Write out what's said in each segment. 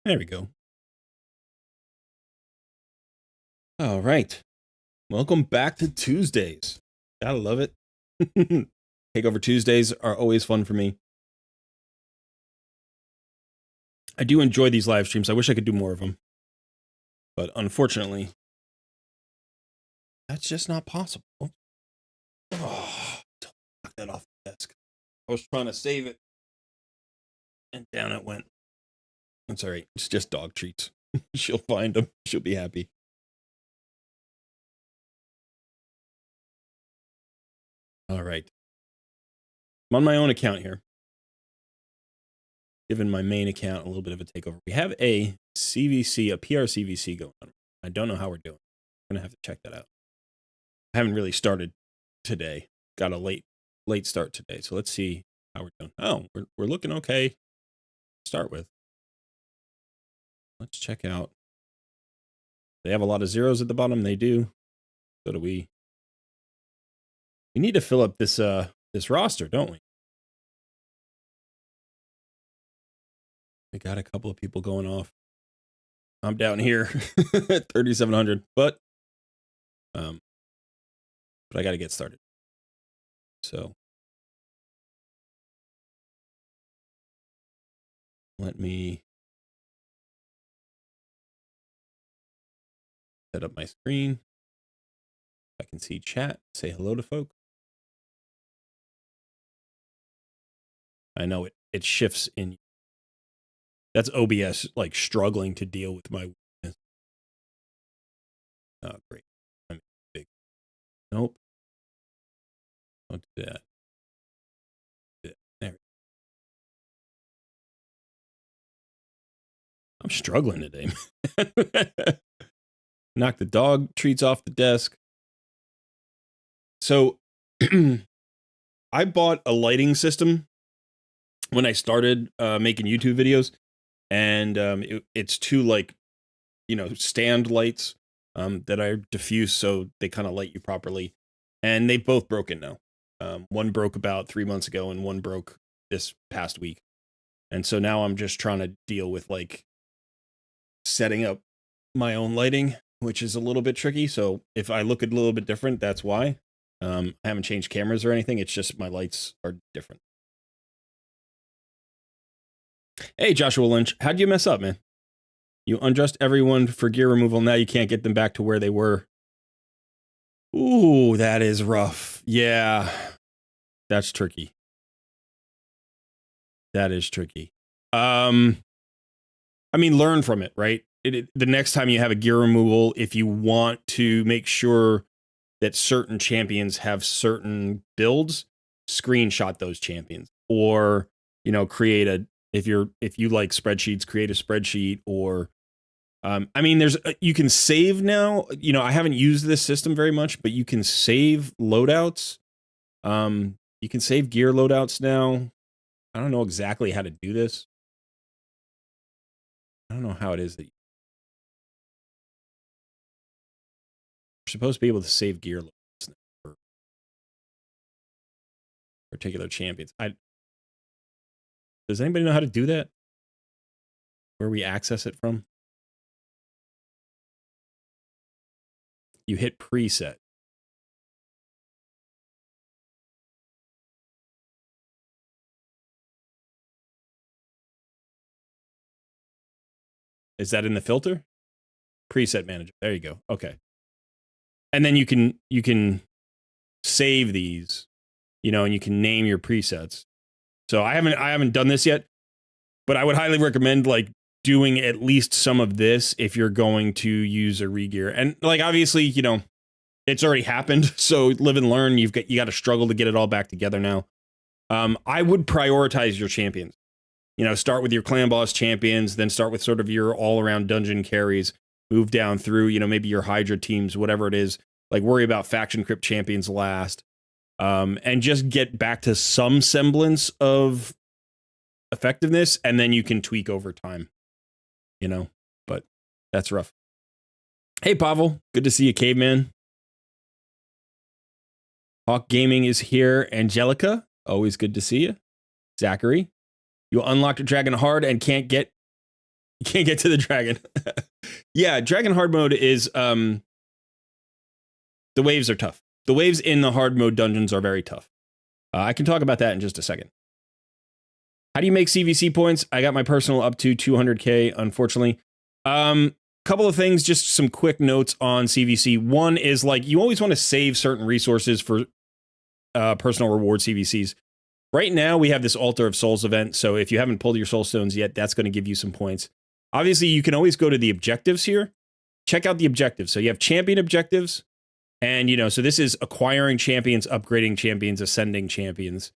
There we go. All right. Welcome back to Tuesdays. Gotta love it. Takeover Tuesdays are always fun for me. I do enjoy these live streams. I wish I could do more of them. But unfortunately, that's just not possible. Oh, knock that off the desk. I was trying to save it. And down it went. That's all right. It's just dog treats. She'll find them. She'll be happy. All right. I'm on my own account here. Given my main account a little bit of a takeover. We have a CVC, a PR CVC going on. I don't know how we're doing. I'm going to have to check that out. I haven't really started today. Got a late start today. So let's see how we're doing. Oh, we're looking okay. Start with. Let's check out. They have a lot of zeros at the bottom. They do. So do we. We need to fill up this roster, don't we? We got a couple of people going off. I'm down here at 3,700, but I got to get started. So let me set up my screen. I can see chat, say hello to folks. I know it shifts in. That's OBS like struggling to deal with my weakness. Oh, great. I'm big. Nope. Don't do that. There. I'm struggling today. Knock the dog treats off the desk. So I bought a lighting system when I started making YouTube videos, and it's two like, stand lights that I diffuse so they kind of light you properly, and they've both broken now. One broke about 3 months ago, and one broke this past week, and so now I'm just trying to deal with like setting up my own lighting, which is a little bit tricky. So if I look a little bit different, that's why. I haven't changed cameras or anything. It's just my lights are different. Hey, Joshua Lynch, how'd you mess up, man? You undressed everyone for gear removal. Now you can't get them back to where they were. Ooh, that is rough. Yeah, that's tricky. That is tricky. I mean, learn from it, right? The next time you have a gear removal, if you want to make sure that certain champions have certain builds, screenshot those champions, or create a, if you like spreadsheets, create a spreadsheet, or I mean, you can save now. I haven't used this system very much, but you can save loadouts. You can save gear loadouts now. I don't know exactly how to do this. I don't know how it is that you're supposed to be able to save gear loadouts for particular champions. Does anybody know how to do that? Where we access it from? You hit preset. Is that in the filter? Preset manager. There you go. Okay. And then you can save these, and you can name your presets. So I haven't done this yet, but I would highly recommend like doing at least some of this if you're going to use a regear. And like obviously, it's already happened, so live and learn. You got to struggle to get it all back together now. I would prioritize your champions. Start with your clan boss champions, then start with sort of your all-around dungeon carries, move down through, maybe your Hydra teams, whatever it is. Like worry about faction Crypt champions last. And just get back to some semblance of effectiveness, and then you can tweak over time, but that's rough. Hey, Pavel, good to see you, Caveman. Hawk Gaming is here. Angelica, always good to see you. Zachary, you unlocked a dragon hard and can't get You can't get to the dragon. Yeah, dragon hard mode is the waves are tough. The waves in the hard mode dungeons are very tough. I can talk about that in just a second. How do you make CVC points? I got my personal up to 200k, unfortunately. Couple of things, just some quick notes on CVC. One is like you always want to save certain resources for personal reward CVCs. Right now, we have this Altar of Souls event, so if you haven't pulled your Soulstones yet, that's going to give you some points. Obviously, you can always go to the objectives here. Check out the objectives. So you have champion objectives, and so this is acquiring champions, upgrading champions, ascending champions,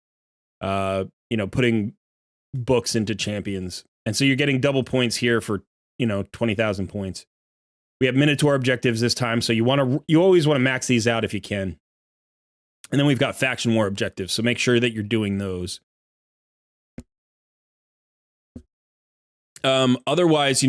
putting books into champions. And so you're getting double points here for 20,000 points. We have Minotaur objectives this time, so you always want to max these out if you can. And then we've got faction war objectives, so make sure that you're doing those. Otherwise,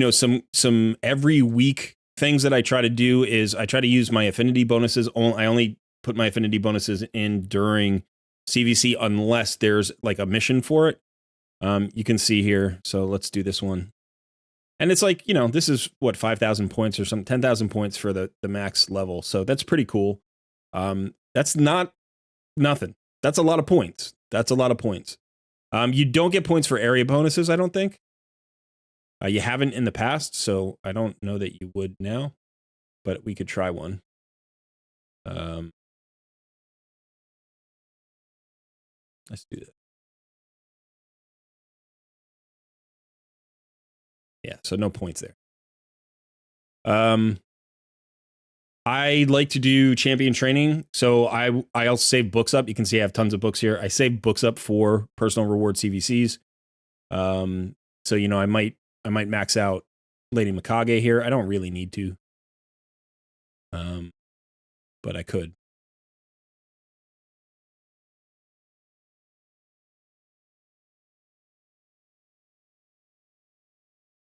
some every week things that I try to do is I try to use my affinity bonuses. I only put my affinity bonuses in during CVC unless there's like a mission for it. You can see here. So let's do this one. And it's like, this is what, 5,000 points or something, 10,000 points for the max level. So that's pretty cool. That's not nothing. That's a lot of points. You don't get points for area bonuses, I don't think. You haven't in the past, so I don't know that you would now, but we could try one. Let's do that. Yeah, so no points there. I like to do champion training, so I'll save books up. You can see I have tons of books here. I save books up for personal reward CVCs. So I might max out Lady Mikage here. I don't really need to, but I could.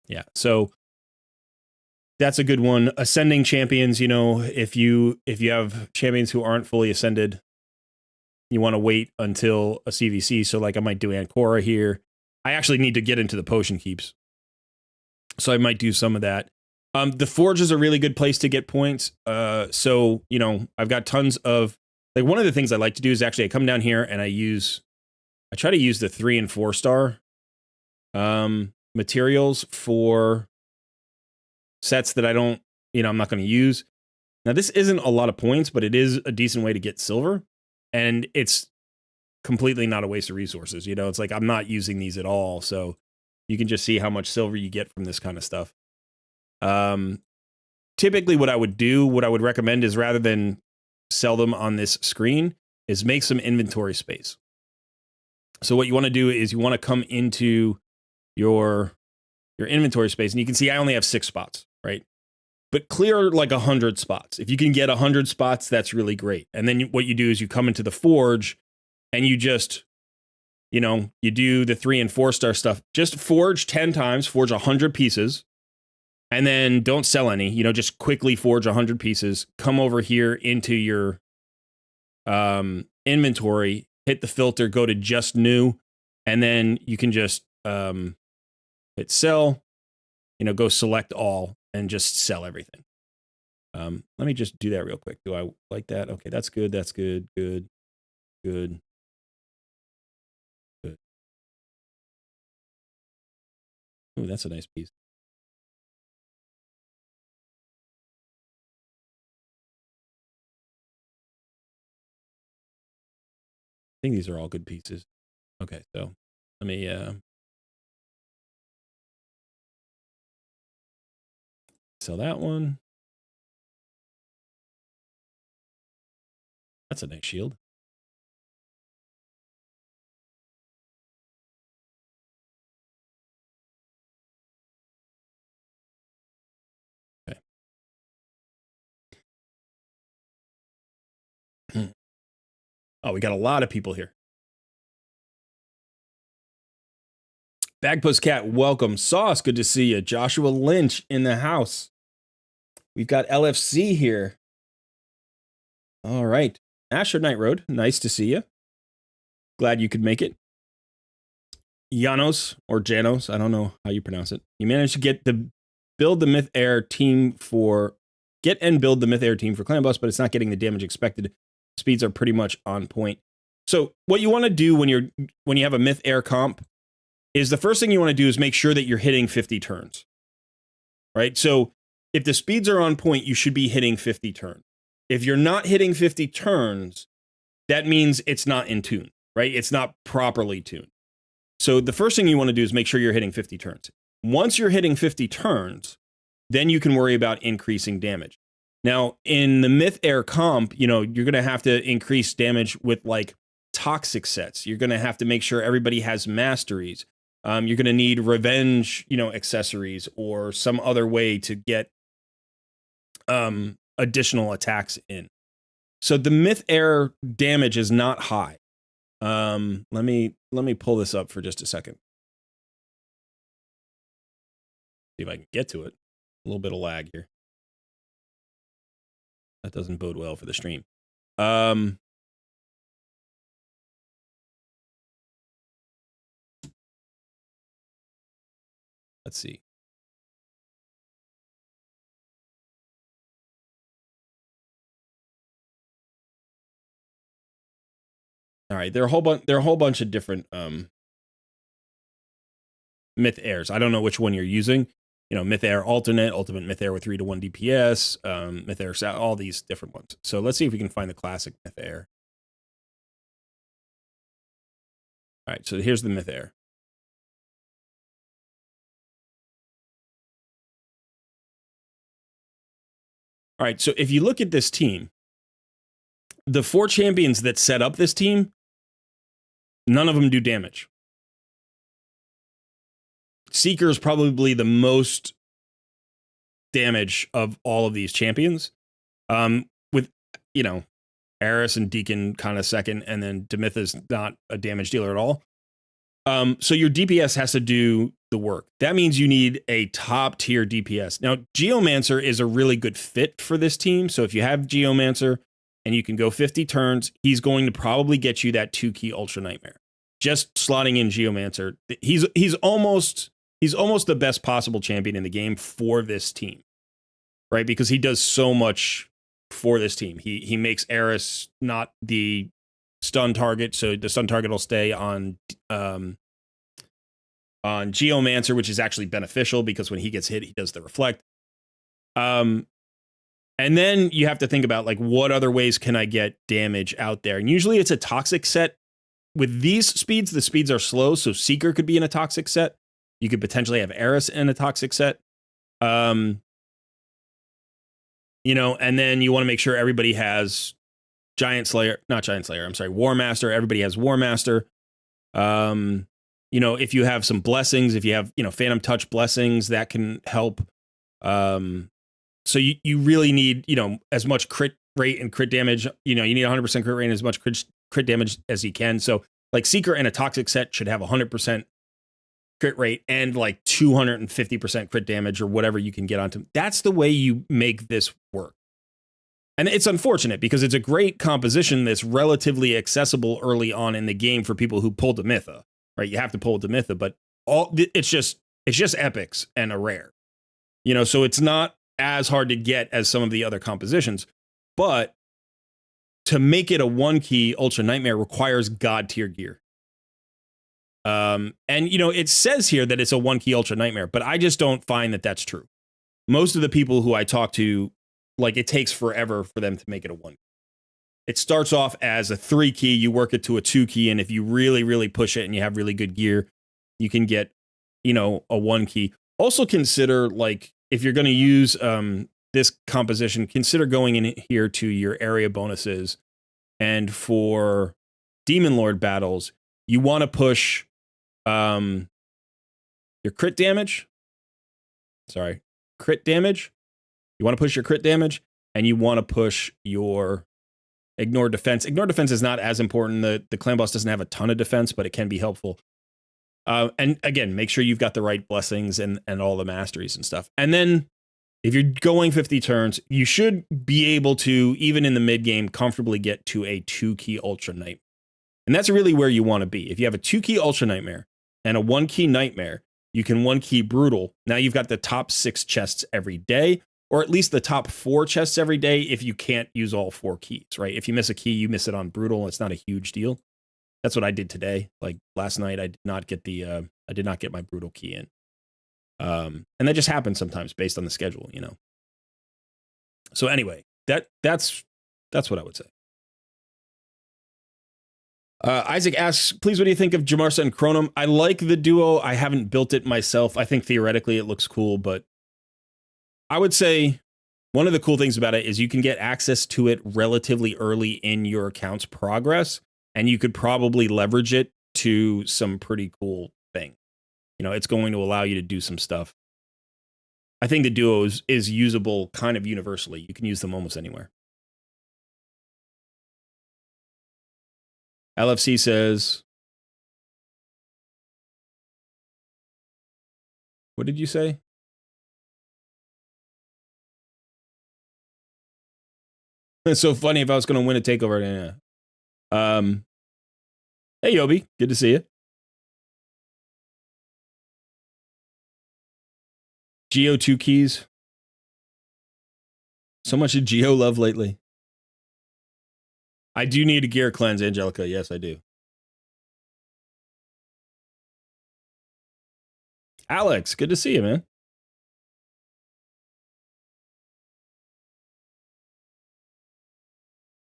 Yeah, so that's a good one. Ascending champions, if you have champions who aren't fully ascended, you want to wait until a CVC. So like I might do Ancora here. I actually need to get into the potion keeps, so I might do some of that. The Forge is a really good place to get points. So I've got tons of, like, one of the things I like to do is actually I come down here and I try to use the 3 and 4 star materials for sets that I don't, I'm not going to use. Now, this isn't a lot of points, but it is a decent way to get silver, and it's completely not a waste of resources. It's like I'm not using these at all, so you can just see how much silver you get from this kind of stuff. Typically what I would recommend is, rather than sell them on this screen, is make some inventory space. So what you want to do is you want to come into your inventory space, and you can see I only have 6 spots, right? But clear like 100 spots. If you can get 100 spots, that's really great. And then what you do is you come into the Forge, and you just, you do the 3 and 4 star stuff. Just forge 10 times, forge 100 pieces, and then don't sell any. Just quickly forge 100 pieces. Come over here into your inventory, hit the filter, go to just new, and then you can just hit sell. Go select all and just sell everything. Let me just do that real quick. Do I like that? Okay, that's good. That's good. Good. Good. Good. Ooh, that's a nice piece. I think these are all good pieces. Okay, so let me sell that one. That's a nice shield. Okay. Oh, we got a lot of people here. Bagpuss Cat, welcome. Sauce, good to see you. Joshua Lynch in the house. We've got LFC here. All right. Asher Night Road, nice to see you. Glad you could make it. Janos or Janos, I don't know how you pronounce it. You managed to get the build the Myth Air team for get and build the Myth Air team for Clan Boss, but it's not getting the damage expected. Speeds are pretty much on point. So what you want to do when you have a Myth Air comp is the first thing you want to do is make sure that you're hitting 50 turns. Right? So if the speeds are on point, you should be hitting 50 turns. If you're not hitting 50 turns, that means it's not in tune, right? It's not properly tuned. So the first thing you want to do is make sure you're hitting 50 turns. Once you're hitting 50 turns, then you can worry about increasing damage. Now, in the Myth Air comp, you're going to have to increase damage with like toxic sets. You're going to have to make sure everybody has masteries. You're going to need revenge, accessories or some other way to get additional attacks in. So the Myth Air damage is not high. Let me pull this up for just a second. See if I can get to it. A little bit of lag here. That doesn't bode well for the stream. Let's see. All right, there are a whole bunch of different Myth Airs. I don't know which one you're using. Myth Air Alternate, Ultimate Myth Air with 3-1 DPS, Myth Air, all these different ones. So let's see if we can find the classic Myth Air. All right, so here's the Myth Air. All right, so if you look at this team, the 4 champions that set up this team, none of them do damage. Seeker is probably the most damage of all of these champions. With, Eris and Deacon kind of second, and then Demytha is not a damage dealer at all. So your DPS has to do the work. That means you need a top tier DPS. Now, Geomancer is a really good fit for this team. So if you have Geomancer and you can go 50 turns, he's going to probably get you that 2-key Ultra Nightmare. Just slotting in Geomancer, he's almost the best possible champion in the game for this team, right? Because he does so much for this team. He makes Eris not the stun target, so the stun target will stay on Geomancer, which is actually beneficial because when he gets hit, he does the reflect. And then you have to think about like what other ways can I get damage out there? And usually it's a toxic set. With these speeds, the speeds are slow, so Seeker could be in a toxic set. You could potentially have Eris in a toxic set. And then you want to make sure everybody has War Master. Everybody has War Master. If you have some blessings, if you have, Phantom Touch blessings, that can help. So you really need, as much crit rate and crit damage. You need 100% crit rate and as much crit damage as you can. So like Seeker in a toxic set should have 100% crit rate and like 250% crit damage or whatever you can get onto. That's the way you make this work. And it's unfortunate because it's a great composition that's relatively accessible early on in the game for people who pull Demytha, right? You have to pull Demytha, but it's just epics and a rare, so it's not as hard to get as some of the other compositions, but to make it a 1-key Ultra Nightmare requires god tier gear. And it says here that it's a 1-key Ultra Nightmare, but I just don't find that that's true. Most of the people who I talk to, like, it takes forever for them to make it a 1. It starts off as a 3-key, you work it to a 2-key, and if you really, really push it and you have really good gear, you can get, a 1-key. Also consider, like, if you're going to use this composition, consider going in here to your area bonuses. And for Demon Lord battles, you want to push your crit damage. Crit damage. You want to push your crit damage, and you want to push your ignore defense. Ignore defense is not as important. The clan boss doesn't have a ton of defense, but it can be helpful. And again, make sure you've got the right blessings and all the masteries and stuff. And then if you're going 50 turns, you should be able to, even in the mid game, comfortably get to a 2-key Ultra Nightmare. And that's really where you want to be. If you have a 2-key Ultra Nightmare, and a 1-key Nightmare. You can 1-key Brutal. Now you've got the top 6 chests every day, or at least the top 4 chests every day if you can't use all 4 keys, right? If you miss a key, you miss it on Brutal. It's not a huge deal. That's what I did today. Like last night, I did not get my Brutal key in. And that just happens sometimes based on the schedule, you know. So anyway, that's what I would say. Isaac asks, please, what do you think of Jamarsa and Chronom? I like the duo. I haven't built it myself. I think theoretically it looks cool, but I would say one of the cool things about it is you can get access to it relatively early in your account's progress, and you could probably leverage it to some pretty cool thing. You know, it's going to allow you to do some stuff. I think the duo is usable kind of universally. You can use them almost anywhere. LFC says, what did you say? It's so funny if I was going to win a takeover. Yeah. Hey, Yobi. Good to see you. Geo 2 keys. So much of Geo love lately. I do need a gear cleanse, Angelica. Yes, I do. Alex, good to see you, man.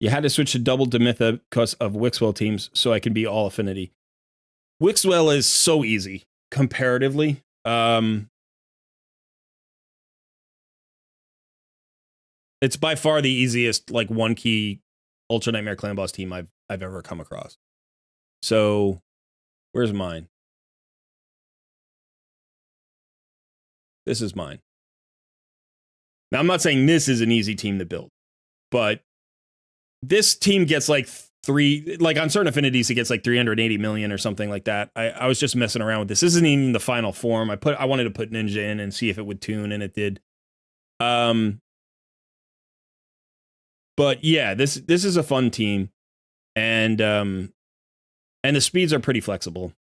You had to switch to double Demitha because of Wixwell teams, so I can be all affinity. Wixwell is so easy, comparatively. It's by far the easiest, like, 1-key Ultra Nightmare Clan Boss team I've ever come across. So, where's mine? This is mine. Now, I'm not saying this is an easy team to build, but this team gets like on certain affinities, it gets like 380 million or something like that. I was just messing around with this. This isn't even the final form. I wanted to put Ninja in and see if it would tune, and it did. But yeah, this is a fun team, and the speeds are pretty flexible,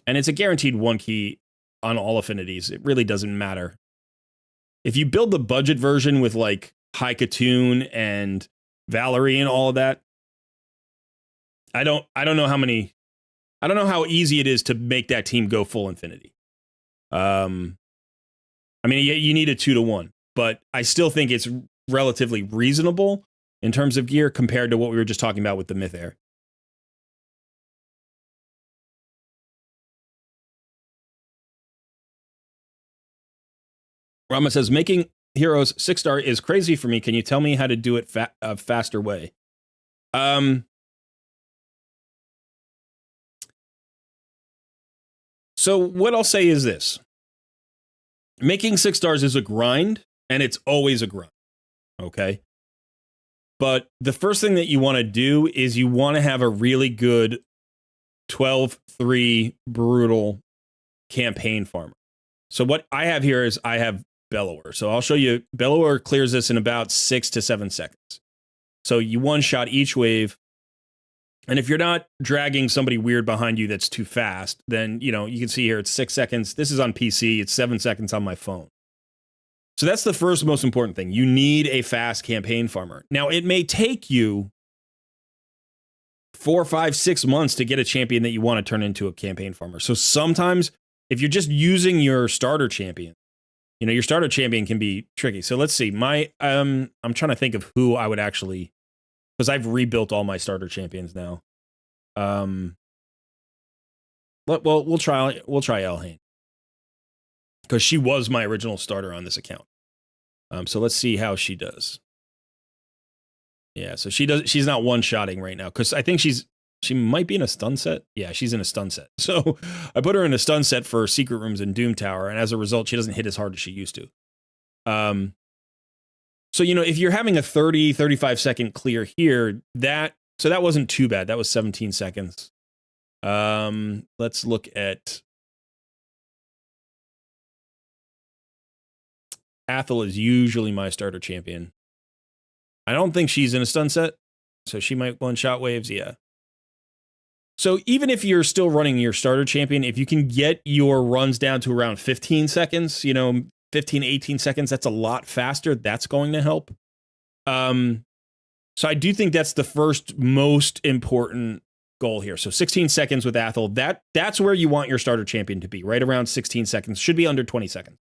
and it's a guaranteed 1-key on all affinities. It really doesn't matter if you build the budget version with like High Katoon and Valerie and all of that. I don't know how easy it is to make that team go full infinity. I mean, you need a 2-to-1, but I still think it's relatively reasonable in terms of gear compared to what we were just talking about with the Myth Air. Rama says, making heroes 6-star is crazy for me. Can you tell me how to do it a faster way? So what I'll say is this. Making 6 stars is a grind, and it's always a grind, okay? But the first thing that you want to do is you want to have a really good 12-3 brutal campaign farmer. So what I have here is I have Bellower. So I'll show you. Bellower clears this in about 6 to 7 seconds. So you one-shot each wave. And if you're not dragging somebody weird behind you that's too fast, then, you know, you can see here it's 6 seconds. This is on PC. It's 7 seconds on my phone. So that's the first most important thing. You need a fast campaign farmer. Now, it may take you 4, 5, 6 months to get a champion that you want to turn into a campaign farmer. So sometimes if you're just using your starter champion, you know, your starter champion can be tricky. So let's see. I'm trying to think of who I would actually, because I've rebuilt all my starter champions now. Well, we'll try Elhain, because she was my original starter on this account. So let's see how she does. Yeah, so she's not one-shotting right now, because I think she might be in a stun set. Yeah, she's in a stun set. So I put her in a stun set for Secret Rooms and Doom Tower, and as a result, she doesn't hit as hard as she used to. So, you know, if you're having a 30, 35 second clear here, that wasn't too bad. That was 17 seconds. Let's look at Athel is usually my starter champion. I don't think she's in a stun set, so she might one-shot waves, yeah. So even if you're still running your starter champion, if you can get your runs down to around 15 seconds, 15, 18 seconds, that's a lot faster. That's going to help. So I do think that's the first most important goal here. So 16 seconds with Athel, that's where you want your starter champion to be, right around 16 seconds. Should be under 20 seconds.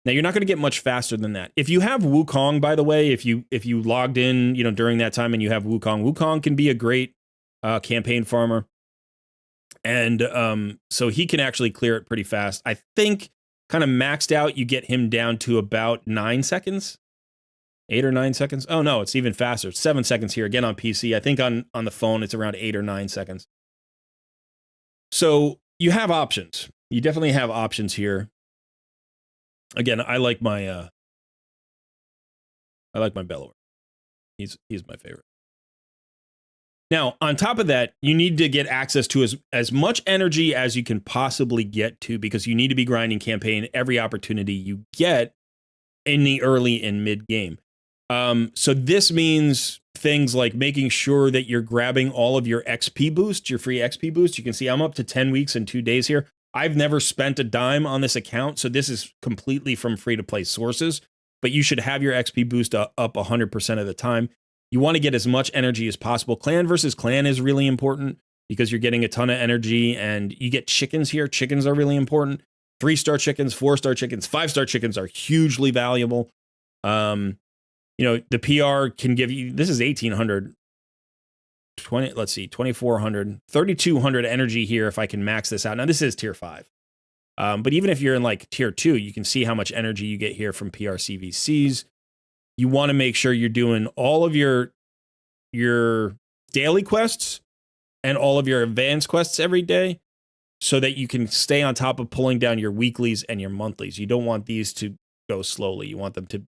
Now you're not going to get much faster than that. If you have Wukong, by the way, if you logged in, during that time and you have Wukong can be a great campaign farmer. And so he can actually clear it pretty fast. I think kind of maxed out, you get him down to about 9 seconds. 8 or 9 seconds. Oh no, it's even faster. 7 seconds here again on PC. I think on the phone it's around 8 or 9 seconds. So you have options. You definitely have options here. Again, I like my Bellower. He's my favorite. Now, on top of that, you need to get access to as much energy as you can possibly get to, because you need to be grinding campaign every opportunity you get in the early and mid game. So this means things like making sure that you're grabbing all of your XP boosts, your free XP boosts. You can see I'm up to 10 weeks and 2 days here. I've never spent a dime on this account, so this is completely from free-to-play sources, but you should have your XP boost up 100% of the time. You want to get as much energy as possible. Clan versus clan is really important because you're getting a ton of energy, and you get chickens here. Chickens are really important. 3-star chickens, 4-star chickens, 5-star chickens are hugely valuable. The PR can give you, this is 1800, 2400, 3200 energy here if I can max this out. Now this is tier 5. But even if you're in like tier 2, you can see how much energy you get here from PRCVCs. You want to make sure you're doing all of your daily quests and all of your advanced quests every day so that you can stay on top of pulling down your weeklies and your monthlies. You don't want these to go slowly. You want them to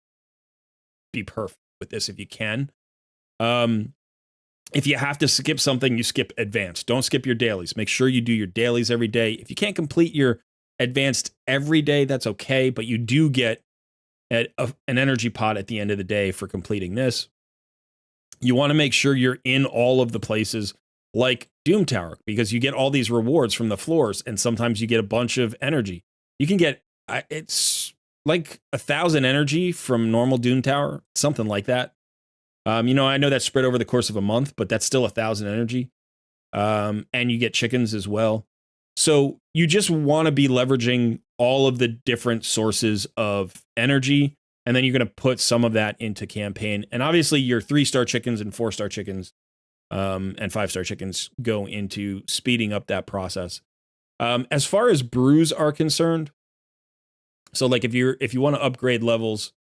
be perfect with this if you can. If you have to skip something, you skip advanced. Don't skip your dailies. Make sure you do your dailies every day. If you can't complete your advanced every day, that's okay, but you do get an energy pot at the end of the day for completing this. You want to make sure you're in all of the places like Doom Tower, because you get all these rewards from the floors, and sometimes you get a bunch of energy. You can get, it's like 1,000 energy from normal Doom Tower, something like that. I know that's spread over the course of a month, but that's still 1,000 energy. And you get chickens as well. So you just want to be leveraging all of the different sources of energy, and then you're going to put some of that into campaign. And obviously your 3-star chickens and 4-star chickens and 5-star chickens go into speeding up that process. As far as brews are concerned, so like if you want to upgrade levels,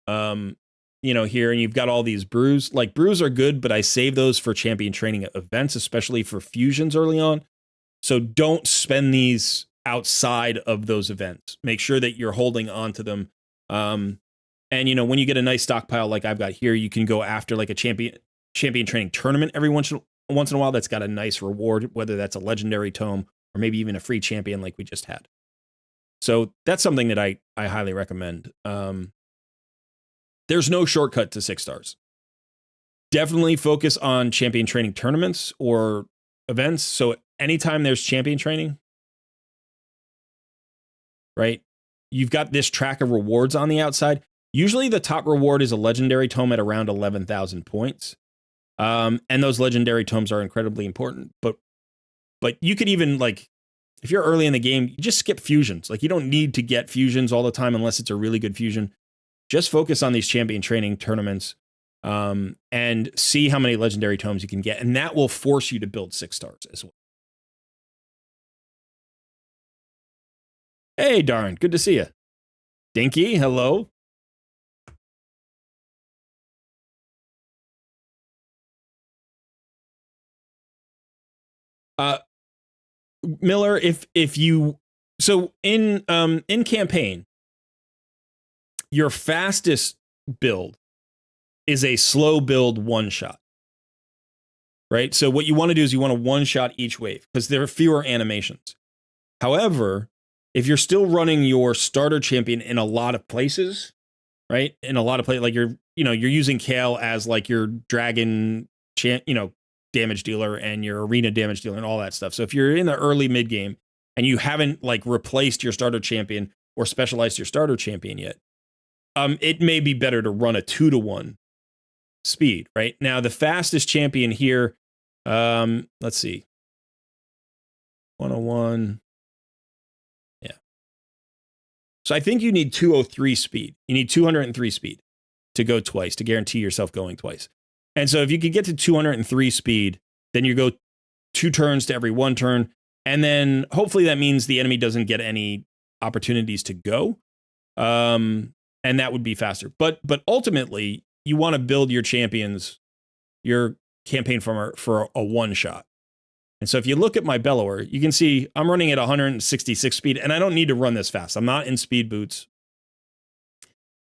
here, and you've got all these brews. Like, brews are good, but I save those for champion training events, especially for fusions early on. So don't spend these outside of those events. Make sure that you're holding on to them. And when you get a nice stockpile like I've got here, you can go after like a champion training tournament every once in a while that's got a nice reward, whether that's a legendary tome or maybe even a free champion like we just had. So that's something that I highly recommend. There's no shortcut to 6 stars. Definitely focus on champion training tournaments or events. So anytime there's champion training, right, you've got this track of rewards on the outside. Usually the top reward is a legendary tome at around 11,000 points. And those legendary tomes are incredibly important. But you could even, like, if you're early in the game, you just skip fusions. Like, you don't need to get fusions all the time unless it's a really good fusion. Just focus on these champion training tournaments and see how many legendary tomes you can get. And that will force you to build 6 stars as well. Hey, Darn, good to see you. Dinky, hello. Miller, if you, so in campaign, your fastest build is a slow build one-shot, right? So what you want to do is you want to one-shot each wave because there are fewer animations. However, if you're still running your starter champion in a lot of places, right? In a lot of places, like you're using Kale as like your dragon damage dealer and your arena damage dealer and all that stuff. So if you're in the early mid game and you haven't like replaced your starter champion or specialized your starter champion yet, it may be better to run a 2-to-1 speed. Right now, the fastest champion here, let's see, 101. Yeah. So I think you need 203 speed. You need 203 speed to go twice, to guarantee yourself going twice. And so if you could get to 203 speed, then you go 2 turns to every 1 turn. And then hopefully that means the enemy doesn't get any opportunities to go. And that would be faster. But ultimately, you want to build your champions, your campaign for a 1-shot. And so if you look at my Bellower, you can see I'm running at 166 speed, and I don't need to run this fast. I'm not in speed boots.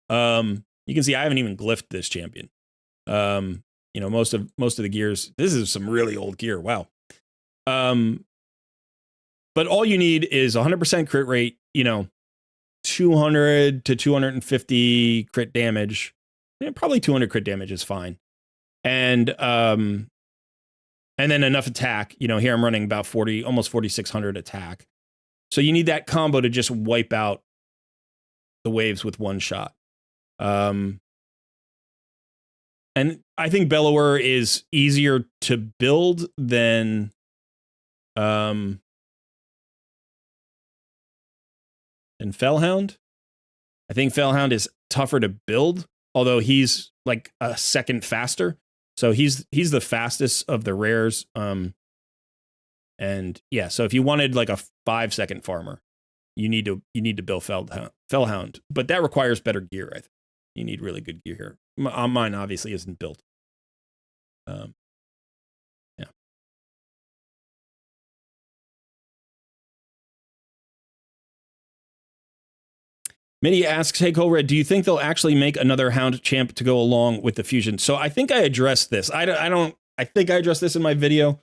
You can see I haven't even glyphed this champion. You know, most of the gears, this is some really old gear. Wow. But all you need is 100% crit rate, you know, 200 to 250 crit damage. Yeah, probably 200 crit damage is fine. And then enough attack. You know, here I'm running about 40, almost 4,600 attack. So you need that combo to just wipe out the waves with 1 shot. And I think Bellower is easier to build than Fellhound. I think Fellhound is tougher to build, although he's like a second faster. So he's the fastest of the rares. And yeah, so if you wanted like a 5-second farmer, you need to build Fellhound, but that requires better gear. I think you need really good gear here. Mine obviously isn't built. Yeah. Mitty asks, hey, Colred, do you think they'll actually make another Hound champ to go along with the fusion? So I think I addressed this. I think I addressed this in my video.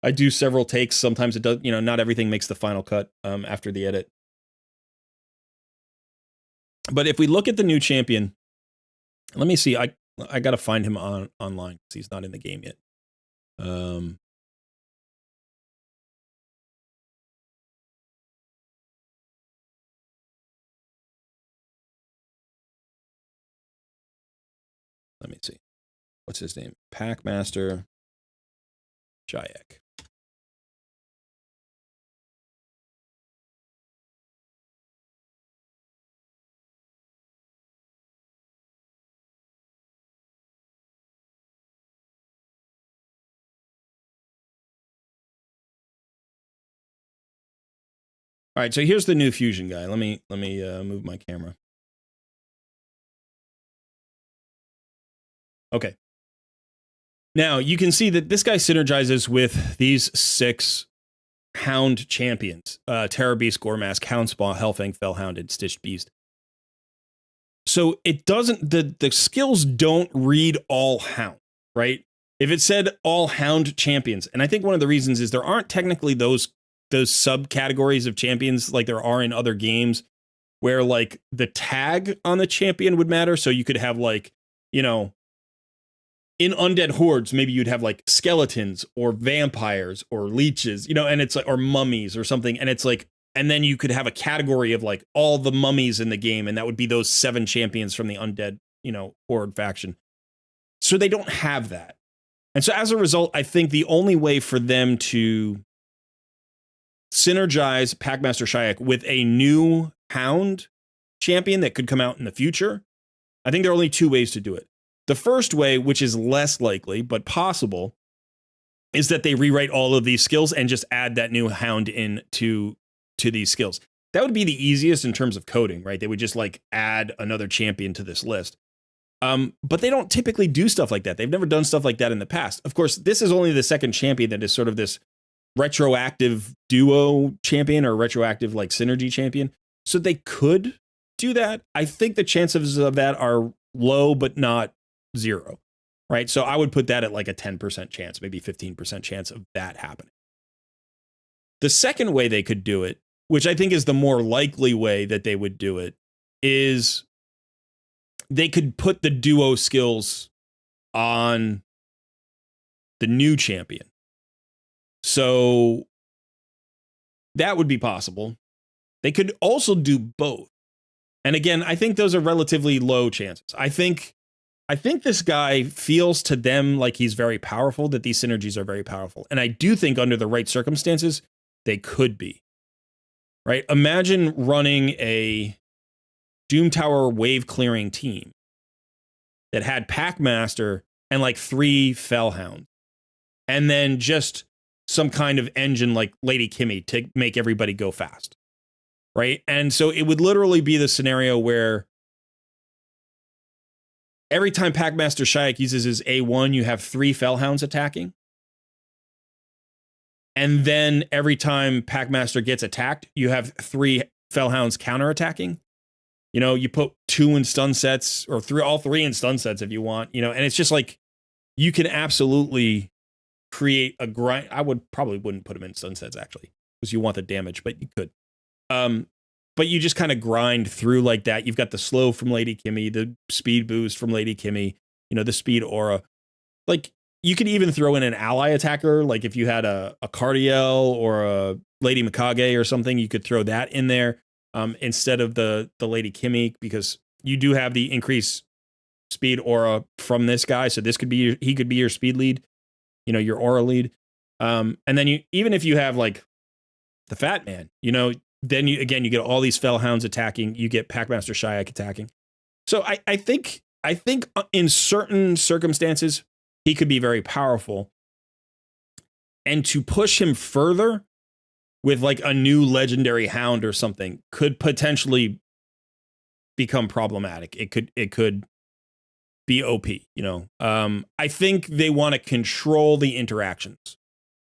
I do several takes. Sometimes it does, you know, not everything makes the final cut after the edit. But if we look at the new champion, let me see. I got to find him online because he's not in the game yet. Let me see. What's his name? Packmaster Shayak. All right, so here's the new fusion guy. Let me move my camera. Okay. Now you can see that this guy synergizes with these 6 Hound champions: Terror Beast, Goremask, Houndspawn, Hellfang, Fellhound, and Stitched Beast. So it doesn't, the skills don't read all Hound, right? If it said all Hound champions, and I think one of the reasons is there aren't technically those subcategories of champions like there are in other games where like the tag on the champion would matter. So you could have like, you know, in undead hordes, maybe you'd have like skeletons or vampires or leeches, you know, and it's like, or mummies or something. And it's like, and then you could have a category of like all the mummies in the game. And that would be those 7 champions from the undead, you know, horde faction. So they don't have that. And so as a result, I think the only way for them to synergize Packmaster Shayak with a new Hound champion that could come out in the future, I think there are only 2 ways to do it. The first way, which is less likely but possible, is that they rewrite all of these skills and just add that new Hound in to these skills. That would be the easiest in terms of coding, right? They would just like add another champion to this list. But they don't typically do stuff like that. They've never done stuff like that in the past. Of course, this is only the second champion that is sort of this retroactive duo champion or retroactive like synergy champion. So they could do that. I think the chances of that are low, but not 0, right? So I would put that at like a 10% chance, maybe 15% chance of that happening. The second way they could do it, which I think is the more likely way that they would do it, is they could put the duo skills on the new champion. So that would be possible. They could also do both. And again, I think those are relatively low chances. I think this guy feels to them like he's very powerful, that these synergies are very powerful. And I do think under the right circumstances, they could be. Right? Imagine running a Doom Tower wave clearing team that had Packmaster and like 3 Fellhounds. And then just some kind of engine like Lady Kimmy to make everybody go fast. Right? And so it would literally be the scenario where every time Packmaster Shayak uses his A1, you have 3 Fellhounds attacking. And then every time Packmaster gets attacked, you have 3 Fellhounds counterattacking. You know, you put 2 in stun sets, or all 3 in stun sets if you want, you know, and it's just like, you can absolutely create a grind. I wouldn't put them in stun sets actually, because you want the damage, but you could. But you just kind of grind through like that. You've got the slow from Lady Kimmy, the speed boost from Lady Kimmy, you know, the speed aura. Like, you could even throw in an ally attacker. Like if you had a Cardiel or a Lady Mikage or something, you could throw that in there instead of the Lady Kimmy, because you do have the increased speed aura from this guy. So this could be he could be your speed lead, you know, your aura lead. And then even if you have like the Fat Man, you know, then you get all these Fellhounds attacking. You get Packmaster Shayak attacking. So I think in certain circumstances he could be very powerful. And to push him further with like a new legendary hound or something could potentially become problematic. It could be OP, you know. I think they want to control the interactions.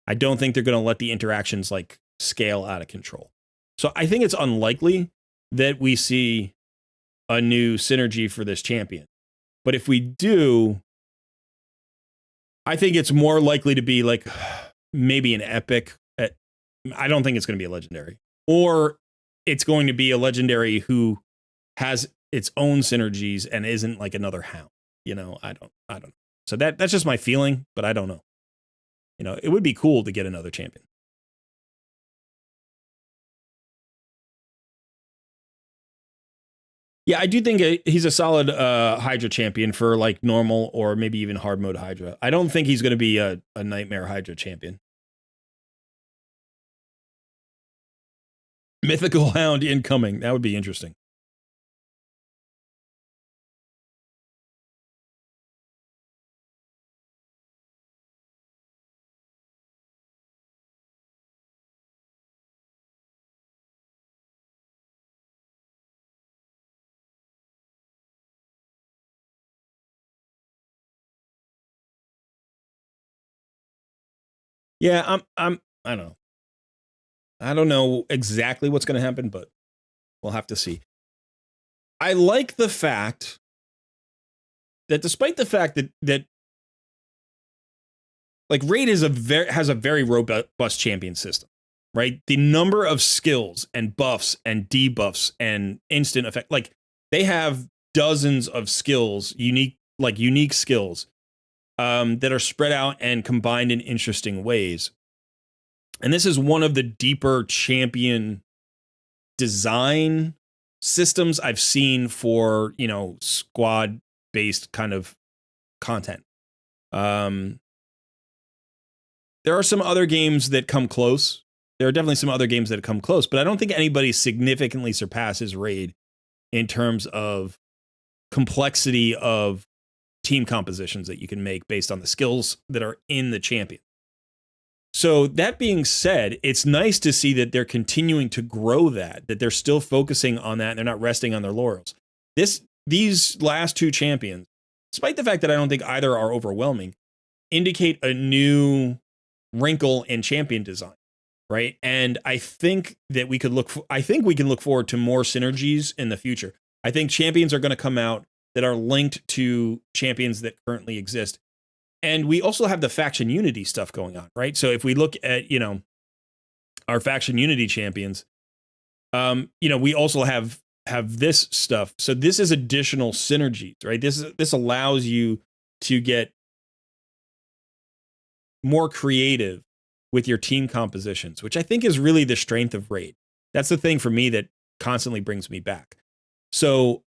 I don't think they're going to let the interactions like scale out of control. So I think it's unlikely that we see a new synergy for this champion. But if we do, I think it's more likely to be like maybe an epic. I don't think it's going to be a legendary. Or it's going to be a legendary who has its own synergies and isn't like another hound. You know, I don't know. So that's just my feeling, but I don't know. You know, it would be cool to get another champion. Yeah, I do think he's a solid Hydra champion for like normal or maybe even hard mode Hydra. I don't think he's going to be a Nightmare Hydra champion. Mythical Hound incoming. That would be interesting. Yeah, I don't know. I don't know exactly what's going to happen, but we'll have to see. I like the fact that despite the fact that like Raid has a very robust champion system, right? The number of skills and buffs and debuffs and instant effect, like they have dozens of skills, unique skills that are spread out and combined in interesting ways. And this is one of the deeper champion design systems I've seen for, you know, squad based kind of content. There are some other games that come close. There are definitely some other games that come close, but I don't think anybody significantly surpasses Raid in terms of complexity of team compositions that you can make based on the skills that are in the champion. So that being said, it's nice to see that they're continuing to grow that they're still focusing on that and they're not resting on their laurels. These last 2 champions, despite the fact that I don't think either are overwhelming, indicate a new wrinkle in champion design, right? And I think that we can look forward to more synergies in the future. I think champions are going to come out that are linked to champions that currently exist. And we also have the faction unity stuff going on, right? So if we look at, you know, our faction unity champions, you know, we also have this stuff. So this is additional synergies, right? This allows you to get more creative with your team compositions, which I think is really the strength of Raid. That's the thing for me that constantly brings me back. So,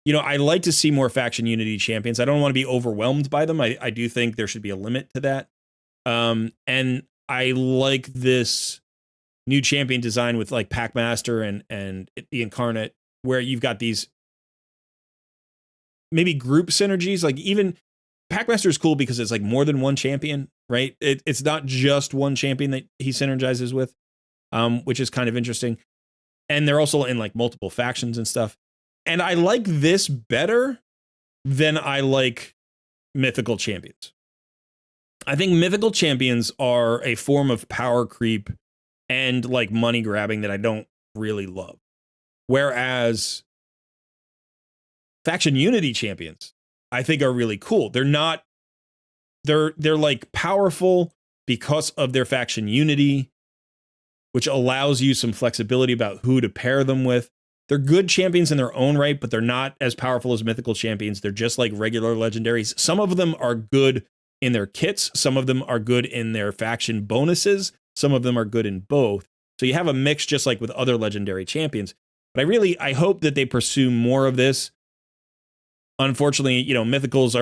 I like to see more faction unity champions. I don't want to be overwhelmed by them. I do think there should be a limit to that. And I like this new champion design with like Packmaster and the Incarnate, where you've got these maybe group synergies. Like even Packmaster is cool because it's like more than one champion, right? It's not just one champion that he synergizes with, which is kind of interesting. And they're also in like multiple factions and stuff. And I like this better than I like mythical champions. I think mythical champions are a form of power creep and like money grabbing that I don't really love. Whereas faction unity champions, I think are really cool. They're like powerful because of their faction unity, which allows you some flexibility about who to pair them with. They're good champions in their own right, but they're not as powerful as mythical champions. They're just like regular legendaries. Some of them are good in their kits. Some of them are good in their faction bonuses. Some of them are good in both. So you have a mix just like with other legendary champions. But I hope that they pursue more of this. Unfortunately, mythicals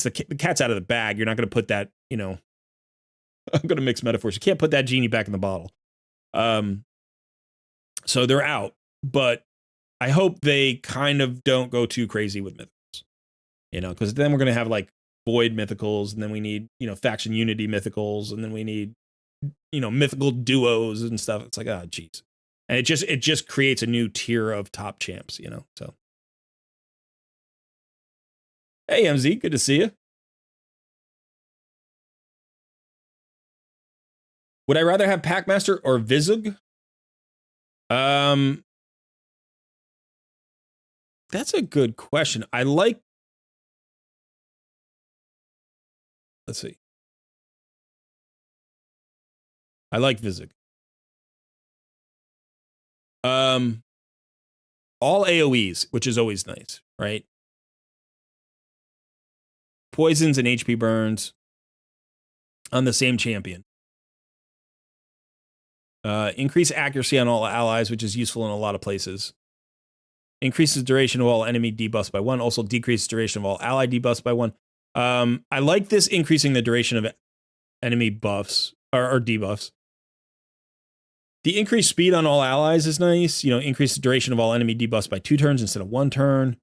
the cat's out of the bag. You're not going to put that, I'm going to mix metaphors. You can't put that genie back in the bottle. So they're out, but I hope they kind of don't go too crazy with mythicals, because then we're going to have like void mythicals, and then we need, faction unity mythicals, and then we need, mythical duos and stuff. It's like, oh, geez. And it just creates a new tier of top champs, so. Hey, MZ, good to see you. Would I rather have Packmaster or Vizug? That's a good question. Let's see. I like Vizug. All AoEs, which is always nice, right? Poisons and HP burns on the same champion. Increase accuracy on all allies, which is useful in a lot of places. Increases duration of all enemy debuffs by 1. Also decreases duration of all ally debuffs by 1. I like this increasing the duration of enemy buffs or debuffs. The increased speed on all allies is nice. Increase the duration of all enemy debuffs by 2 turns instead of 1 turn.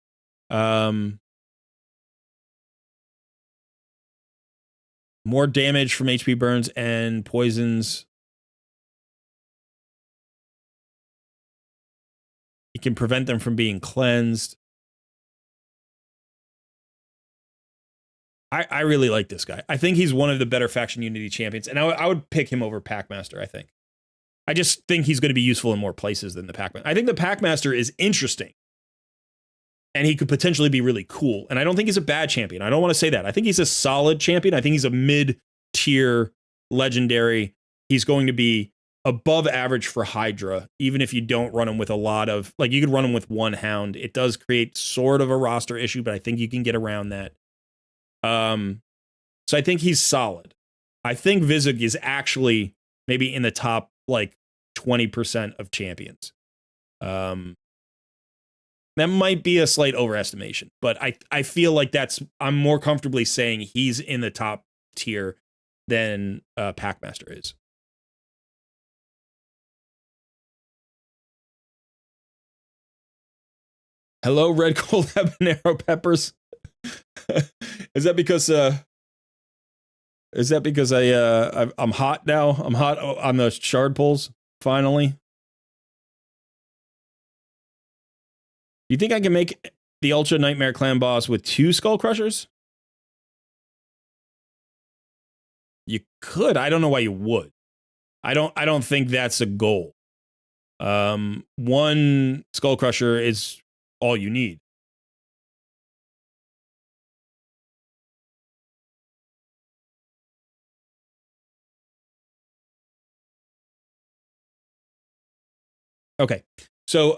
More damage from HP burns and poisons. You can prevent them from being cleansed. I really like this guy. I think he's one of the better faction unity champions, and I would pick him over Packmaster, I think. I just think he's going to be useful in more places than the Packmaster. I think the Packmaster is interesting, and he could potentially be really cool. And I don't think he's a bad champion. I don't want to say that. I think he's a solid champion. I think he's a mid-tier legendary. He's going to be above average for Hydra, even if you don't run him with a lot of, like, you could run him with one Hound. It does create sort of a roster issue, but I think you can get around that. So I think he's solid. I think Vizug is actually maybe in the top like 20% of champions. That might be a slight overestimation, but I feel like I'm more comfortably saying he's in the top tier than Packmaster is. Hello, red cold habanero peppers. Is that because I'm hot now? I'm hot on the shard pulls, finally. You think I can make the Ultra Nightmare Clan boss with 2 Skull Crushers? You could. I don't know why you would. I don't think that's a goal. 1 Skull Crusher is all you need. Okay. So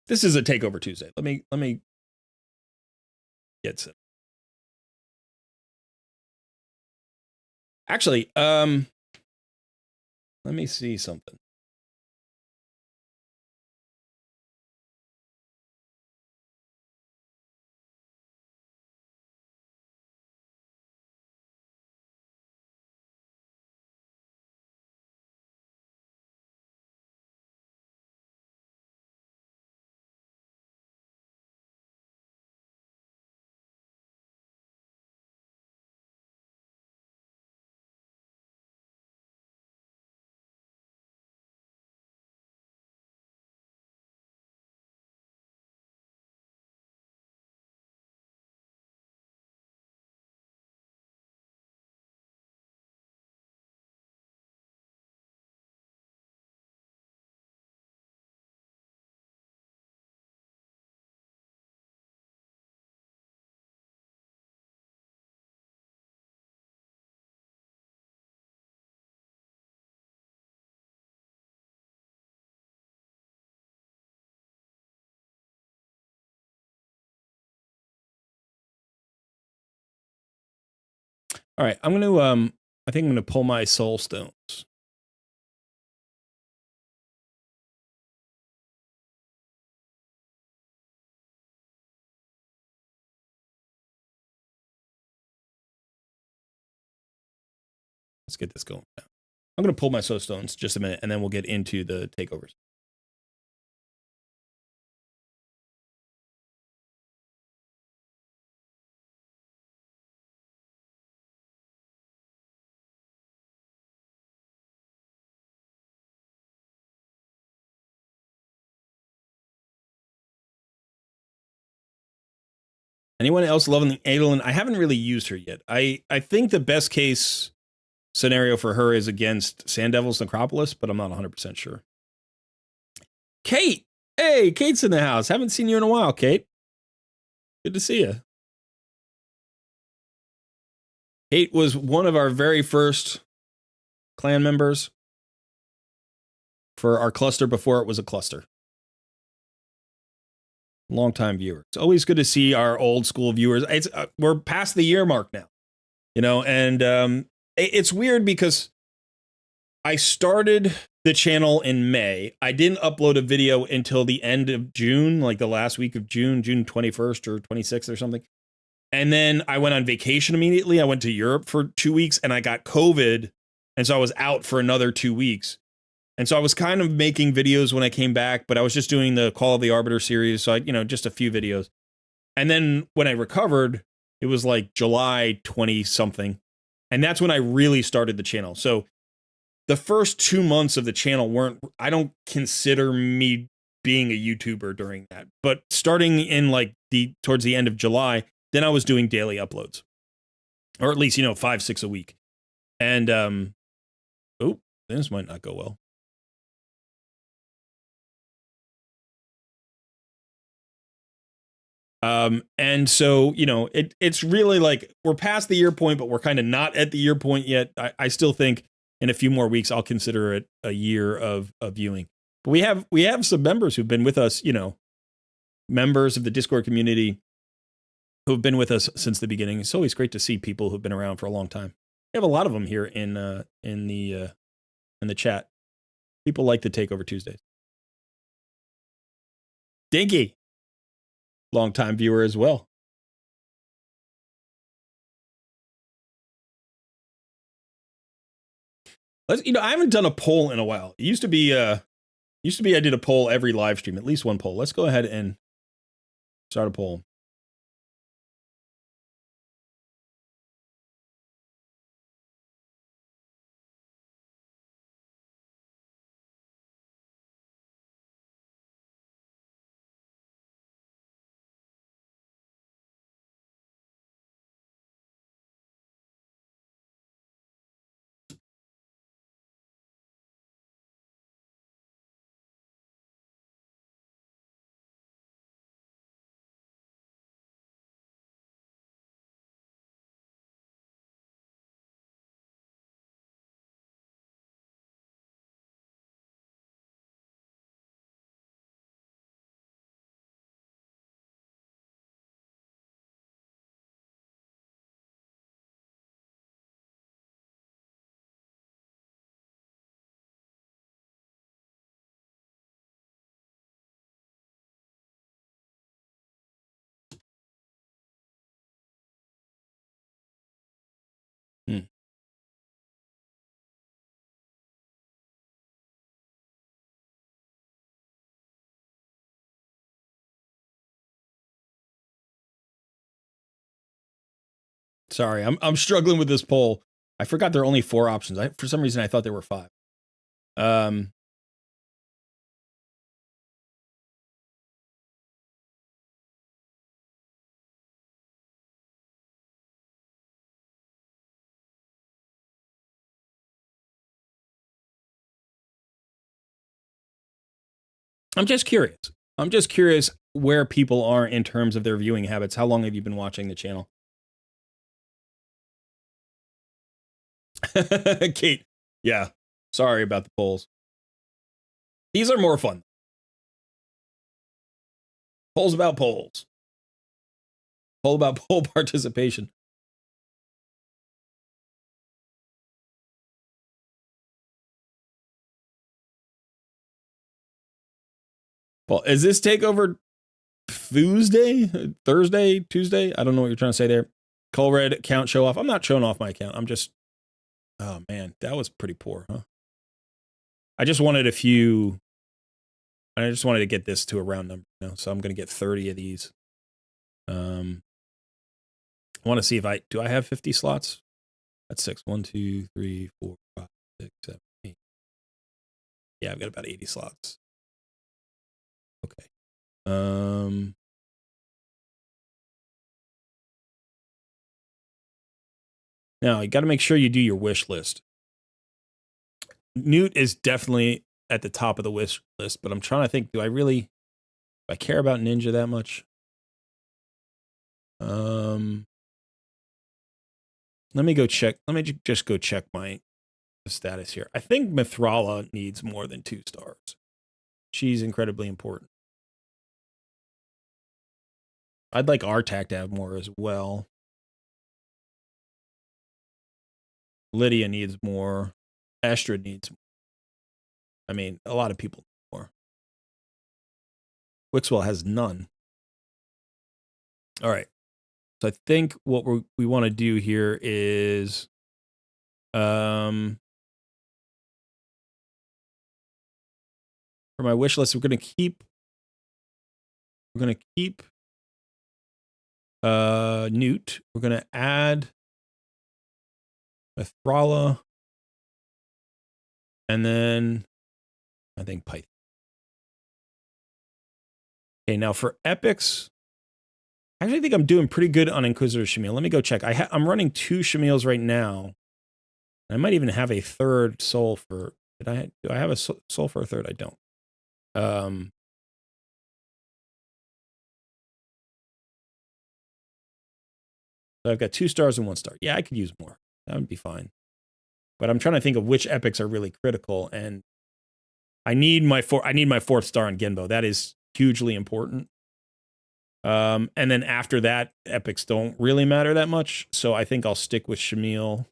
this is a Takeover Tuesday. Let me get some. Actually, let me see something. All right, I'm gonna I think I'm gonna pull my Soulstones. Let's get this going. I'm gonna pull my Soulstones just a minute, and then we'll get into the takeovers. Anyone else loving the Adolin? I haven't really used her yet. I think the best case scenario for her is against Sand Devil's Necropolis, but I'm not 100% sure. Kate! Hey, Kate's in the house. Haven't seen you in a while, Kate. Good to see you. Kate was one of our very first clan members for our cluster before it was a cluster. Longtime viewer. It's always good to see our old school viewers. It's we're past the year mark now, you know, and it's weird because I started the channel in May. I didn't upload a video until the end of June, like the last week of June, June 21st or 26th or something. And then I went on vacation immediately. I went to Europe for 2 weeks and I got COVID. And so I was out for another 2 weeks. And so I was kind of making videos when I came back, but I was just doing the Call of the Arbiter series. So just a few videos. And then when I recovered, it was like July 20 something. And that's when I really started the channel. So the first 2 months of the channel I don't consider me being a YouTuber during that. But starting in like towards the end of July, then I was doing daily uploads. Or at least, 5, 6 a week. And this might not go well. And so, it's really like we're past the year point, but we're kind of not at the year point yet. I still think in a few more weeks, I'll consider it a year of viewing. But we have some members who've been with us, members of the Discord community who've been with us since the beginning. It's always great to see people who've been around for a long time. We have a lot of them here in the chat. People like the Takeover Tuesdays. Dinky, longtime viewer as well. I haven't done a poll in a while. It used to be I did a poll every live stream, at least one poll. Let's go ahead and start a poll. Sorry, I'm struggling with this poll. I forgot there are only 4 options. For some reason I thought there were 5. I'm just curious. I'm just curious where people are in terms of their viewing habits. How long have you been watching the channel? Kate, yeah. Sorry about the polls. These are more fun. Polls about polls. Poll about poll participation. Well, is this takeover Thursday, Tuesday? I don't know what you're trying to say there. Colred account show off. I'm not showing off my account. I'm just, oh man, that was pretty poor, huh? I just wanted to get this to a round number, so I'm going to get 30 of these. I want to see if do I have 50 slots? That's 6. 1, 2, 3, 4, 5, 6, 7, 8. Yeah, I've got about 80 slots. Okay. Now you got to make sure you do your wish list. Newt is definitely at the top of the wish list, but I'm trying to think, do I care about Ninja that much? Let me go check. Let me just go check my status here. I think Mithrala needs more than 2 stars. She's incredibly important. I'd like Artak to have more as well. Lydia needs more. Astrid needs more. I mean, a lot of people need more. Wixwell has none. All right. So I think what we want to do here is for my wish list, we're going to keep Newt. We're going to add Mithrala, and then I think Python. Okay, now for epics, I actually think I'm doing pretty good on Inquisitor Shamil. Let me go check. I'm running 2 Shamils right now. I might even have a 3rd soul for. Do I have a soul for a 3rd? I don't. So I've got 2 stars and 1 star. Yeah, I could use more. That would be fine. But I'm trying to think of which epics are really critical, and I need my 4th star on Genbo. That is hugely important. And then after that, epics don't really matter that much. So I think I'll stick with Shamil.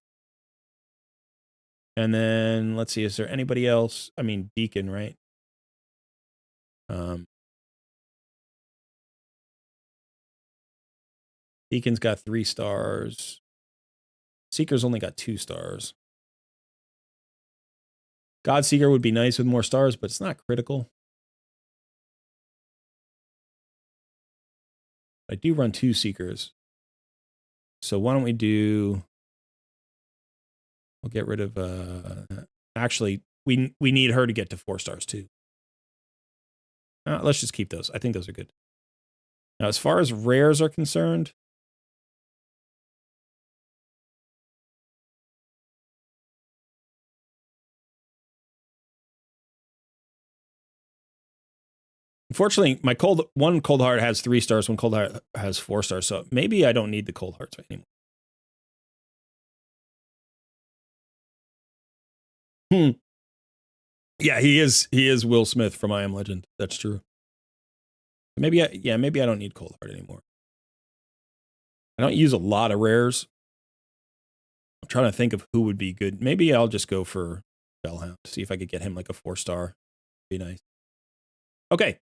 And then let's see, is there anybody else? I mean, Deacon, right? Deacon's got 3 stars. Seeker's only got 2 stars. Godseeker would be nice with more stars, but it's not critical. I do run 2 Seekers. So why don't we do... We'll get rid of... actually, we need her to get to 4 stars too. Let's just keep those. I think those are good. Now, as far as rares are concerned... Unfortunately, my one cold heart has 3 stars, one cold heart has 4 stars, so maybe I don't need the cold hearts anymore. Yeah, he is Will Smith from I Am Legend. That's true. Maybe I don't need cold heart anymore. I don't use a lot of rares. I'm trying to think of who would be good. Maybe I'll just go for Bellhound, see if I could get him like a 4 star. Be nice. Okay.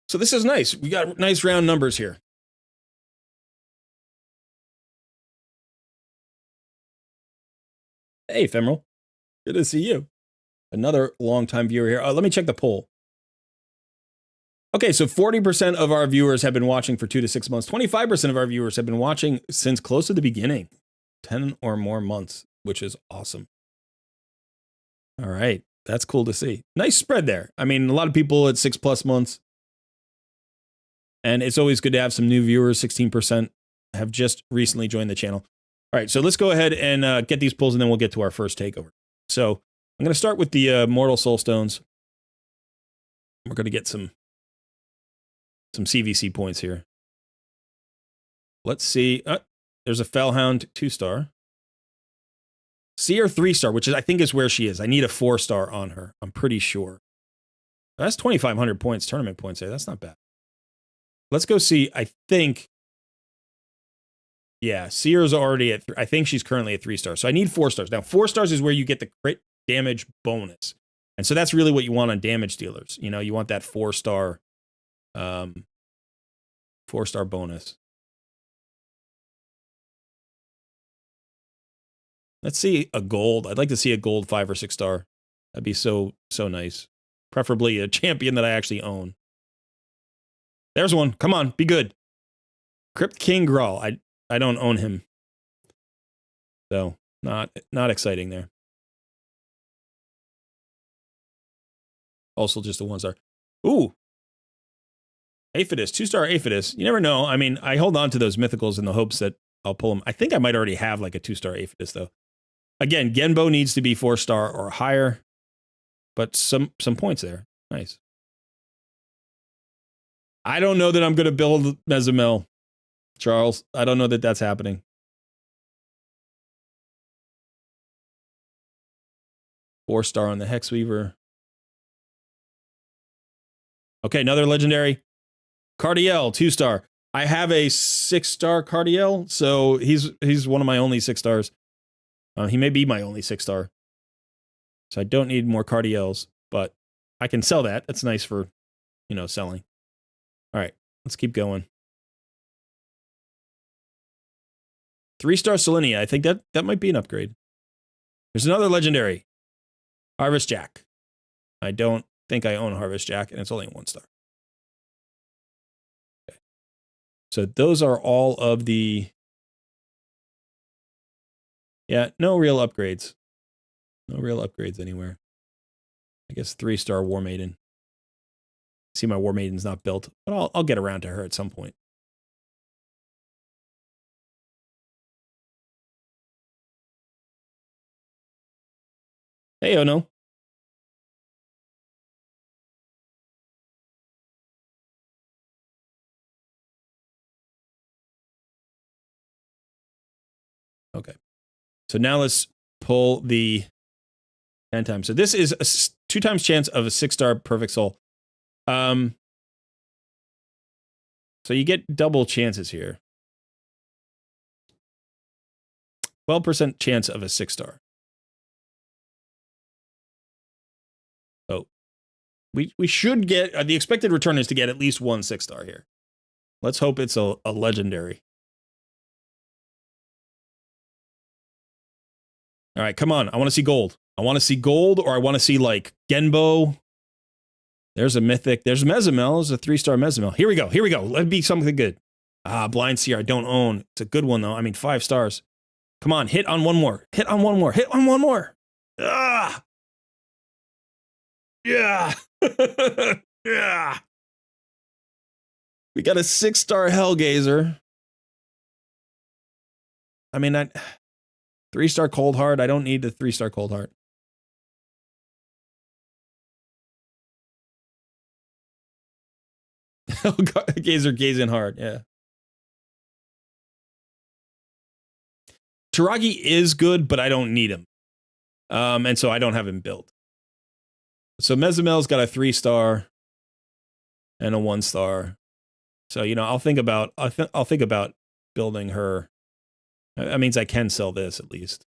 So this is nice. We got nice round numbers here. Hey, Ephemeral. Good to see you. Another longtime viewer here. Let me check the poll. Okay, so 40% of our viewers have been watching for 2 to 6 months. 25% of our viewers have been watching since close to the beginning, 10 or more months, which is awesome. All right, that's cool to see. Nice spread there. I mean, a lot of people at 6+ months. And it's always good to have some new viewers. 16% have just recently joined the channel. All right, so let's go ahead and get these pulls, and then we'll get to our first takeover. So I'm going to start with the Mortal Soulstones. We're going to get some CVC points here. Let's see. There's a Fellhound 2-star. Seer 3-star, which is, I think, is where she is. I need a 4-star on her. I'm pretty sure. That's 2,500 points, tournament points there. That's not bad. Let's go see. I think. Yeah, Seer's already at. I think she's currently at 3-star. So I need 4 stars. Now, 4 stars is where you get the crit damage bonus, and so that's really what you want on damage dealers. You know, you want that 4-star, 4-star bonus. Let's see a gold. I'd like to see a gold 5 or 6-star. That'd be so nice. Preferably a champion that I actually own. There's one. Come on, be good. Crypt King Grawl. I don't own him. So, not exciting there. Also just a 1-star. Ooh. Aphidus, 2-star Aphidus. You never know. I mean, I hold on to those mythicals in the hopes that I'll pull them. I think I might already have like a 2-star Aphidus though. Again, Genbo needs to be 4-star or higher, but some points there. Nice. I don't know that I'm going to build Mezimel, Charles. I don't know that that's happening. Four-star on the Hexweaver. Okay, another legendary. Cardiel, 2-star. I have a 6-star Cardiel, so he's one of my only 6 stars. He may be my only 6-star. So I don't need more Cardiels, but I can sell that. That's nice for, you know, selling. All right, let's keep going. 3-star Selenia. I think that might be an upgrade. There's another legendary. Harvest Jack. I don't think I own Harvest Jack, and it's only 1-star. Okay. So those are all of the... Yeah, no real upgrades. No real upgrades anywhere. I guess 3-star War Maiden. See, my War Maiden's not built, but I'll get around to her at some point. Hey, oh no. Okay. So now let's pull the 10 times. So this is a 2 times chance of a 6-star Perfect Soul. So you get double chances here. 12% chance of a 6-star. So we should get, the expected return is to get at least 1 6-star here. Let's hope it's a legendary. All right, come on. I want to see gold. I want to see gold, or I want to see like Genbo. There's a mythic. There's Mezimel. There's a 3-star Mezimel. Here we go. Here we go. Let it be something good. Blind Seer. I don't own. It's a good one though. I mean, 5 stars. Come on, hit on one more. Hit on one more. Hit on one more. Ah. Yeah. Yeah. We got a 6-star Hellgazer. I mean, 3-star Cold Heart. I don't need the 3-star Cold Heart. Gazer gazing hard. Yeah. Taragi is good, but I don't need him. And so I don't have him built. So Mezimel's got a 3-star and a 1-star. So, you know, I'll think about building her. That means I can sell this at least.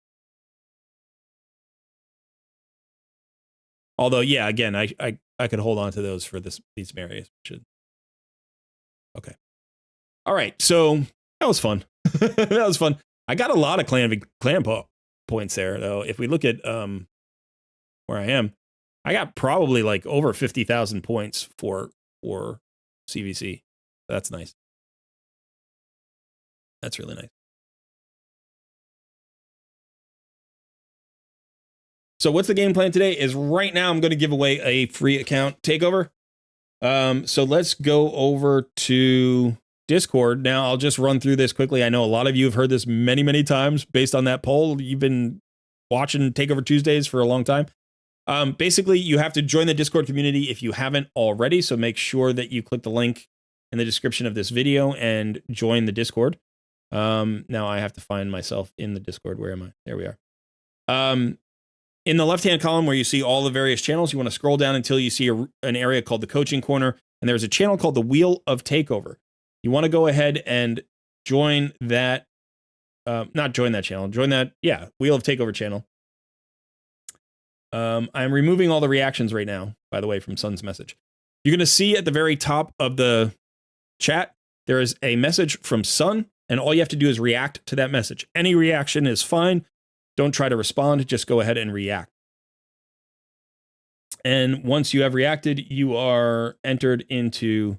Although, yeah, again, I could hold on to those for these Marius. Okay. All right. So that was fun. That was fun. I got a lot of clan points there, though. If we look at where I am, I got probably like over 50,000 points for CVC. That's nice. That's really nice. So what's the game plan today is right now I'm going to give away a free account takeover. So let's go over to Discord. Now I'll just run through this quickly. I know a lot of you have heard this many, many times based on that poll. You've been watching Takeover Tuesdays for a long time. Basically, you have to join the Discord community if you haven't already. So make sure that you click the link in the description of this video and join the Discord. Now I have to find myself in the Discord. Where am I? There we are. In the left-hand column where you see all the various channels, you want to scroll down until you see an area called the Coaching Corner, and there's a channel called the Wheel of Takeover. You want to go ahead and join that, not join that channel, join that, Wheel of Takeover channel. I'm removing all the reactions right now, by the way, from Sun's message. You're going to see at the very top of the chat, there is a message from Sun, and all you have to do is react to that message. Any reaction is fine. Don't try to respond, just go ahead and react. And once you have reacted, you are entered into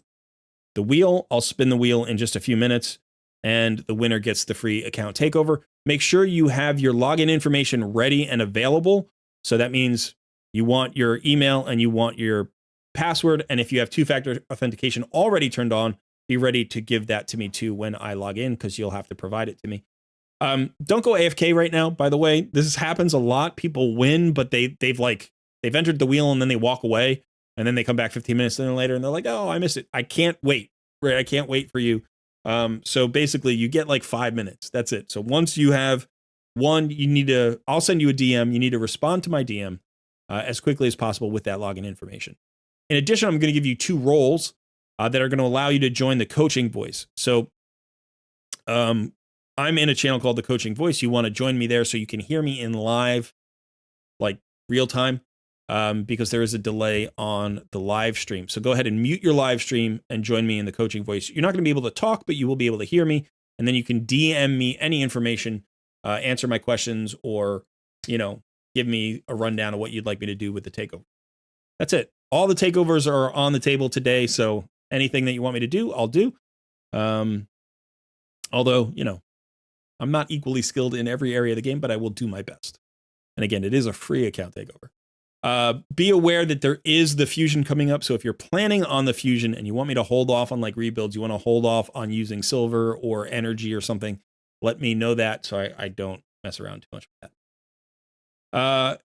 the wheel. I'll spin the wheel in just a few minutes, and the winner gets the free account takeover. Make sure you have your login information ready and available. So that means you want your email and you want your password. And if you have two-factor authentication already turned on, be ready to give that to me too when I log in, because you'll have to provide it to me. Don't go AFK right now, by the way. This happens a lot. People win, but they've entered the wheel and then they walk away, and then they come back 15 minutes later and they're like, oh, I missed it. I can't wait. Right? I can't wait for you. So basically you get like 5 minutes. That's it. So once you have one, I'll send you a DM. You need to respond to my DM as quickly as possible with that login information. In addition, I'm going to give you 2 roles that are going to allow you to join the Coaching Voice. So, I'm in a channel called The Coaching Voice. You want to join me there so you can hear me in live, like real time, because there is a delay on the live stream. So go ahead and mute your live stream and join me in The Coaching Voice. You're not going to be able to talk, but you will be able to hear me. And then you can DM me any information, answer my questions, or, give me a rundown of what you'd like me to do with the takeover. That's it. All the takeovers are on the table today. So anything that you want me to do, I'll do. Although, I'm not equally skilled in every area of the game, but I will do my best. And again, it is a free account takeover. Be aware that there is the fusion coming up. So if you're planning on the fusion and you want me to hold off on like rebuilds, you want to hold off on using silver or energy or something, let me know that so I don't mess around too much with that.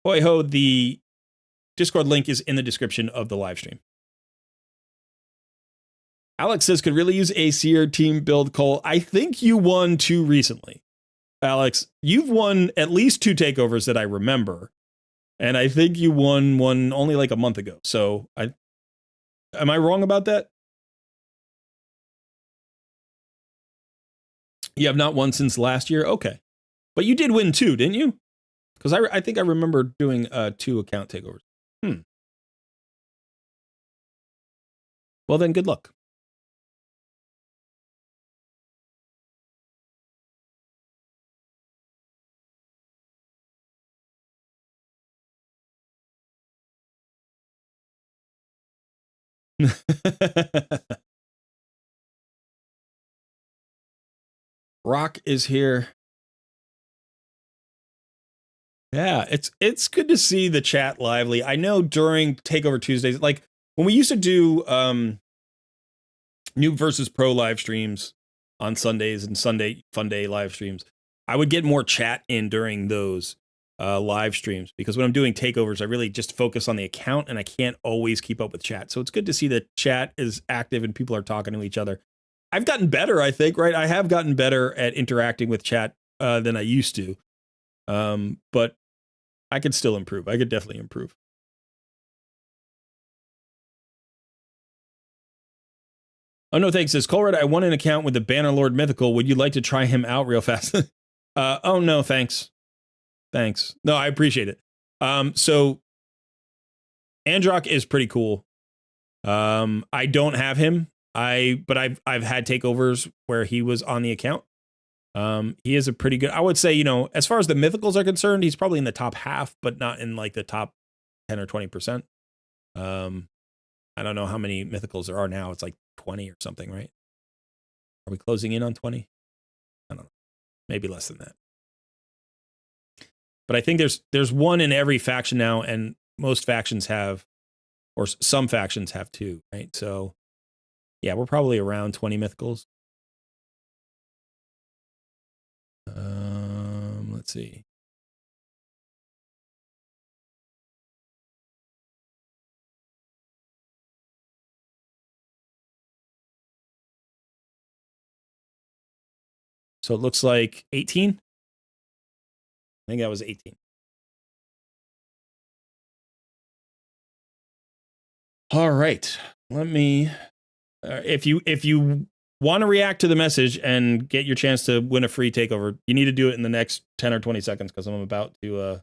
Hoi ho, the Discord link is in the description of the live stream. Alex says, could really use a seer team build, Cole. I think you won 2 recently. Alex, you've won at least 2 takeovers that I remember. And I think you won one only like a month ago. So am I wrong about that? You have not won since last year? Okay. But you did win 2, didn't you? Because I think I remember doing 2 account takeovers. Well, then good luck. Rock is here. Yeah, it's good to see the chat lively. I know during Takeover Tuesdays, like when we used to do Noob versus Pro live streams on Sundays and Sunday Fun Day live streams, I would get more chat in during those live streams, because when I'm doing takeovers, I really just focus on the account and I can't always keep up with chat. So it's good to see that chat is active and people are talking to each other. I've gotten better, I think, right? I have gotten better at interacting with chat than I used to. But I could still improve. I could definitely improve. Oh, no, thanks. Says Colred, I won an account with the Bannerlord Mythical. Would you like to try him out real fast? Oh, no, thanks. Thanks. No, I appreciate it. So Androck is pretty cool. I don't have him. But I've had takeovers where he was on the account. He is a pretty good, I would say, you know, as far as the mythicals are concerned, he's probably in the top half, but not in like the top 10 or 20%. I I don't know how many mythicals there are now. It's like 20 or something, right? Are we closing in on 20? I don't know. Maybe less than that. But I think there's one in every faction now, and most factions have, or some factions have two, right? So yeah, we're probably around 20 mythicals. Let's see. So it looks like 18. I think that was 18. All right. Let me if you want to react to the message and get your chance to win a free takeover, you need to do it in the next 10 or 20 seconds because I'm about to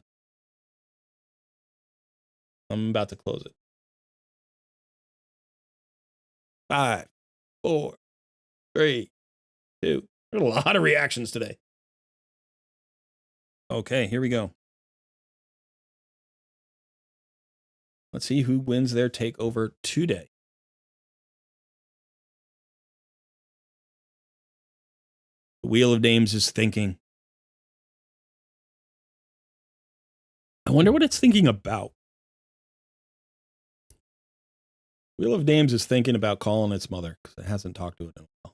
close it. 5, 4, 3, 2. There's a lot of reactions today. Okay, here we go. Let's see who wins their takeover today. The Wheel of Names is thinking. I wonder what it's thinking about. Wheel of Names is thinking about calling its mother because it hasn't talked to it in a while.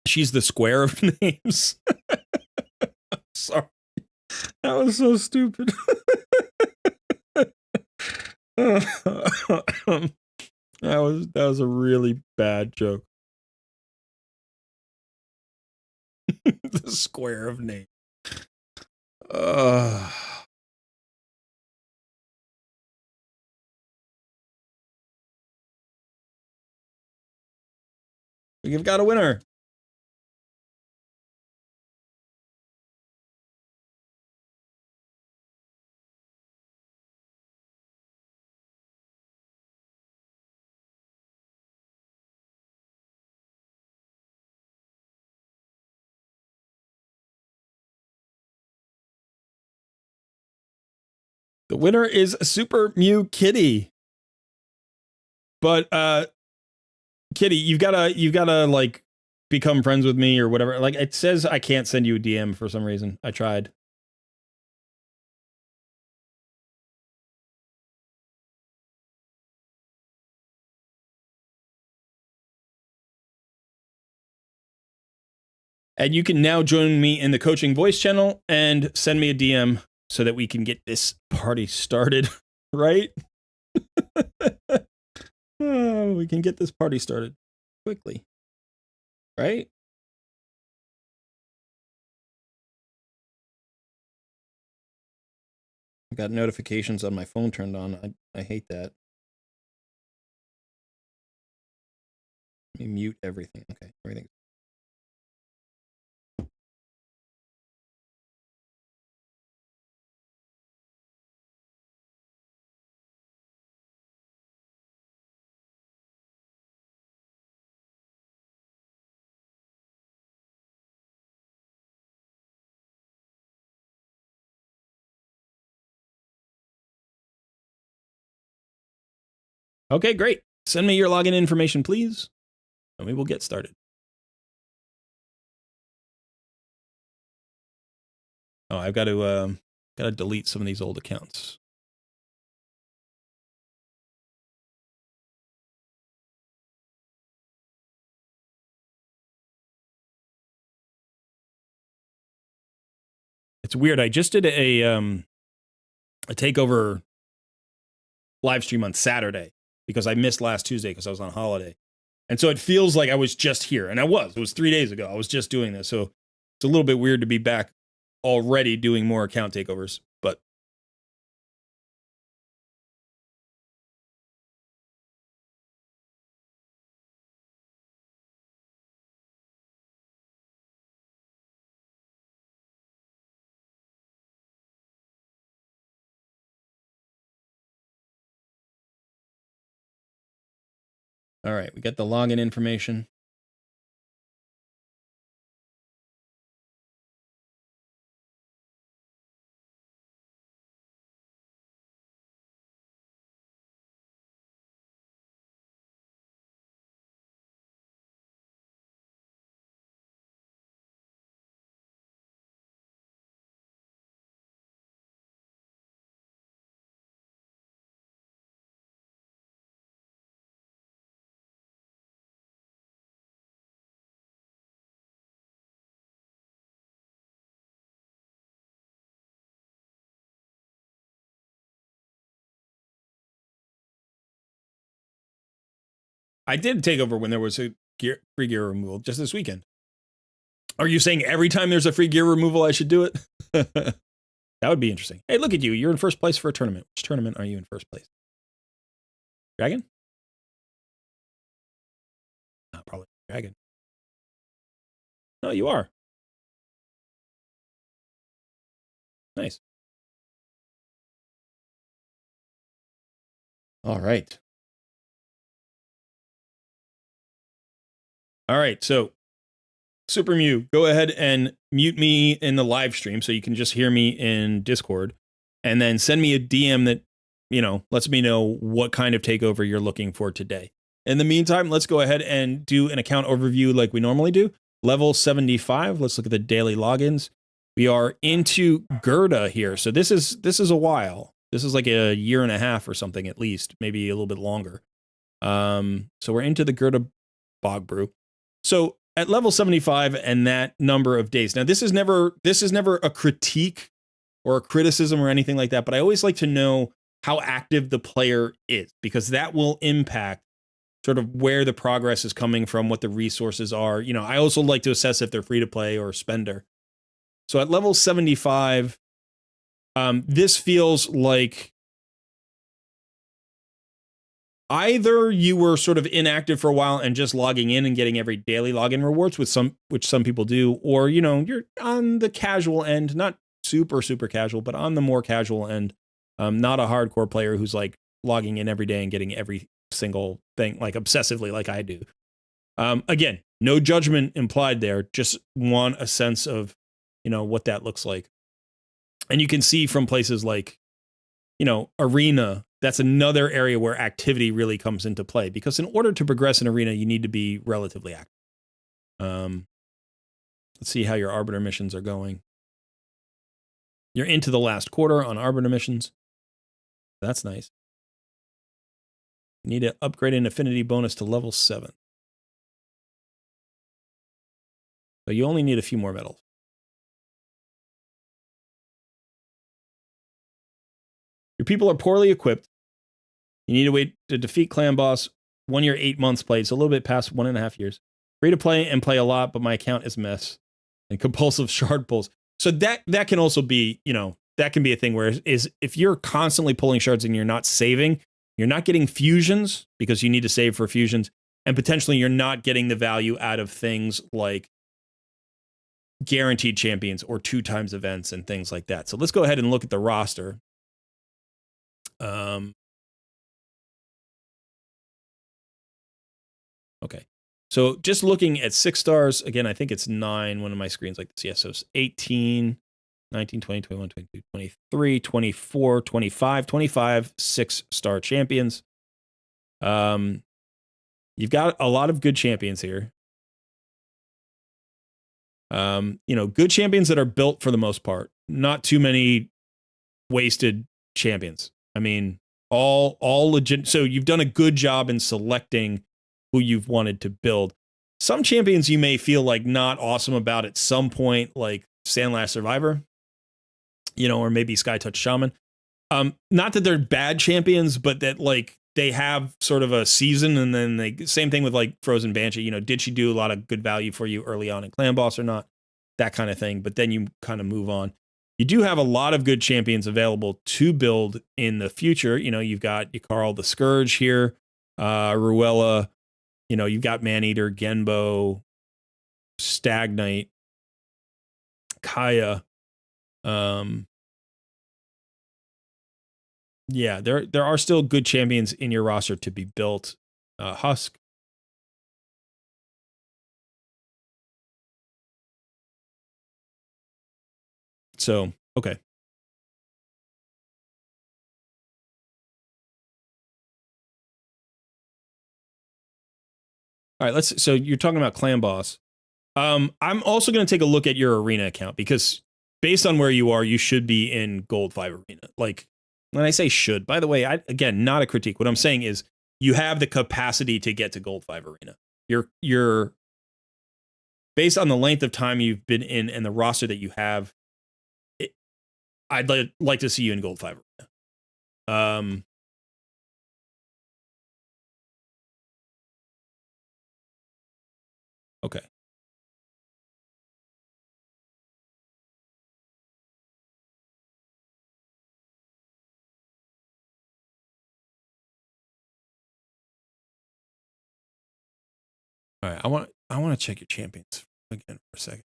She's the square of names. Sorry. That was so stupid. that was a really bad joke. The square of names. We've got a winner. The winner is Super Mew Kitty. But Kitty, you've gotta like become friends with me or whatever. Like it says I can't send you a DM for some reason. I tried. And you can now join me in the coaching voice channel and send me a DM so that we can get this party started, right? Oh, we can get this party started quickly, right? I got notifications on my phone turned on. I hate that. Let me mute everything. Okay, everything. Okay, great. Send me your login information, please, and we will get started. Oh, I've got to delete some of these old accounts. It's weird. I just did a takeover live stream on Saturday because I missed last Tuesday because I was on holiday. And so it feels like I was just here. And I was. It was 3 days ago. I was just doing this. So it's a little bit weird to be back already doing more account takeovers. But all right, we got the login information. I did take over when there was a free gear removal just this weekend. Are you saying every time there's a free gear removal, I should do it? That would be interesting. Hey, look at you. You're in first place for a tournament. Which tournament are you in first place? Dragon? Not probably Dragon. No, you are. Nice. All right. All right. So, Super Mew, go ahead and mute me in the live stream so you can just hear me in Discord. And then send me a DM that, lets me know what kind of takeover you're looking for today. In the meantime, let's go ahead and do an account overview like we normally do. Level 75. Let's look at the daily logins. We are into Gerda here. So this is a while. This is like a year and a half or something at least, maybe a little bit longer. So we're into the Gerda Bog Brew. So at level 75 and that number of days. Now this is never a critique or a criticism or anything like that, but I always like to know how active the player is, because that will impact sort of where the progress is coming from, what the resources are. I also like to assess if they're free to play or spender. So at level 75, this feels like either you were sort of inactive for a while and just logging in and getting every daily login rewards, which some people do, or you're on the casual end, not super casual, but on the more casual end, not a hardcore player who's like logging in every day and getting every single thing like obsessively like I do. Again, no judgment implied there, just want a sense of what that looks like. And you can see from places like Arena, that's another area where activity really comes into play, because in order to progress in Arena, you need to be relatively active. Let's see how your Arbiter missions are going. You're into the last quarter on Arbiter missions. That's nice. You need to upgrade an affinity bonus to level 7. So you only need a few more medals. Your people are poorly equipped. You need to wait to defeat clan boss. 1 year, 8 months played, so a little bit past 1.5 years. Free to play and play a lot, but my account is a mess. And compulsive shard pulls. So that can also be, that can be a thing where is if you're constantly pulling shards and you're not saving, you're not getting fusions because you need to save for fusions, and potentially you're not getting the value out of things like guaranteed champions or 2 times events and things like that. So let's go ahead and look at the roster. Okay. So just looking at 6 stars, again, I think it's 9, one of my screens like this. Yeah, so it's 18, 19, 20, 21, 22, 23, 24, 25, 25 6-star champions. You've got a lot of good champions here. Good champions that are built for the most part. Not too many wasted champions. I mean, all legit. So you've done a good job in selecting who you've wanted to build. Some champions you may feel like not awesome about at some point, like Sandlash Survivor, or maybe Skytouch Shaman. Not that they're bad champions, but that like they have sort of a season, and then same thing with like Frozen Banshee. Did she do a lot of good value for you early on in Clan Boss or not? That kind of thing. But then you kind of move on. You do have a lot of good champions available to build in the future. You've got Ykarl the Scourge here, Ruella. You've got Maneater, Genbo, Stagnite, Kaya. Yeah, there are still good champions in your roster to be built. Husk. So, okay. All right, so you're talking about Clan Boss. I'm also going to take a look at your Arena account, because based on where you are, you should be in Gold 5 Arena. Like, when I say should, by the way, again, not a critique. What I'm saying is you have the capacity to get to Gold 5 Arena. You're based on the length of time you've been in and the roster that you have, I'd like to see you in Gold 5 Arena. Okay. All right. I want to check your champions again for a second.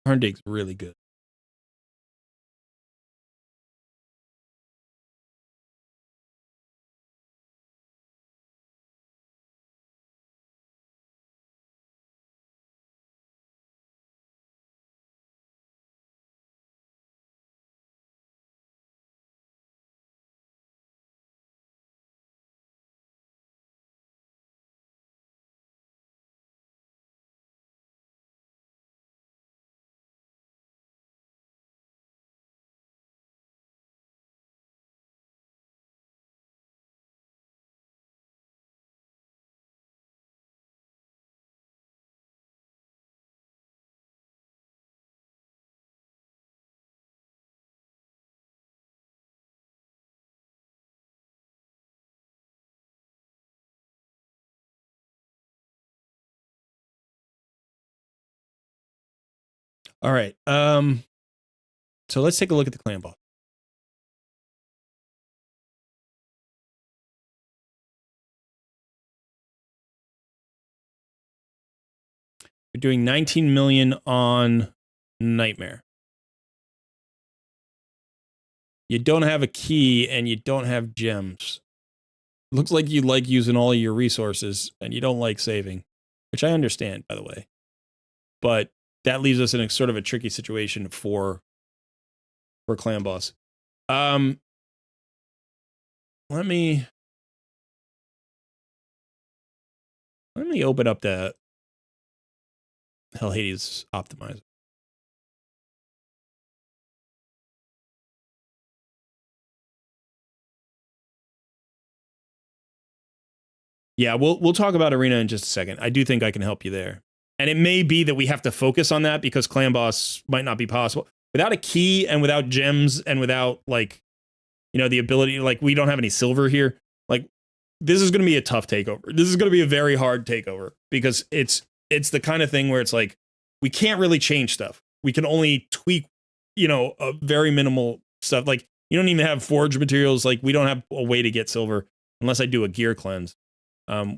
Harndig's really good. All right. So let's take a look at the clan boss. You're doing 19 million on Nightmare. You don't have a key and you don't have gems. Looks like you like using all of your resources and you don't like saving, which I understand, by the way. But that leaves us in a sort of a tricky situation for clan boss. Let me open up the Hell Hades optimizer. Yeah, we'll talk about Arena in just a second. I do think I can help you there. And it may be that we have to focus on that because clan boss might not be possible. Without a key and without gems and without, like, you know, the ability, like, we don't have any silver here. Like, this is going to be a tough takeover. This is going to be a very hard takeover because it's the kind of thing where it's like, we can't really change stuff. We can only tweak, you know, a very minimal stuff. Like, you don't even have forge materials. Like, we don't have a way to get silver unless I do a gear cleanse,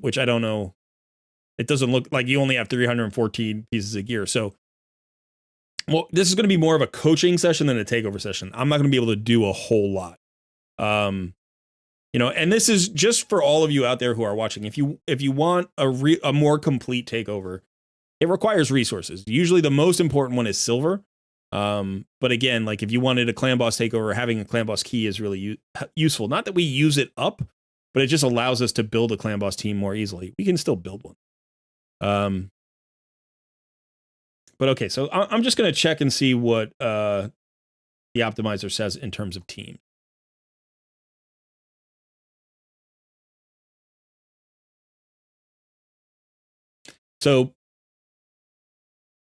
which I don't know. It doesn't look like you only have 314 pieces of gear. So, well, this is going to be more of a coaching session than a takeover session. I'm not going to be able to do a whole lot. You know, and this is just for all of you out there who are watching. If you want a more complete takeover, it requires resources. Usually the most important one is silver. But again, like, if you wanted a clan boss takeover, having a clan boss key is really useful. Not that we use it up, but it just allows us to build a clan boss team more easily. We can still build one. But okay, so I'm just going to check and see what the optimizer says in terms of team. So,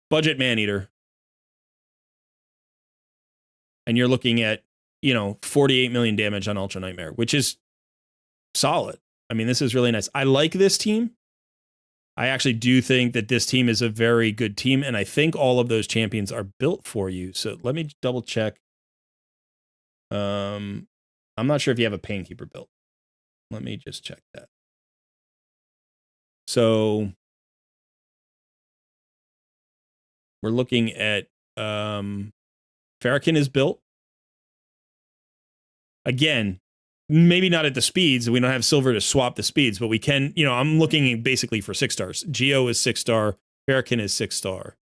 budget Maneater, and you're looking at, you know, 48 million damage on Ultra Nightmare, which is solid. I mean, this is really nice. I like this team. I actually do think that this team is a very good team, and I think all of those champions are built for you. So let me double check. I'm not sure if you have a Painkeeper built. Let me just check that. So we're looking at Farrakhan is built. Again, maybe not at the speeds. We don't have silver to swap the speeds, but we can, you know, I'm looking basically for 6 stars. Geo is 6 star. Farrakhan is 6 star.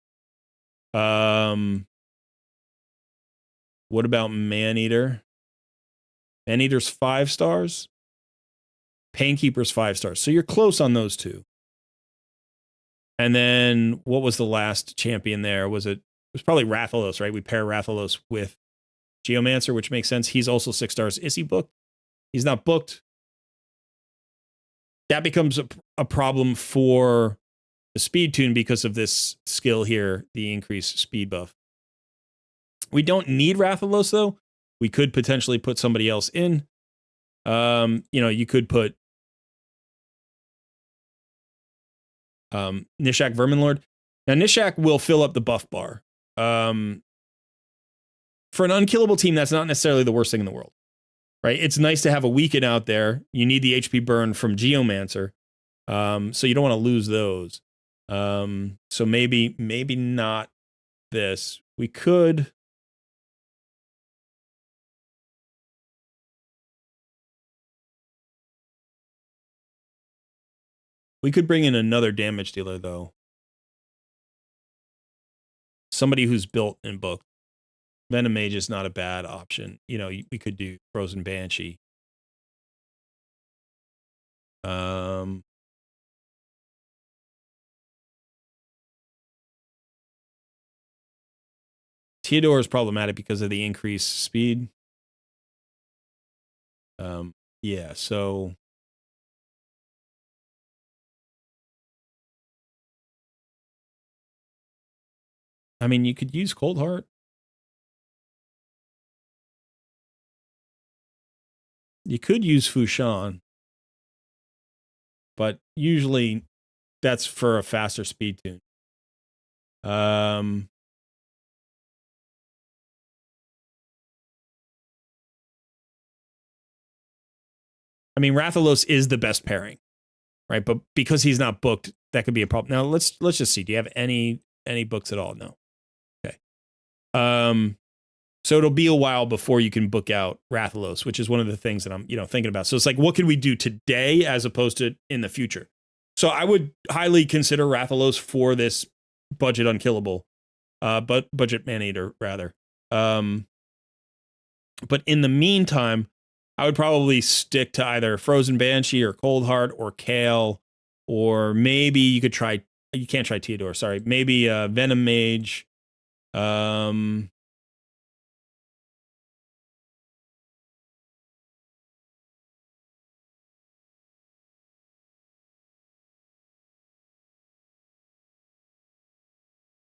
What about Maneater? Maneater's 5 stars. Painkeeper's 5 stars. So you're close on those two. And then what was the last champion there? It was probably Rathalos, right? We pair Rathalos with Geomancer, which makes sense. He's also 6 stars. Is he booked? He's not booked. That becomes a problem for the speed tune because of this skill here, the increased speed buff. We don't need Rathalos, though. We could potentially put somebody else in. You could put Nishak Verminlord. Now, Nishak will fill up the buff bar. For an unkillable team, that's not necessarily the worst thing in the world, right? It's nice to have a weaken out there. You need the HP burn from Geomancer, so you don't want to lose those. So maybe not this. We could... We could bring in another damage dealer, though. Somebody who's built and booked. Venom Mage is not a bad option. We could do Frozen Banshee. Teodor is problematic because of the increased speed. Yeah, so... I mean, you could use Cold Heart. You could use Fushan. But usually that's for a faster speed tune. I mean, Rathalos is the best pairing, right? But because he's not booked, that could be a problem. Now let's just see. Do you have any books at all? No. Okay. So it'll be a while before you can book out Rathalos, which is one of the things that I'm, thinking about. So it's like, what can we do today as opposed to in the future? So I would highly consider Rathalos for this budget unkillable, but budget Maneater rather. But in the meantime, I would probably stick to either Frozen Banshee or Cold Heart or Kale, or maybe you can't try Teodor, sorry. Maybe Venom Mage.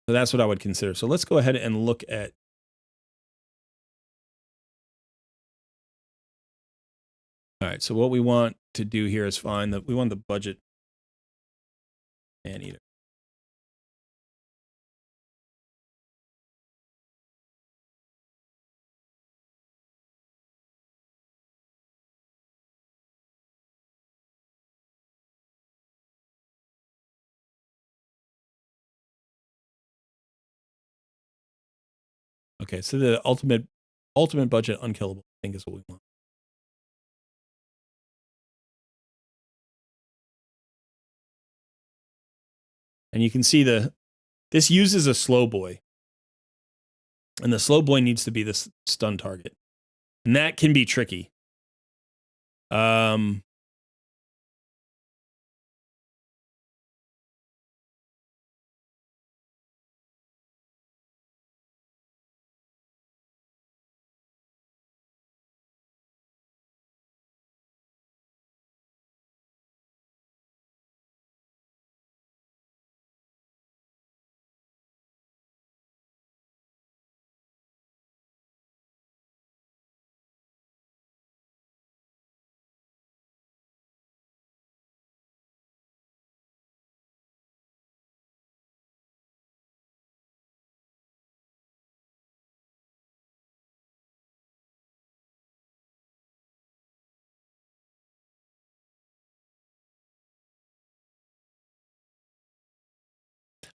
So that's what I would consider. So let's go ahead and look at... All right, so what we want to do here is find we want the budget Maneater. Okay, so the ultimate budget unkillable, I think, is what we want. And you can see this uses a slow boy. And the slow boy needs to be the stun target. And that can be tricky.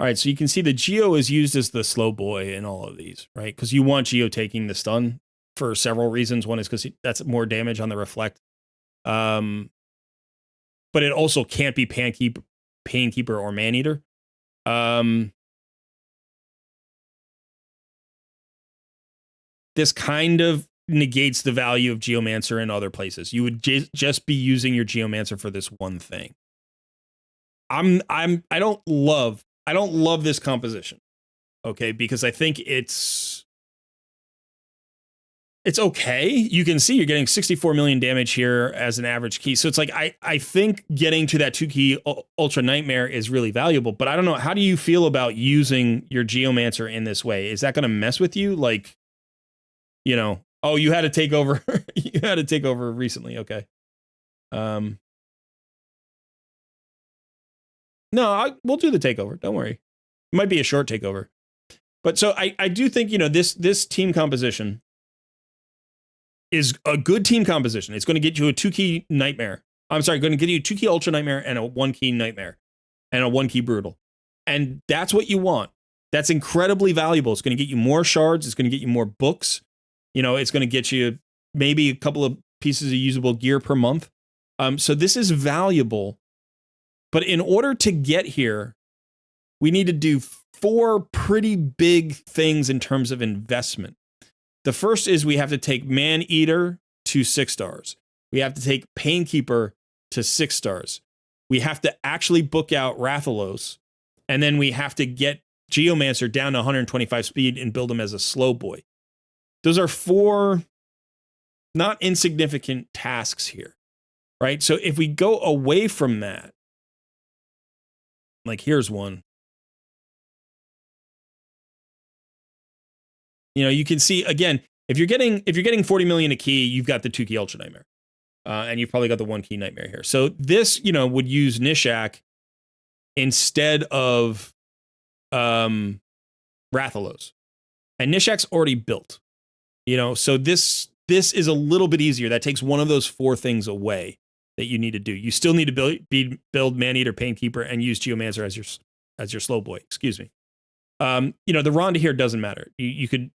All right, so you can see the Geo is used as the slow boy in all of these, right? Because you want Geo taking the stun for several reasons. One is because that's more damage on the reflect. But it also can't be Painkeeper or Maneater. This kind of negates the value of Geomancer in other places. You would just be using your Geomancer for this one thing. I don't love this composition. Okay, because I think it's okay. You can see you're getting 64 million damage here as an average key. So it's like, I think getting to that 2-key Ultra Nightmare is really valuable, but I don't know. How do you feel about using your Geomancer in this way? Is that going to mess with you? Like, you know, oh, you had a takeover. You had a takeover recently. Okay. No, we'll do the takeover. Don't worry. It might be a short takeover. But so I do think, you know, this team composition is a good team composition. It's going to get you a 2-key Nightmare. I'm sorry, going to get you a 2-key Ultra Nightmare and a 1-key Nightmare and a 1-key Brutal. And that's what you want. That's incredibly valuable. It's going to get you more shards. It's going to get you more books. You know, it's going to get you maybe a couple of pieces of usable gear per month. So this is valuable. But in order to get here, we need to do 4 pretty big things in terms of investment. The first is we have to take Man-Eater to 6 stars. We have to take Painkeeper to 6 stars. We have to actually book out Rathalos. And then we have to get Geomancer down to 125 speed and build him as a slow boy. Those are 4 not insignificant tasks here, right? So if we go away from that, like here's one. You know, you can see again, if you're getting 40 million a key, you've got the 2-key Ultra Nightmare. And you've probably got the 1-key Nightmare here. So this, you know, would use Nishak instead of Rathalos. And Nishak's already built. You know, so this is a little bit easier. That takes one of those 4 things away that you need to do. You still need to build Man-Eater, Painkeeper, and use Geomancer as your slow boy. Excuse me. You know, the Ronda here doesn't matter. You could.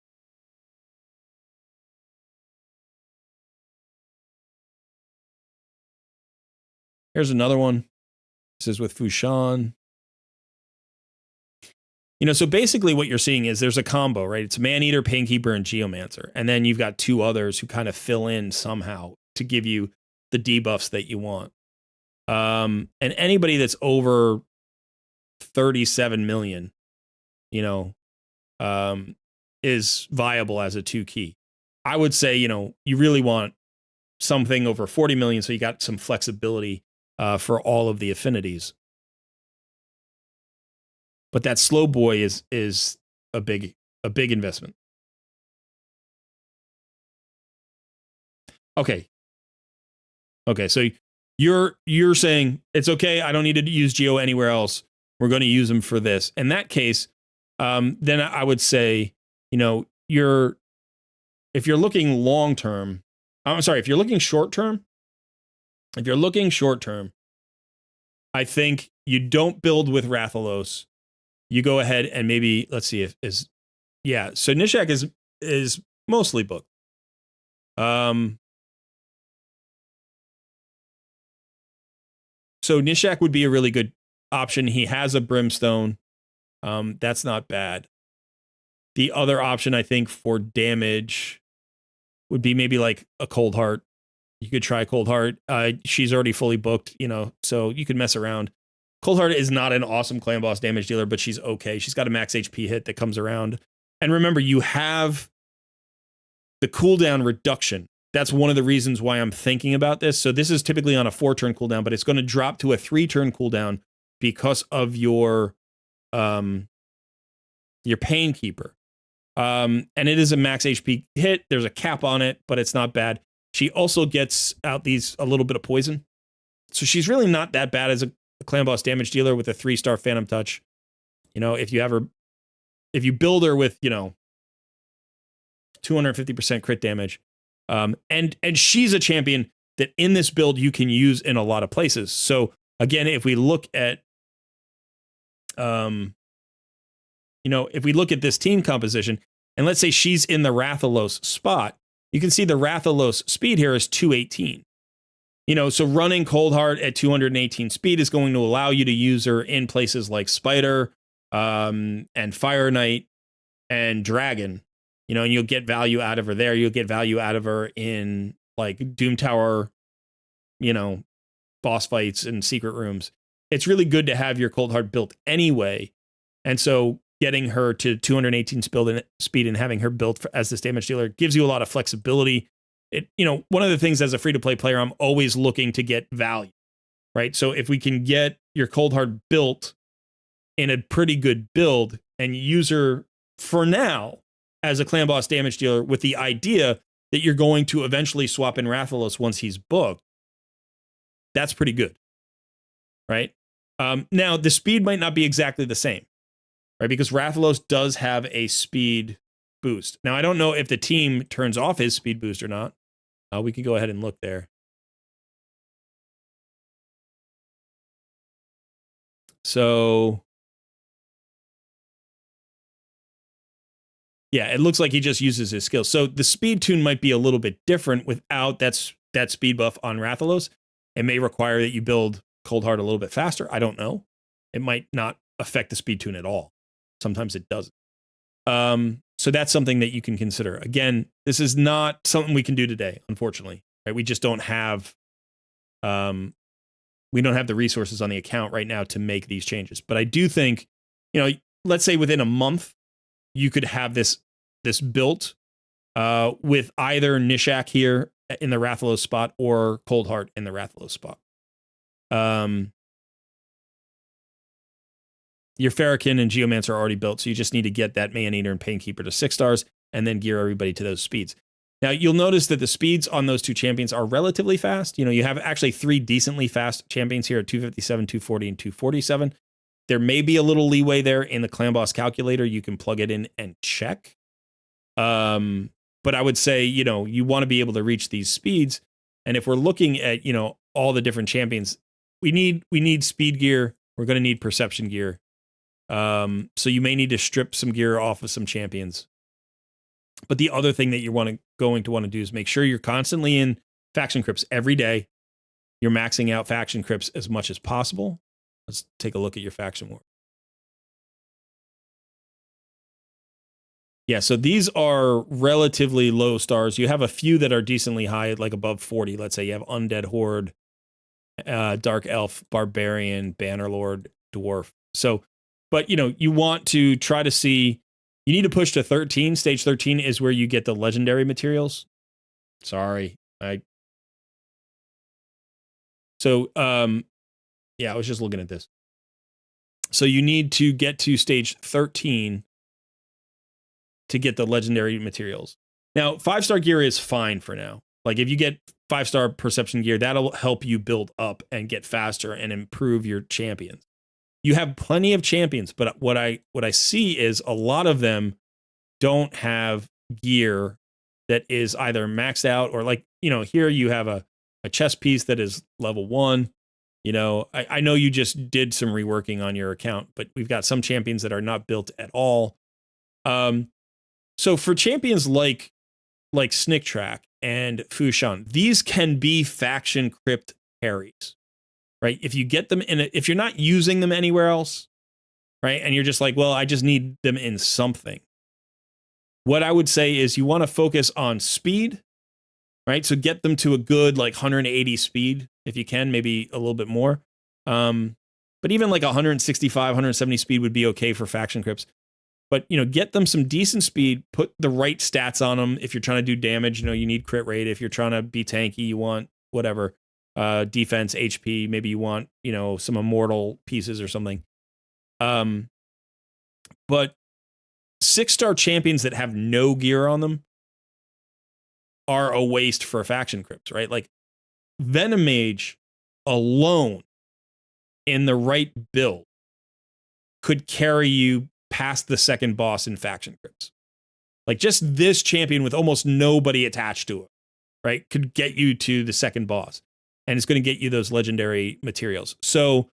Here's another one. This is with Fushan. You know, so basically what you're seeing is there's a combo, right? It's Man-Eater, Painkeeper, and Geomancer. And then you've got 2 others who kind of fill in somehow to give you the debuffs that you want. And anybody that's over 37 million, you know, is viable as a 2-key. I would say, you know, you really want something over 40 million so you got some flexibility for all of the affinities. But that slow boy is a big investment. Okay, so you're saying it's okay, I don't need to use Geo anywhere else. We're going to use them for this. In that case, then I would say, you know, if you're looking long term, I'm sorry, if you're looking short term, I think you don't build with Rathalos. You go ahead and maybe, let's see so Nishak is mostly booked. So Nishak would be a really good option. He has a Brimstone. That's not bad. The other option, I think, for damage would be maybe like a Cold Heart. You could try Cold Heart. She's already fully booked, you know, so you could mess around. Cold Heart is not an awesome clan boss damage dealer, but she's okay. She's got a max HP hit that comes around. And remember, you have the cooldown reduction. That's one of the reasons why I'm thinking about this. So this is typically on a 4-turn cooldown, but it's going to drop to a 3-turn cooldown because of your Painkeeper. And it is a max HP hit. There's a cap on it, but it's not bad. She also gets out a little bit of poison. So she's really not that bad as a clan boss damage dealer with a 3-star Phantom Touch. You know, if you build her with, you know, 250% crit damage, and she's a champion that in this build you can use in a lot of places. So again, if we look at, if we look at this team composition, and let's say she's in the Rathalos spot, you can see the Rathalos speed here is 218. You know, so running Cold Heart at 218 speed is going to allow you to use her in places like Spider, and Fire Knight and Dragon. and you'll get value out of her there. You'll get value out of her in like Doom Tower, boss fights and secret rooms. It's really good to have your Cold Heart built anyway. And so getting her to 218 speed and having her built as this damage dealer gives you a lot of flexibility. One of the things as a free-to-play player, I'm always looking to get value, right? So if we can get your Cold Heart built in a pretty good build and use her for now as a clan boss damage dealer with the idea that you're going to eventually swap in Rathalos once he's booked, that's pretty good, right? Now, the speed might not be exactly the same, right? Because Rathalos does have a speed boost. Now, I don't know if the team turns off his speed boost or not. We can go ahead and look there. So, yeah, it looks like he just uses his skills. So the speed tune might be a little bit different without that speed buff on Rathalos. It may require that you build Cold Heart a little bit faster. I don't know. It might not affect the speed tune at all. Sometimes it doesn't. So that's something that you can consider. Again, this is not something we can do today, unfortunately. Right? We just don't have the resources on the account right now to make these changes. But I do think, let's say within a month, you could have this built with either Nishak here in the Rathalos spot or Cold Heart in the Rathalos spot. Your Farrakhan and Geomancer are already built, so you just need to get that Man-Eater and Painkeeper to 6 stars and then gear everybody to those speeds. Now, you'll notice that the speeds on those two champions are relatively fast. You have actually 3 decently fast champions here at 257, 240, and 247. There may be a little leeway there in the clan boss calculator. You can plug it in and check. But I would say, you want to be able to reach these speeds. And if we're looking at, all the different champions, we need speed gear. We're going to need perception gear. So you may need to strip some gear off of some champions. But the other thing that you're going to want to do is make sure you're constantly in faction crypts every day. You're maxing out faction crypts as much as possible. Let's take a look at your faction war. Yeah, so these are relatively low stars. You have a few that are decently high, like above 40. Let's say you have Undead Horde, Dark Elf, Barbarian, Bannerlord, Dwarf. So, but you want to try to see, you need to push to 13. Stage 13 is where you get the legendary materials. Sorry. Yeah, I was just looking at this. So you need to get to stage 13 to get the legendary materials. Now, 5-star gear is fine for now. Like if you get 5-star perception gear, that'll help you build up and get faster and improve your champions. You have plenty of champions, but what I see is a lot of them don't have gear that is either maxed out or here you have a chest piece that is level 1. I know you just did some reworking on your account, but we've got some champions that are not built at all. So for champions like Snicktrack and Fushan, these can be faction crypt carries, right? If you get them if you're not using them anywhere else, right? And you're just like, well, I just need them in something. What I would say is you want to focus on speed, right? So get them to a good 180 speed if you can, maybe a little bit more. But even 165, 170 speed would be okay for faction crypts. But, get them some decent speed, put the right stats on them. If you're trying to do damage, you need crit rate. If you're trying to be tanky, you want whatever, defense, HP, maybe you want, some immortal pieces or something. But 6-star champions that have no gear on them are a waste for faction crypts, right? Like Venom Mage alone in the right build could carry you past the second boss in faction crypts. Like just this champion with almost nobody attached to it, right, could get you to the second boss. And it's going to get you those legendary materials. So,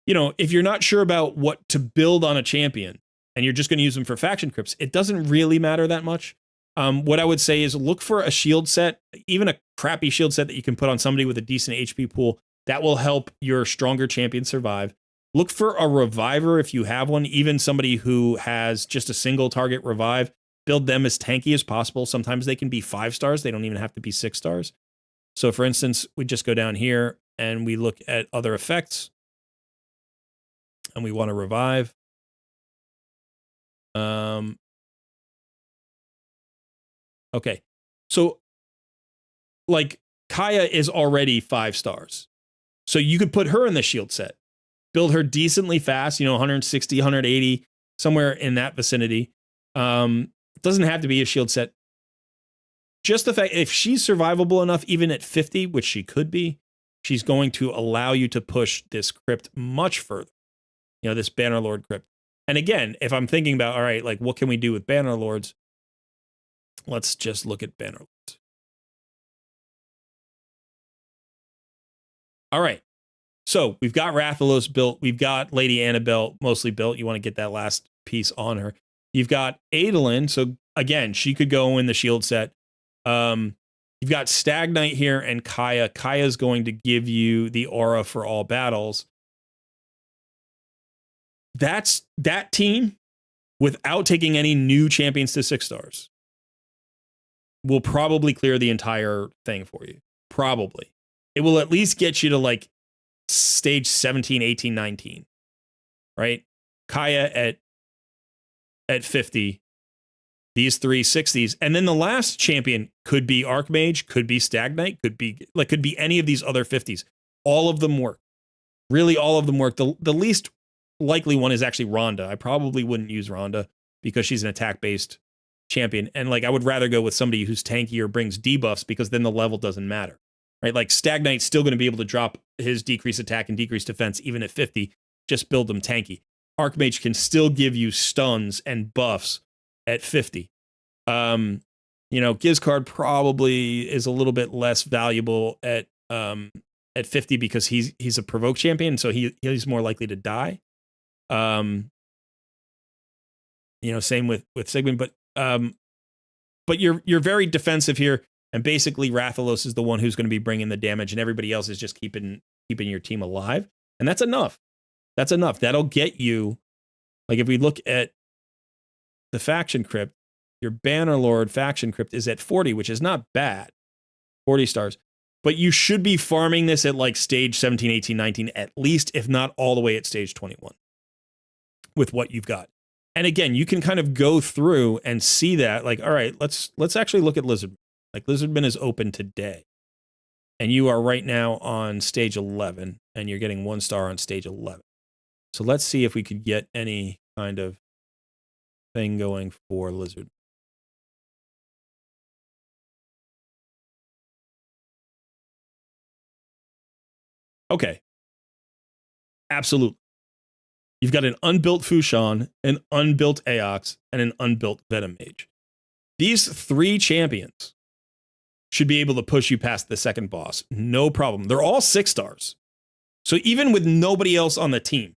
if you're not sure about what to build on a champion and you're just going to use them for faction crypts, it doesn't really matter that much. What I would say is look for a shield set, even a crappy shield set that you can put on somebody with a decent HP pool. That will help your stronger champion survive. Look for a reviver if you have one, even somebody who has just a single target revive. build them as tanky as possible. Sometimes they can be 5 stars. They don't even have to be 6 stars. So for instance, we just go down here and we look at other effects and we want to revive. Okay. So like Kaya is already 5 stars. So you could put her in the shield set, build her decently fast, 160, 180, somewhere in that vicinity. It doesn't have to be a shield set. Just the fact, if she's survivable enough, even at 50, which she could be, she's going to allow you to push this Crypt much further. This Bannerlord Crypt. And again, if I'm thinking about, all right, like what can we do with Bannerlords? Let's just look at Bannerlords. All right. So we've got Rathalos built. We've got Lady Annabelle mostly built. You want to get that last piece on her. You've got Adolin. So again, she could go in the shield set. You've got Stag Knight here and Kaya. Kaya's going to give you the aura for all battles. That's that team without taking any new champions to 6 stars will probably clear the entire thing for you. Probably. It will at least get you to like stage 17, 18, 19. Right? Kaya at 50. These 3 60s. And then the last champion could be Archmage, could be Stag Knight, could be any of these other 50s. All of them work. Really, all of them work. The least likely one is actually Rhonda. I probably wouldn't use Rhonda because she's an attack-based champion. And like I would rather go with somebody who's tanky or brings debuffs because then the level doesn't matter. Right? Like Stag Knight's still going to be able to drop his decreased attack and decreased defense even at 50. Just build them tanky. Archmage can still give you stuns and buffs at 50. Gizcard probably is a little bit less valuable at 50 because he's a provoke champion, so he's more likely to die. Same with Sigmund, but you're very defensive here, and basically Rathalos is the one who's going to be bringing the damage, and everybody else is just keeping your team alive, and that's enough. That's enough. That'll get you. Like if we look at the faction crypt, your Bannerlord faction crypt is at 40, which is not bad. 40 stars. But you should be farming this at like stage 17, 18, 19, at least, if not all the way at stage 21 with what you've got. And again, you can kind of go through and see that, like, all right, let's actually look at Lizardman. Like Lizardman is open today. And you are right now on stage 11, and you're getting 1 star on stage 11. So let's see if we could get any kind of thing going for Lizard. Okay. Absolutely. You've got an unbuilt Fushan, an unbuilt Aox, and an unbuilt Venom Mage. These 3 champions should be able to push you past the second boss. No problem. They're all 6 stars. So even with nobody else on the team,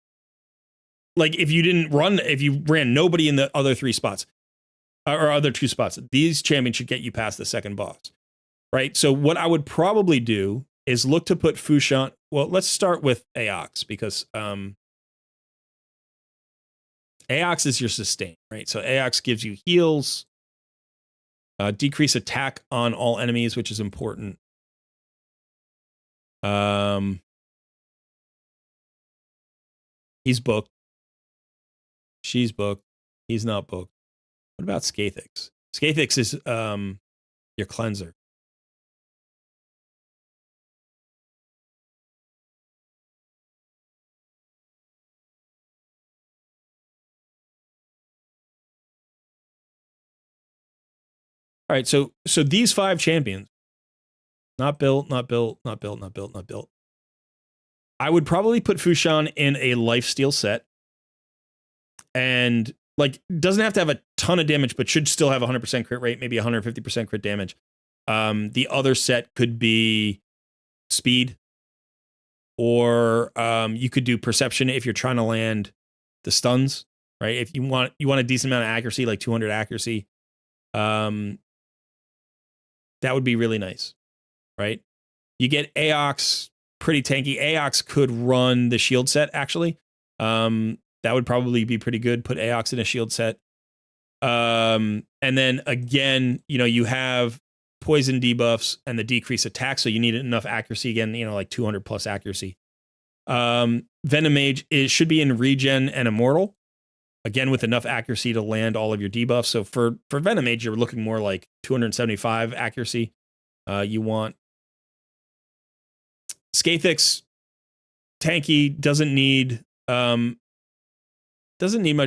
like if you ran nobody in the other 3 spots, or other 2 spots, these champions should get you past the second boss. Right? So what I would probably do is look to put Fushan. Well, let's start with Aox because Aox is your sustain, right? So Aox gives you heals, decrease attack on all enemies, which is important. He's booked. She's booked. He's not booked. What about Skathix? Skathix is your cleanser. All right, so these 5 champions, not built. I would probably put Fushan in a lifesteal set, and like doesn't have to have a ton of damage, but should still have 100% crit rate, maybe 150% crit damage. The other set could be speed, or you could do perception if you're trying to land the stuns, right? If you want a decent amount of accuracy, like 200 accuracy. That would be really nice, right? You get Aox pretty tanky. Aox could run the shield set, actually. That would probably be pretty good. Put Aox in a shield set. And then again, you have poison debuffs and the decrease attack, so you need enough accuracy again, like 200 plus accuracy. Venom Mage should be in regen and immortal, again with enough accuracy to land all of your debuffs. So for Venom Mage, you're looking more like 275 accuracy. You want Skathix, tanky, doesn't need much.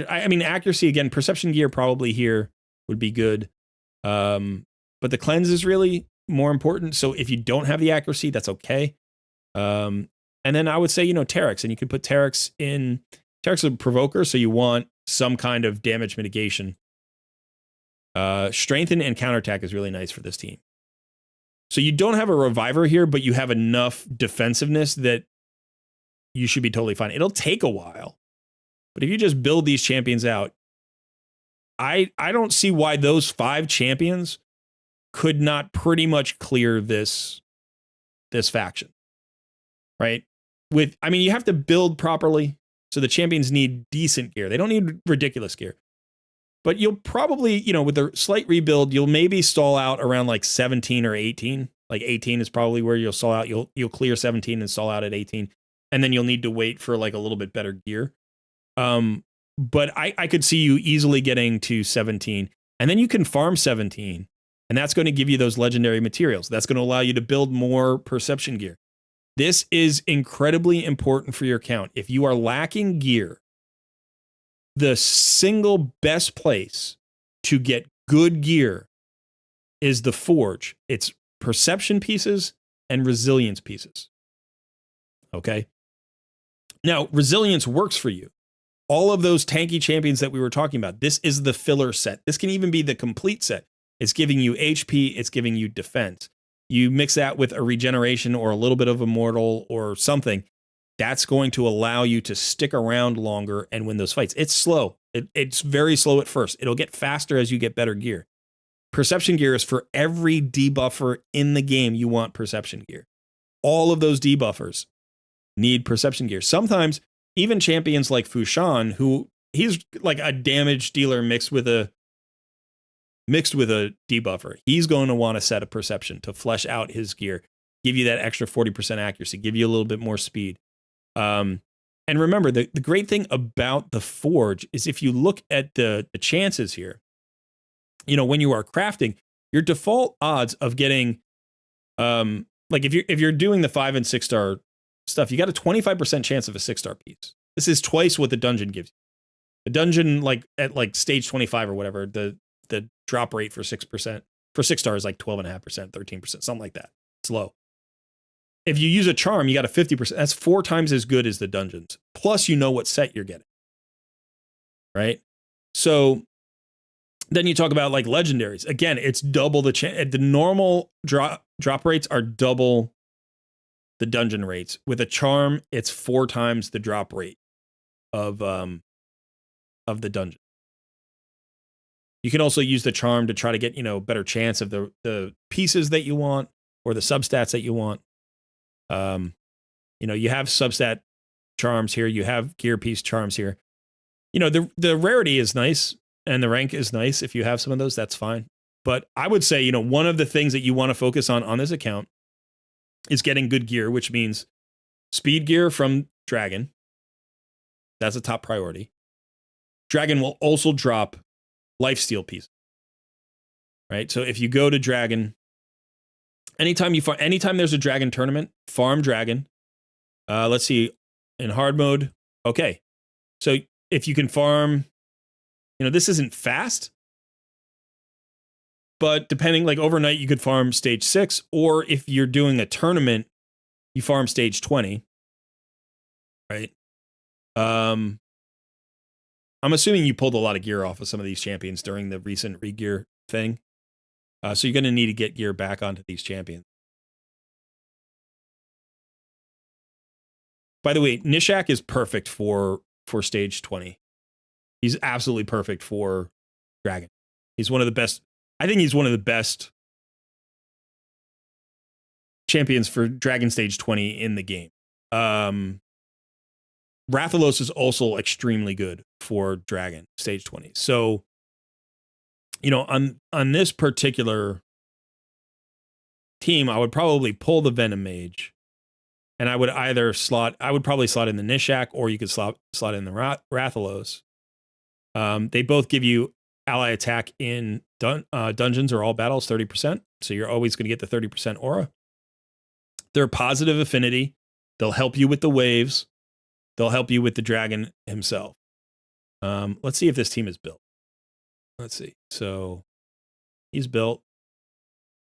I mean, accuracy again, perception gear probably here would be good. But the cleanse is really more important. So if you don't have the accuracy, that's okay. And then I would say, Terex, and you can put Terex in. Terex is a provoker, so you want some kind of damage mitigation. Strengthen and counterattack is really nice for this team. So you don't have a reviver here, but you have enough defensiveness that you should be totally fine. It'll take a while, but if you just build these champions out, I don't see why those 5 champions could not pretty much clear this faction, right? You have to build properly, so the champions need decent gear. They don't need ridiculous gear. But you'll probably, with a slight rebuild, you'll maybe stall out around like 17 or 18. Like 18 is probably where you'll stall out. You'll clear 17 and stall out at 18. And then you'll need to wait for like a little bit better gear. But I could see you easily getting to 17. And then you can farm 17. And that's going to give you those legendary materials. That's going to allow you to build more perception gear. This is incredibly important for your account. If you are lacking gear, the single best place to get good gear is the Forge. It's perception pieces and resilience pieces. Okay? Now, resilience works for you. All of those tanky champions that we were talking about, this is the filler set. This can even be the complete set. It's giving you HP, it's giving you defense. You mix that with a regeneration or a little bit of immortal or something, that's going to allow you to stick around longer and win those fights. It's slow. It's very slow at first. It'll get faster as you get better gear. Perception gear is for every debuffer in the game. You want perception gear. All of those debuffers need perception gear. Sometimes even champions like Fushan, who he's like a damage dealer mixed with a debuffer. He's going to want a set of perception to flesh out his gear, give you that extra 40% accuracy, give you a little bit more speed. And remember, the great thing about the Forge is if you look at the chances here, when you are crafting, your default odds of getting, like if you're doing the 5 and 6 star stuff, you got a 25% chance of a 6-star piece. This is twice what the dungeon gives you. The dungeon, like at like stage 25 or whatever, the drop rate for 6% for 6 stars is like 12.5%, 13%, something like that. It's low. If you use a charm, you got a 50%. That's 4 times as good as the dungeons. Plus, what set you're getting. Right? So then you talk about like legendaries. Again, it's double the chance. The normal drop rates are double the dungeon rates. With a charm, it's 4 times the drop rate of the dungeon. You can also use the charm to try to get, better chance of the pieces that you want or the substats that you want. You have substat charms here. You have gear piece charms here. The rarity is nice and the rank is nice. If you have some of those, that's fine. But I would say, one of the things that you want to focus on this account is getting good gear, which means speed gear from Dragon. That's a top priority. Dragon will also drop lifesteal piece. Right? So if you go to Dragon, anytime there's a Dragon tournament, farm Dragon. Let's see, in hard mode. Okay. So if you can farm, this isn't fast, but depending, like overnight, you could farm stage 6, or if you're doing a tournament, you farm stage 20. Right? I'm assuming you pulled a lot of gear off of some of these champions during the recent re-gear thing. So you're going to need to get gear back onto these champions. By the way, Nishak is perfect for stage 20. He's absolutely perfect for Dragon. He's one of the best. I think he's one of the best champions for Dragon stage 20 in the game. Rathalos is also extremely good for Dragon stage 20. So you know, on this particular team, I would probably pull the Venom Mage, and I would either I would probably slot in the Nishak, or you could slot in the Rathalos. They both give you ally attack in dungeons or all battles 30%. So you're always going to get the 30% aura. They're positive affinity. They'll help you with the waves. They'll help you with the dragon himself. Let's see if this team is built. Let's see. So he's built.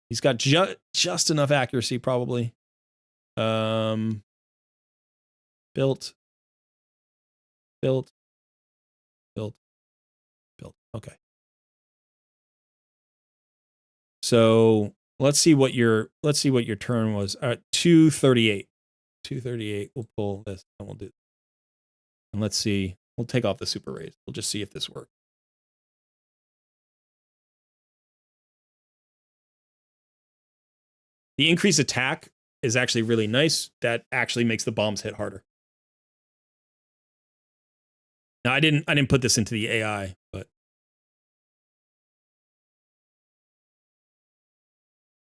He's got just enough accuracy, probably. Built. Okay. So let's see what your turn was. 238. 238. We'll pull this and we'll do. And let's see. We'll take off the super raise. We'll just see if this works. The increased attack is actually really nice. That actually makes the bombs hit harder. Now I didn't put this into the AI, but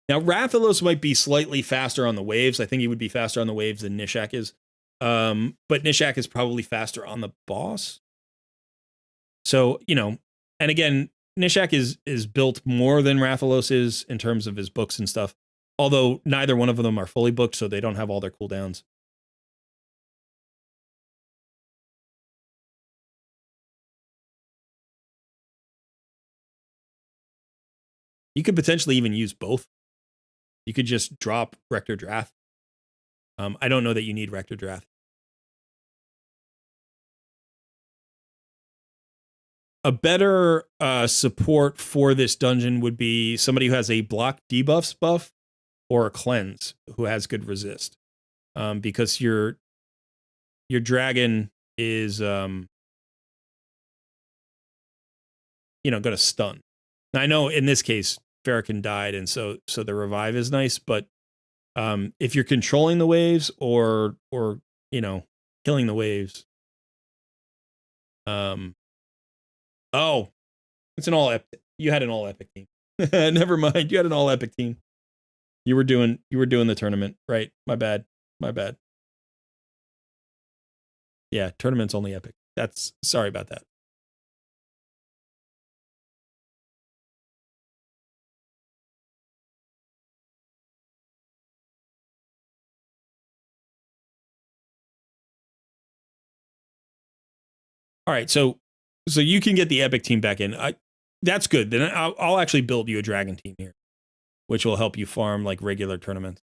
now Rathalos might be slightly faster on the waves. I think he would be faster on the waves than Nishak is. But Nishak is probably faster on the boss. So, you know, and again, Nishak is built more than Rathalos is in terms of his books and stuff. Although neither one of them are fully booked, so they don't have all their cooldowns. You could potentially even use both. You could just drop Rector Drath. I don't know that you need Rector Drath. A better support for this dungeon would be somebody who has a block debuffs buff or a cleanse who has good resist. Because your dragon is going to stun. Now, I know in this case Farrakhan died, and so the revive is nice, but if you're controlling the waves or killing the waves, oh, it's an all epic. You had an all epic team. Never mind, you had an all epic team. You were doing the tournament, right? My bad. Yeah, tournament's only epic. That's sorry about that. All right, so you can get the epic team back in. That's good. Then I'll actually build you a dragon team here, which will help you farm like regular tournaments.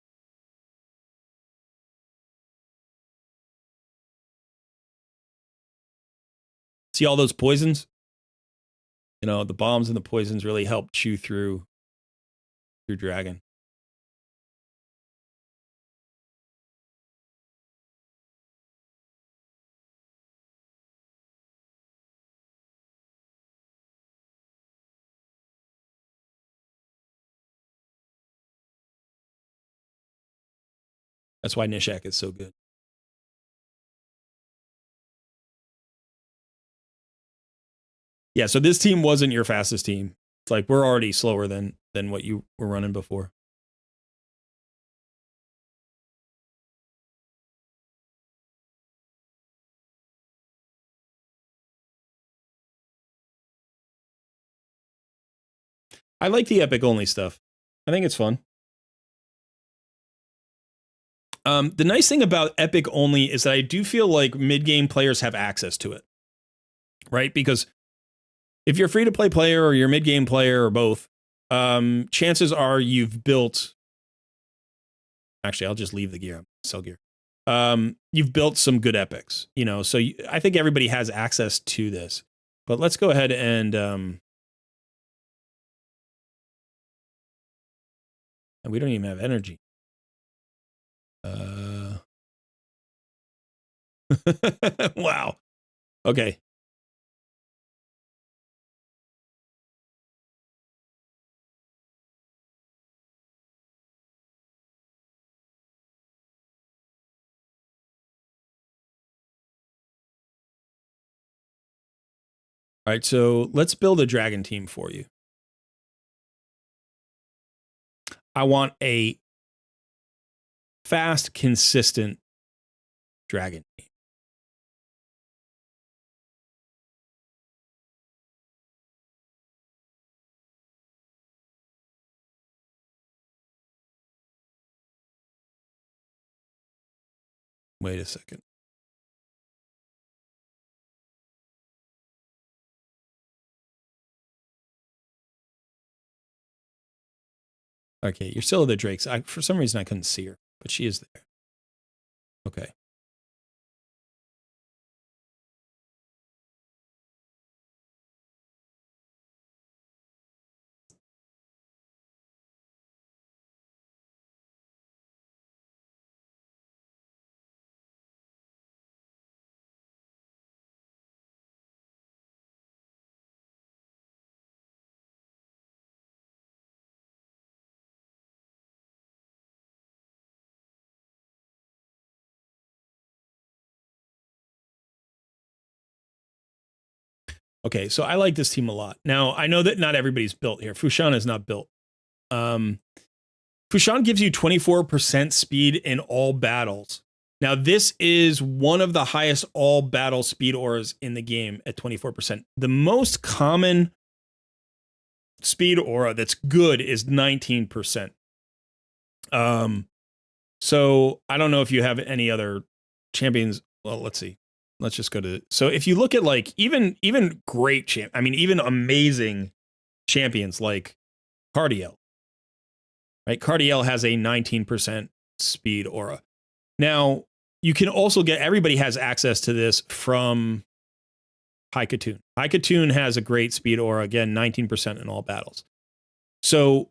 See all those poisons? You know, the bombs and the poisons really help chew through dragon. That's why Nishak is so good. Yeah, so this team wasn't your fastest team. It's like we're already slower than what you were running before. I like the epic only stuff. I think it's fun. The nice thing about epic only is that I do feel like mid-game players have access to it, right? Because if you're free to play player or you're mid-game player or both, chances are you've built. Actually, I'll just leave the gear. Sell gear. You've built some good epics, you know. So I think everybody has access to this. But let's go ahead and we don't even have energy. Wow. Okay. All right, so let's build a dragon team for you. I want a fast, consistent dragon team. Wait a second. Okay, you're still the Drakes. For some reason, I couldn't see her, but she is there. Okay. Okay, so I like this team a lot. Now, I know that not everybody's built here. Fushan is not built. Fushan gives you 24% speed in all battles. Now, this is one of the highest all battle speed auras in the game at 24%. The most common speed aura that's good is 19%. So I don't know if you have any other champions. Well, let's see. Let's just go to. So if you look at like even great even amazing champions like Cardiel, right? Cardiel has a 19% speed aura. Now you can also get. Everybody has access to this from Haikatoon. Haikatoon has a great speed aura. Again, 19% in all battles. So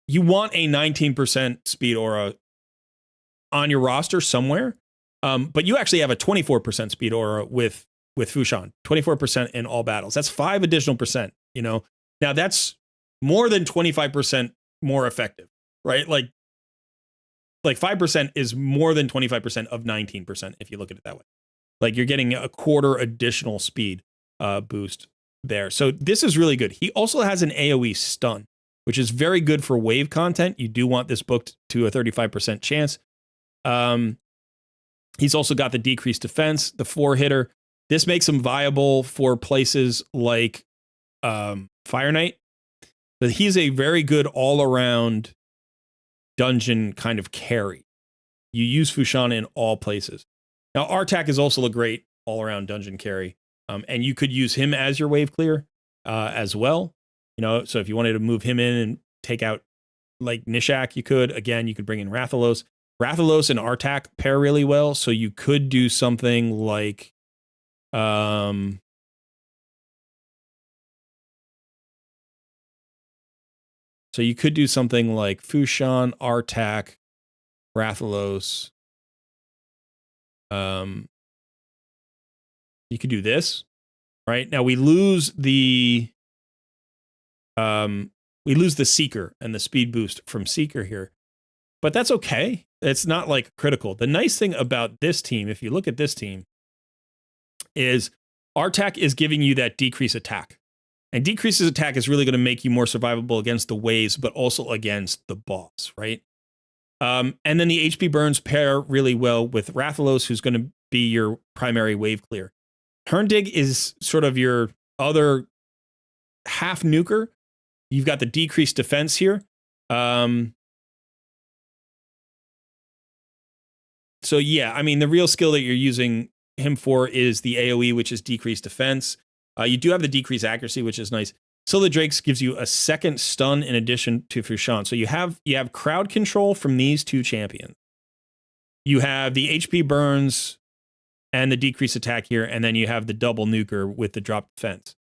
you want a 19% speed aura on your roster somewhere. But you actually have a 24% speed aura with Fushan, 24% in all battles. That's 5 additional percent, you know. Now that's more than 25% more effective, right? Like 5% is more than 25% of 19% if you look at it that way. Like you're getting a quarter additional speed boost there. So this is really good. He also has an AoE stun, which is very good for wave content. You do want this booked to a 35% chance. He's also got the decreased defense, the 4-hitter. This makes him viable for places like Fire Knight. But he's a very good all-around dungeon kind of carry. You use Fushan in all places. Now, Artak is also a great all-around dungeon carry. And you could use him as your wave clear as well. You know, so if you wanted to move him in and take out like Nishak, you could. Again, you could bring in Rathalos. Rathalos and Artak pair really well, so you could do something like so you could do something like Fushan, Artak, Rathalos. You could do this, right? Now we lose the Seeker and the speed boost from Seeker here. But that's okay. It's not like critical. The nice thing about this team, if you look at this team, is Artak is giving you that decrease attack. And decreases attack is really going to make you more survivable against the waves, but also against the boss, right? And then the HP burns pair really well with Rathalos, who's going to be your primary wave clear. Herndig is sort of your other half nuker. You've got the decreased defense here. So yeah, I mean, the real skill that you're using him for is the AoE, which is decreased defense. You do have the decreased accuracy, which is nice. Scylla Drakes gives you a second stun in addition to Fushan. So you have crowd control from these two champions. You have the HP burns and the decreased attack here, and then you have the double nuker with the drop defense.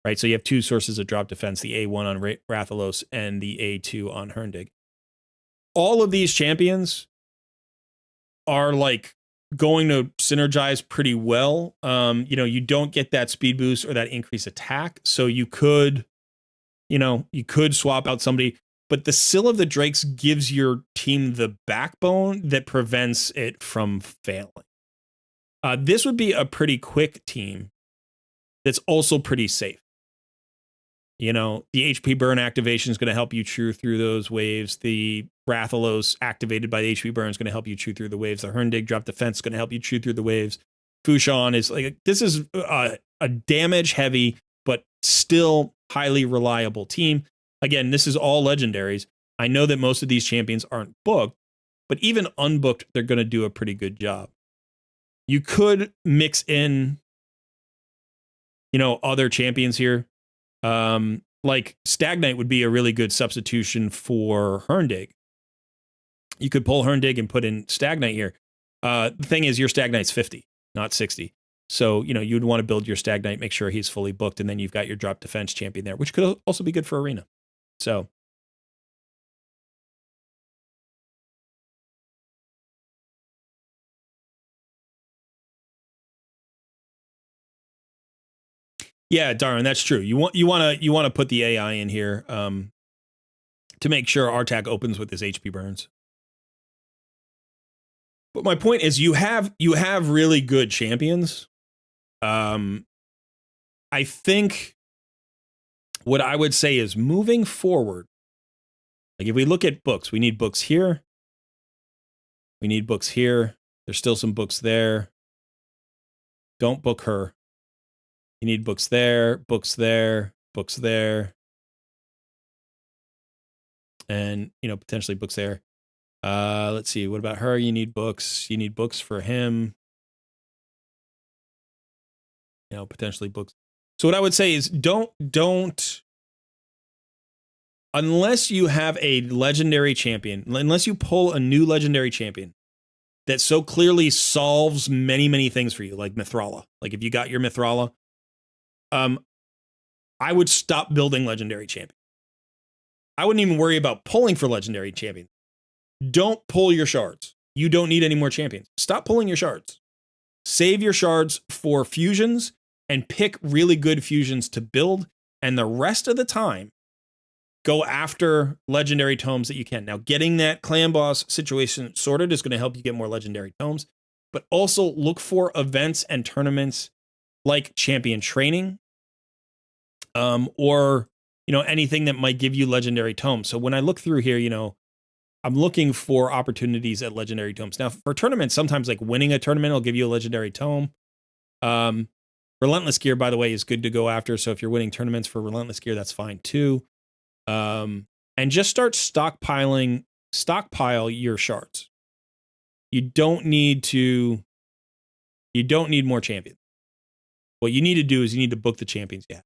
Right? So you have 2 sources of drop defense, the A1 on Rathalos and the A2 on Herndig. All of these champions are like going to synergize pretty well. You know, you don't get that speed boost or that increased attack. So you could swap out somebody, but the Sill of the Drakes gives your team the backbone that prevents it from failing. This would be a pretty quick team that's also pretty safe. You know, the HP burn activation is going to help you chew through those waves. The Rathalos activated by the HP burn is going to help you chew through the waves. The Herndig drop defense is going to help you chew through the waves. Fushan is like, this is a damage heavy, but still highly reliable team. Again, this is all legendaries. I know that most of these champions aren't booked, but even unbooked, they're going to do a pretty good job. You could mix in, you know, other champions here. Like Stagnite would be a really good substitution for Herndig. You could pull Herndig and put in Stagnite here. The thing is, your Stagnite's 50, not 60. So, you know, you'd want to build your Stagnite, make sure he's fully booked, and then you've got your drop defense champion there, which could also be good for Arena. So, yeah, Darwin, that's true. You want to put the AI in here to make sure Artak opens with his HP burns. But my point is, you have really good champions. I think what I would say is moving forward, like if we look at books, we need books here. We need books here. There's still some books there. Don't book her. You need books there, books there, books there. And, you know, potentially books there. Let's see. What about her? You need books. You need books for him. You know, potentially books. So what I would say is don't, unless you have a legendary champion, unless you pull a new legendary champion that so clearly solves many, many things for you, like Mithrala. Like if you got your Mithrala, I would stop building legendary champion. I wouldn't even worry about pulling for legendary champion. Don't pull your shards. You don't need any more champions. Stop pulling your shards. Save your shards for fusions and pick really good fusions to build. And the rest of the time, go after legendary tomes that you can. Now, getting that clan boss situation sorted is going to help you get more legendary tomes. But also look for events and tournaments like champion training, or, you know, anything that might give you legendary tomes. So when I look through here, you know, I'm looking for opportunities at legendary tomes. Now, for tournaments, sometimes like winning a tournament will give you a legendary tome. Relentless Gear, by the way, is good to go after. So if you're winning tournaments for Relentless Gear, that's fine too. And just start stockpile your shards. You don't need more champions. What you need to do is you need to book the champions you have.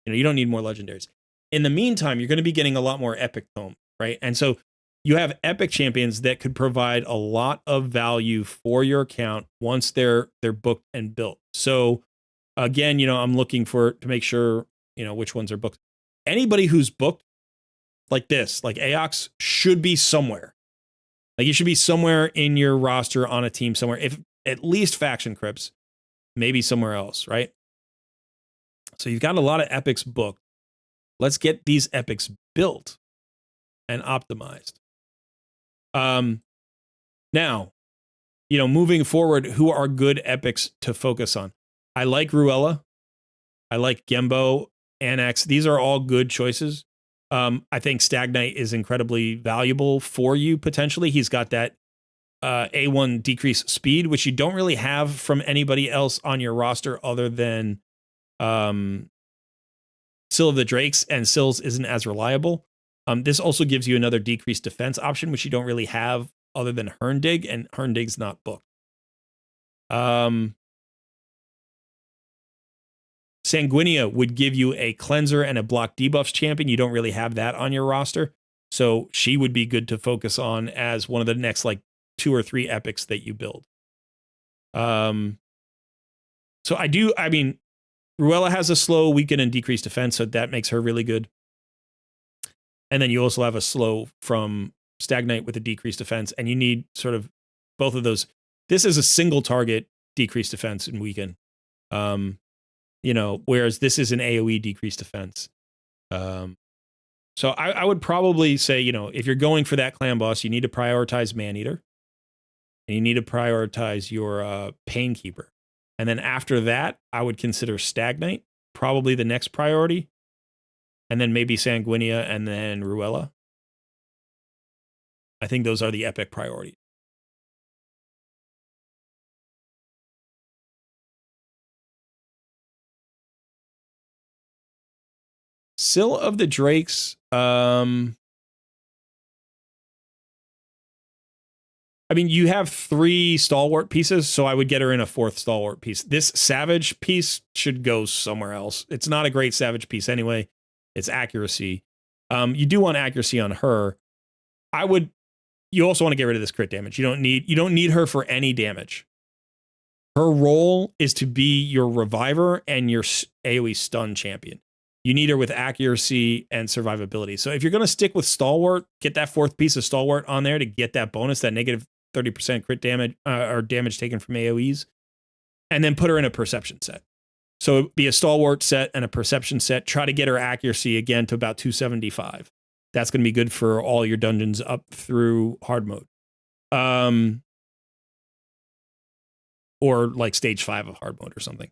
You know, you don't need more legendaries. In the meantime, you're going to be getting a lot more epic tome, right? And so you have epic champions that could provide a lot of value for your account once they're booked and built. So again, you know, I'm looking to make sure, you know, which ones are booked. Anybody who's booked like this, like Aox, should be somewhere. Like you should be somewhere in your roster on a team somewhere. If at least faction Crypts, maybe somewhere else, right? So you've got a lot of epics booked. Let's get these epics built and optimized. Now, you know, moving forward, who are good epics to focus on? I like Ruella. I like Gembo, Annex. These are all good choices. I think Stagnite is incredibly valuable for you potentially. He's got that A1 decrease speed, which you don't really have from anybody else on your roster other than Syl of the Drakes, and Syl's isn't as reliable. This also gives you another decreased defense option, which you don't really have other than Herndig, and Herndig's not booked. Sanguinia would give you a cleanser and a block debuffs champion. You don't really have that on your roster. So she would be good to focus on as one of the next like 2 or 3 epics that you build. So I mean, Ruella has a slow, weaken, and decreased defense, so that makes her really good. And then you also have a slow from Stagnite with a decreased defense, and you need sort of both of those. This is a single target decreased defense and weaken. You know, whereas this is an AoE decreased defense. So I would probably say, you know, if you're going for that clan boss, you need to prioritize Maneater. And you need to prioritize your Painkeeper. And then after that, I would consider Stagnite, probably the next priority. and then maybe Sanguinea, and then Ruella. I think those are the epic priorities. Sill of the Drakes. I mean, you have 3 stalwart pieces, so I would get her in a 4th stalwart piece. This savage piece should go somewhere else. It's not a great savage piece anyway. It's accuracy. You do want accuracy on her. You also want to get rid of this crit damage. You don't need her for any damage. Her role is to be your reviver and your AoE stun champion. You need her with accuracy and survivability. So if you're going to stick with stalwart, get that 4th piece of stalwart on there to get that bonus, that negative 30% crit damage or damage taken from AoEs, and then put her in a perception set. So be a stalwart set and a perception set. Try to get her accuracy again to about 275. That's going to be good for all your dungeons up through hard mode. Or like stage 5 of hard mode or something.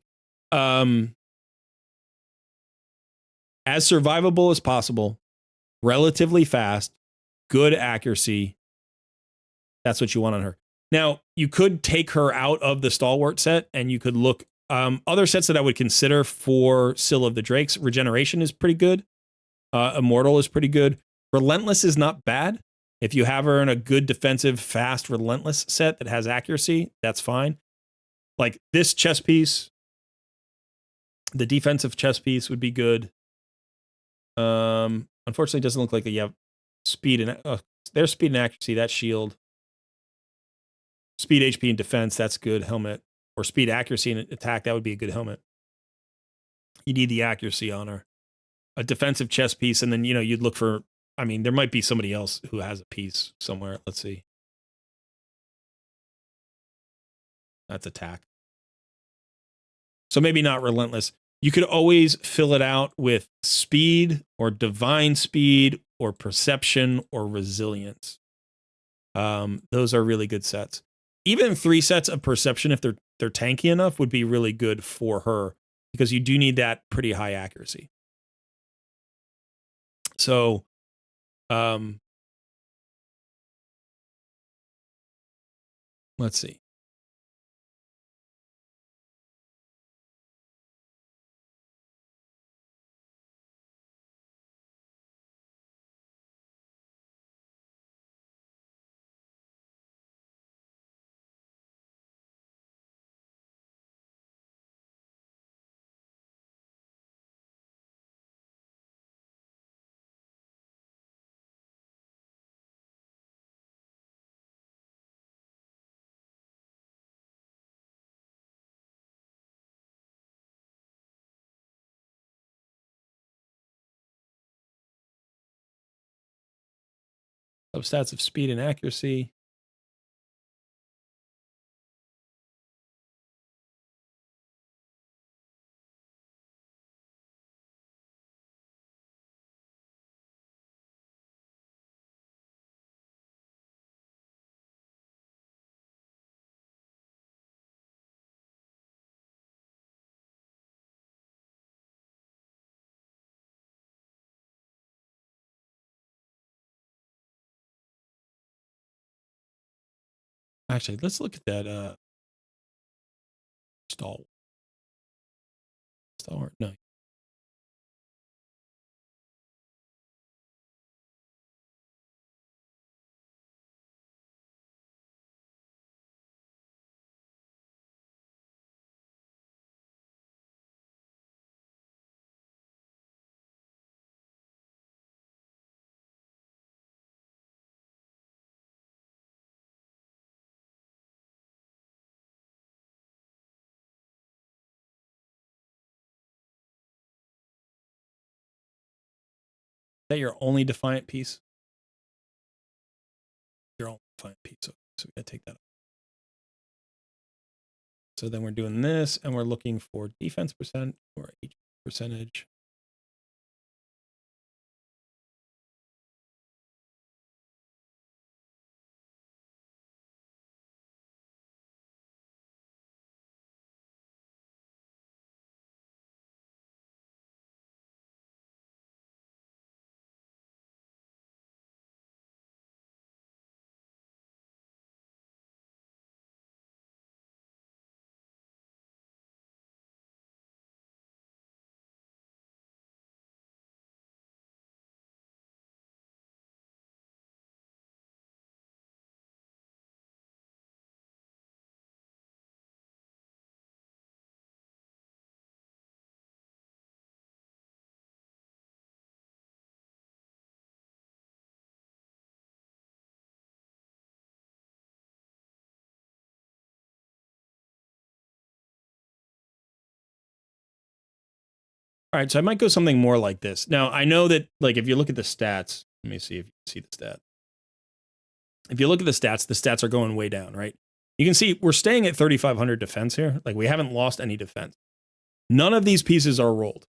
As survivable as possible, relatively fast, good accuracy. That's what you want on her. Now, you could take her out of the stalwart set and you could look other sets that I would consider for Sill of the Drakes. Regeneration is pretty good. Immortal is pretty good. Relentless is not bad. If you have her in a good defensive, fast, relentless set that has accuracy, that's fine. Like this chess piece, the defensive chess piece would be good. Unfortunately, it doesn't look like you have speed and there's speed and accuracy. That shield, speed, HP, and defense. That's good helmet. Or speed, accuracy, and attack. That would be a good helmet. You need the accuracy on her. A defensive chess piece, and then you'd look for. I mean, there might be somebody else who has a piece somewhere. Let's see. That's attack. So maybe not relentless. You could always fill it out with speed or divine speed or perception or resilience. Those are really good sets. Even 3 sets of perception, if they're tanky enough, would be really good for her because you do need that pretty high accuracy. So, let's see. Substats of speed and accuracy. Actually, let's look at that stalwart. No. Is that your only defiant piece? Your only defiant piece. So we gotta take that off. So then we're doing this, and we're looking for defense percent or HP percentage. All right, so I might go something more like this. Now, I know that, like, if you look at the stats, let me see if you can see the stat. If you look at the stats are going way down, right? You can see we're staying at 3,500 defense here. Like, we haven't lost any defense. None of these pieces are rolled.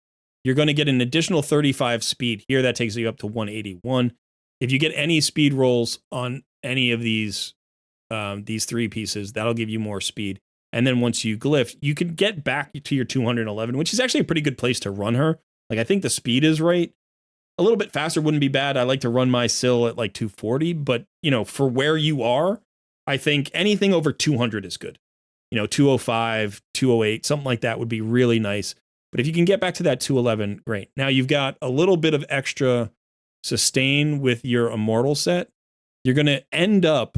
You're going to get an additional 35 speed here. That takes you up to 181. If you get any speed rolls on any of these three pieces, that'll give you more speed. And then once you glyph, you can get back to your 211, which is actually a pretty good place to run her. Like, I think the speed is right. A little bit faster wouldn't be bad. I like to run my Syl at like 240, but, you know, for where you are, I think anything over 200 is good. You know, 205, 208, something like that would be really nice. But if you can get back to that 211, great. Now you've got a little bit of extra sustain with your immortal set. You're going to end up,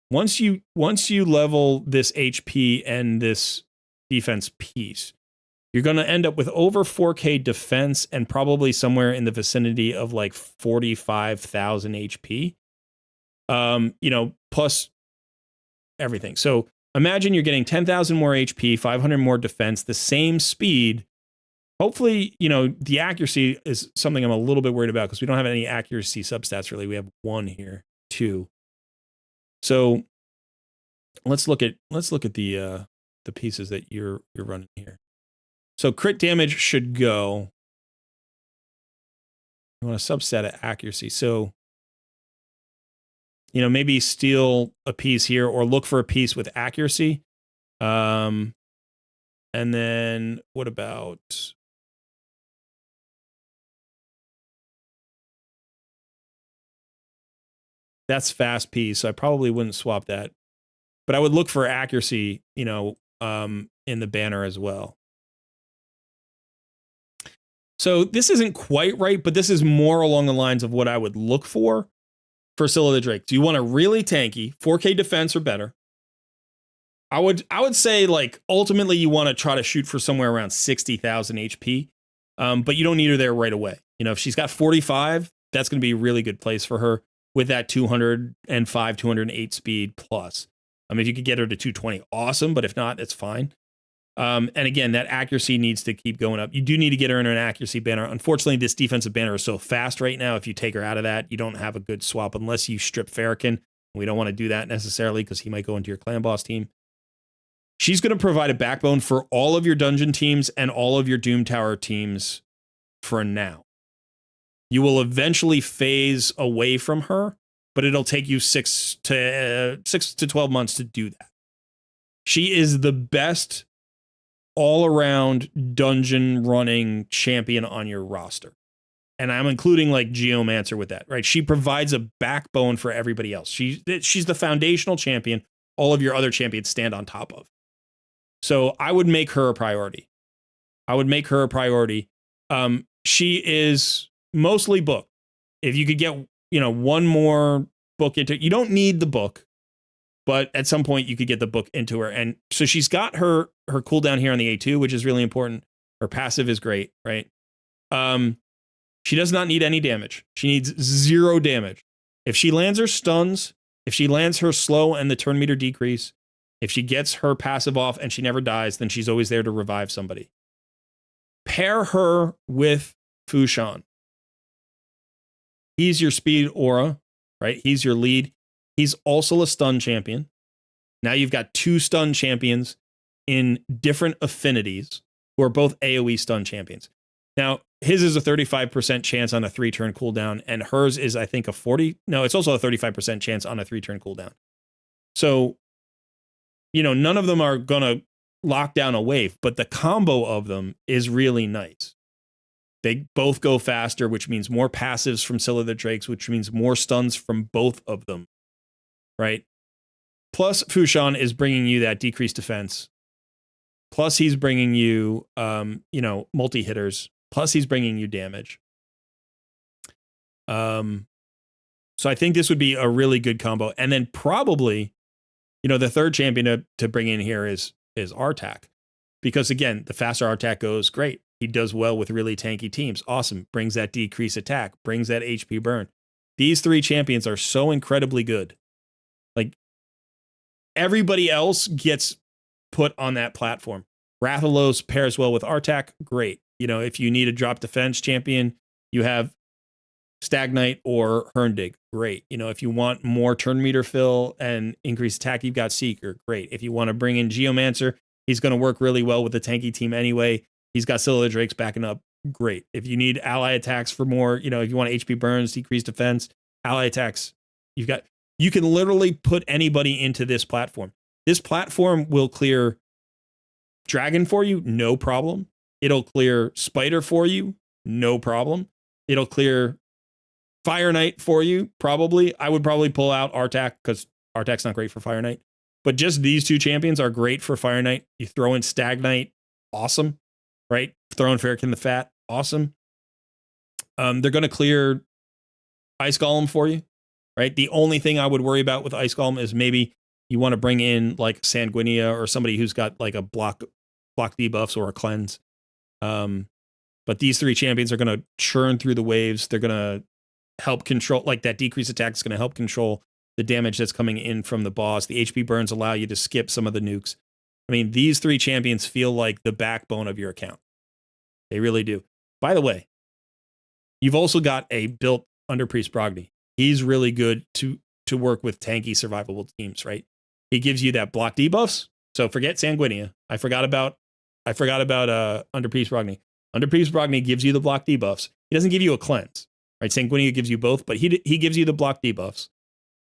once you level this HP and this defense piece, you're going to end up with over 4K defense and probably somewhere in the vicinity of like 45,000 HP. You know, plus everything. So imagine you're getting 10,000 more HP, 500 more defense, the same speed. Hopefully, you know, the accuracy is something I'm a little bit worried about because we don't have any accuracy substats really. We have one here, two. So let's look at the pieces that you're running here. So crit damage should go. You want a substat of accuracy. So, you know, maybe steal a piece here or look for a piece with accuracy. And then what about... That's fast piece, so I probably wouldn't swap that. But I would look for accuracy, you know, in the banner as well. So this isn't quite right, but this is more along the lines of what I would look for Scylla the Drake. Do you want a really tanky 4K defense or better? I would say, like, ultimately you want to try to shoot for somewhere around 60,000 HP, but you don't need her there right away. You know, if she's got 45, that's going to be a really good place for her with that 205, 208 speed plus. If you could get her to 220, awesome, but if not, it's fine. And again, that accuracy needs to keep going up. You do need to get her in an accuracy banner. Unfortunately, this defensive banner is so fast right now. If you take her out of that, you don't have a good swap unless you strip Farrakhan. We don't want to do that necessarily because he might go into your clan boss team. She's going to provide a backbone for all of your dungeon teams and all of your Doom Tower teams for now. You will eventually phase away from her, but it'll take you 6 to 12 months to do that. She is the best all-around dungeon running champion on your roster. And I'm including like Geomancer with that, right? She provides a backbone for everybody else. She's the foundational champion all of your other champions stand on top of. So I would make her a priority. She is mostly booked. If you could get, you know, one more book into, you don't need the book, but at some point you could get the book into her. And so she's got her cooldown here on the A2, which is really important. Her passive is great, right? She does not need any damage. She needs 0 damage. If she lands her stuns, if she lands her slow and the turn meter decrease, if she gets her passive off and she never dies, then she's always there to revive somebody. Pair her with Fushan. He's your speed aura, right? He's your lead. He's also a stun champion. Now you've got 2 stun champions in different affinities who are both AoE stun champions. Now, his is a 35% chance on a 3-turn cooldown, and hers is, I think, it's also a 35% chance on a 3-turn cooldown. So, you know, none of them are going to lock down a wave, but the combo of them is really nice. They both go faster, which means more passives from Scylla the Drakes, which means more stuns from both of them, right? Plus, Fushan is bringing you that decreased defense. Plus, he's bringing you, multi-hitters. Plus, he's bringing you damage. So I think this would be a really good combo. And then probably, you know, the third champion to bring in here is Artak. Because again, the faster Artak goes, great. He does well with really tanky teams. Awesome. Brings that decreased attack. Brings that HP burn. These 3 champions are so incredibly good. Like, everybody else gets put on that platform. Rathalos pairs well with Artak. Great. if you need a drop defense champion, you have Stagnite or Herndig. Great. If you want more turn meter fill and increased attack, you've got Seeker. Great. If you want to bring in Geomancer, he's going to work really well with the tanky team anyway. He's got Scylla Drakes backing up. Great. If you need ally attacks for more, if you want HP burns, decreased defense, ally attacks, you can literally put anybody into this platform. This platform will clear Dragon for you, no problem. It'll clear Spider for you, no problem. It'll clear Fire Knight for you, probably. I would probably pull out Artak because Artak's not great for Fire Knight. But just these two champions are great for Fire Knight. You throw in Stagnite, awesome, right? Throw in Ferrican the Fat, awesome. They're going to clear Ice Golem for you, right? The only thing I would worry about with Ice Golem is maybe you want to bring in like Sanguinia or somebody who's got like a block debuffs or a cleanse. But these three champions are going to churn through the waves. They're going to help control, like that decreased attack is going to help control the damage that's coming in from the boss. The HP burns allow you to skip some of the nukes. I mean, these three champions feel like the backbone of your account. They really do. By the way, you've also got a built Under Priest Brogni. He's really good to work with tanky survivable teams, right? He gives you that block debuffs. So forget Sanguinia. I forgot about Under Priest Brogni. Under Priest Brogni gives you the block debuffs. He doesn't give you a cleanse, right? Sanguinia gives you both, but he gives you the block debuffs.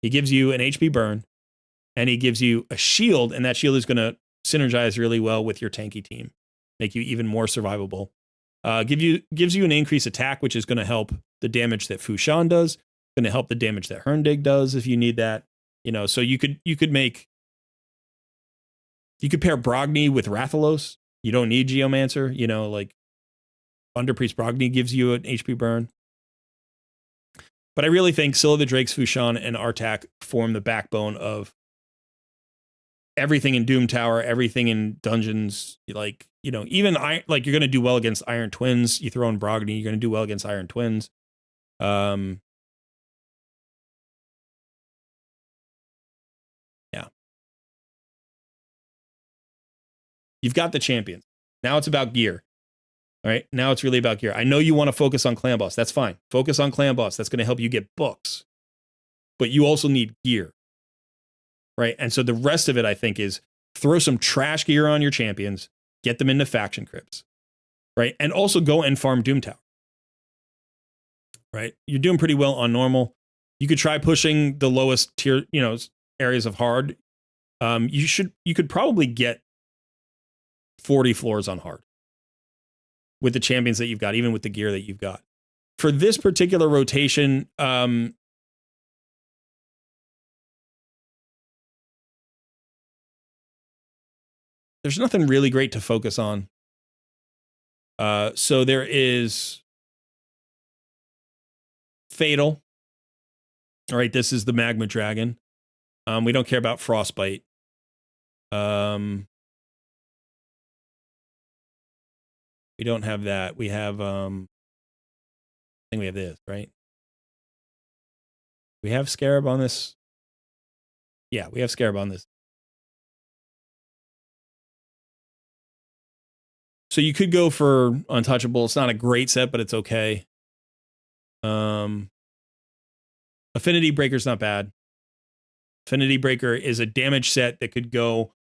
He gives you an HP burn, and he gives you a shield, and that shield is going to synergize really well with your tanky team, make you even more survivable. Gives you an increased attack, which is going to help the damage that Fushan does, going to help the damage that Herndig does if you need that. So you could pair Brogni with Rathalos. You don't need Geomancer, like Under Priest Brogni gives you an HP burn. But I really think Scylla the Drakes, Fushan, and Artak form the backbone of everything in Doom Tower, everything in dungeons. Like, even you're going to do well against Iron Twins. You throw in Brogni, you're going to do well against Iron Twins. Yeah. You've got the champions. Now it's about gear. All right. Now it's really about gear. I know you want to focus on Clan Boss. That's fine. Focus on Clan Boss. That's going to help you get books. But you also need gear. Right. And so the rest of it, I think, is throw some trash gear on your champions, get them into faction crypts. Right. And also go and farm Doom Tower. Right. You're doing pretty well on normal. You could try pushing the lowest tier, areas of hard. You could probably get 40 floors on hard with the champions that you've got, even with the gear that you've got. For this particular rotation, there's nothing really great to focus on. So there is Fatal. All right, this is the Magma Dragon. We don't care about Frostbite. We don't have that. We have, I think we have this, right? We have Scarab on this. Yeah, we have Scarab on this. So you could go for Untouchable. It's not a great set, but it's okay. Affinity Breaker's not bad. Affinity Breaker is a damage set that could go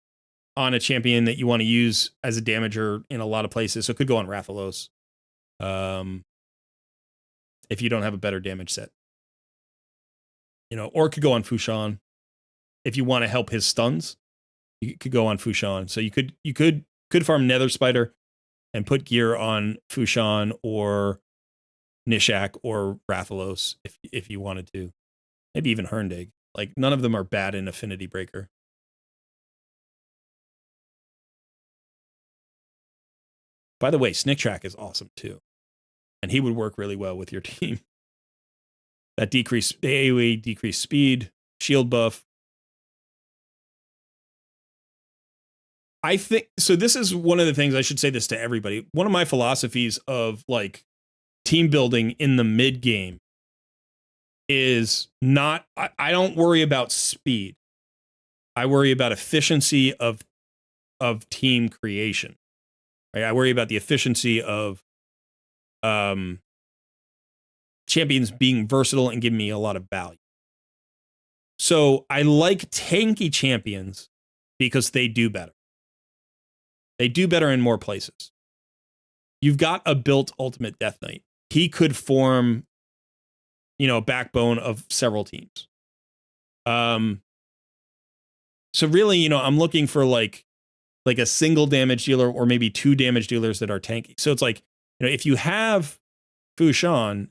on a champion that you want to use as a damager in a lot of places. So it could go on Rathalos. If you don't have a better damage set. Or it could go on Fushan. If you want to help his stuns, you could go on Fushan. So you could farm Nether Spider and put gear on Fushan or Nishak or Rathalos if you wanted to. Maybe even Herndig. Like, none of them are bad in Affinity Breaker. By the way, Snick Track is awesome too. And he would work really well with your team. That AoE decreased speed, shield buff. I think, so this is one of the things, I should say this to everybody. One of my philosophies of like team building in the mid game is not, I don't worry about speed. I worry about efficiency of team creation. Right? I worry about the efficiency of champions being versatile and giving me a lot of value. So I like tanky champions because they do better. They do better in more places. You've got a built Ultimate Death Knight. He could form, a backbone of several teams. So really, I'm looking for like a single damage dealer or maybe 2 damage dealers that are tanky. So it's like, if you have Fu Shan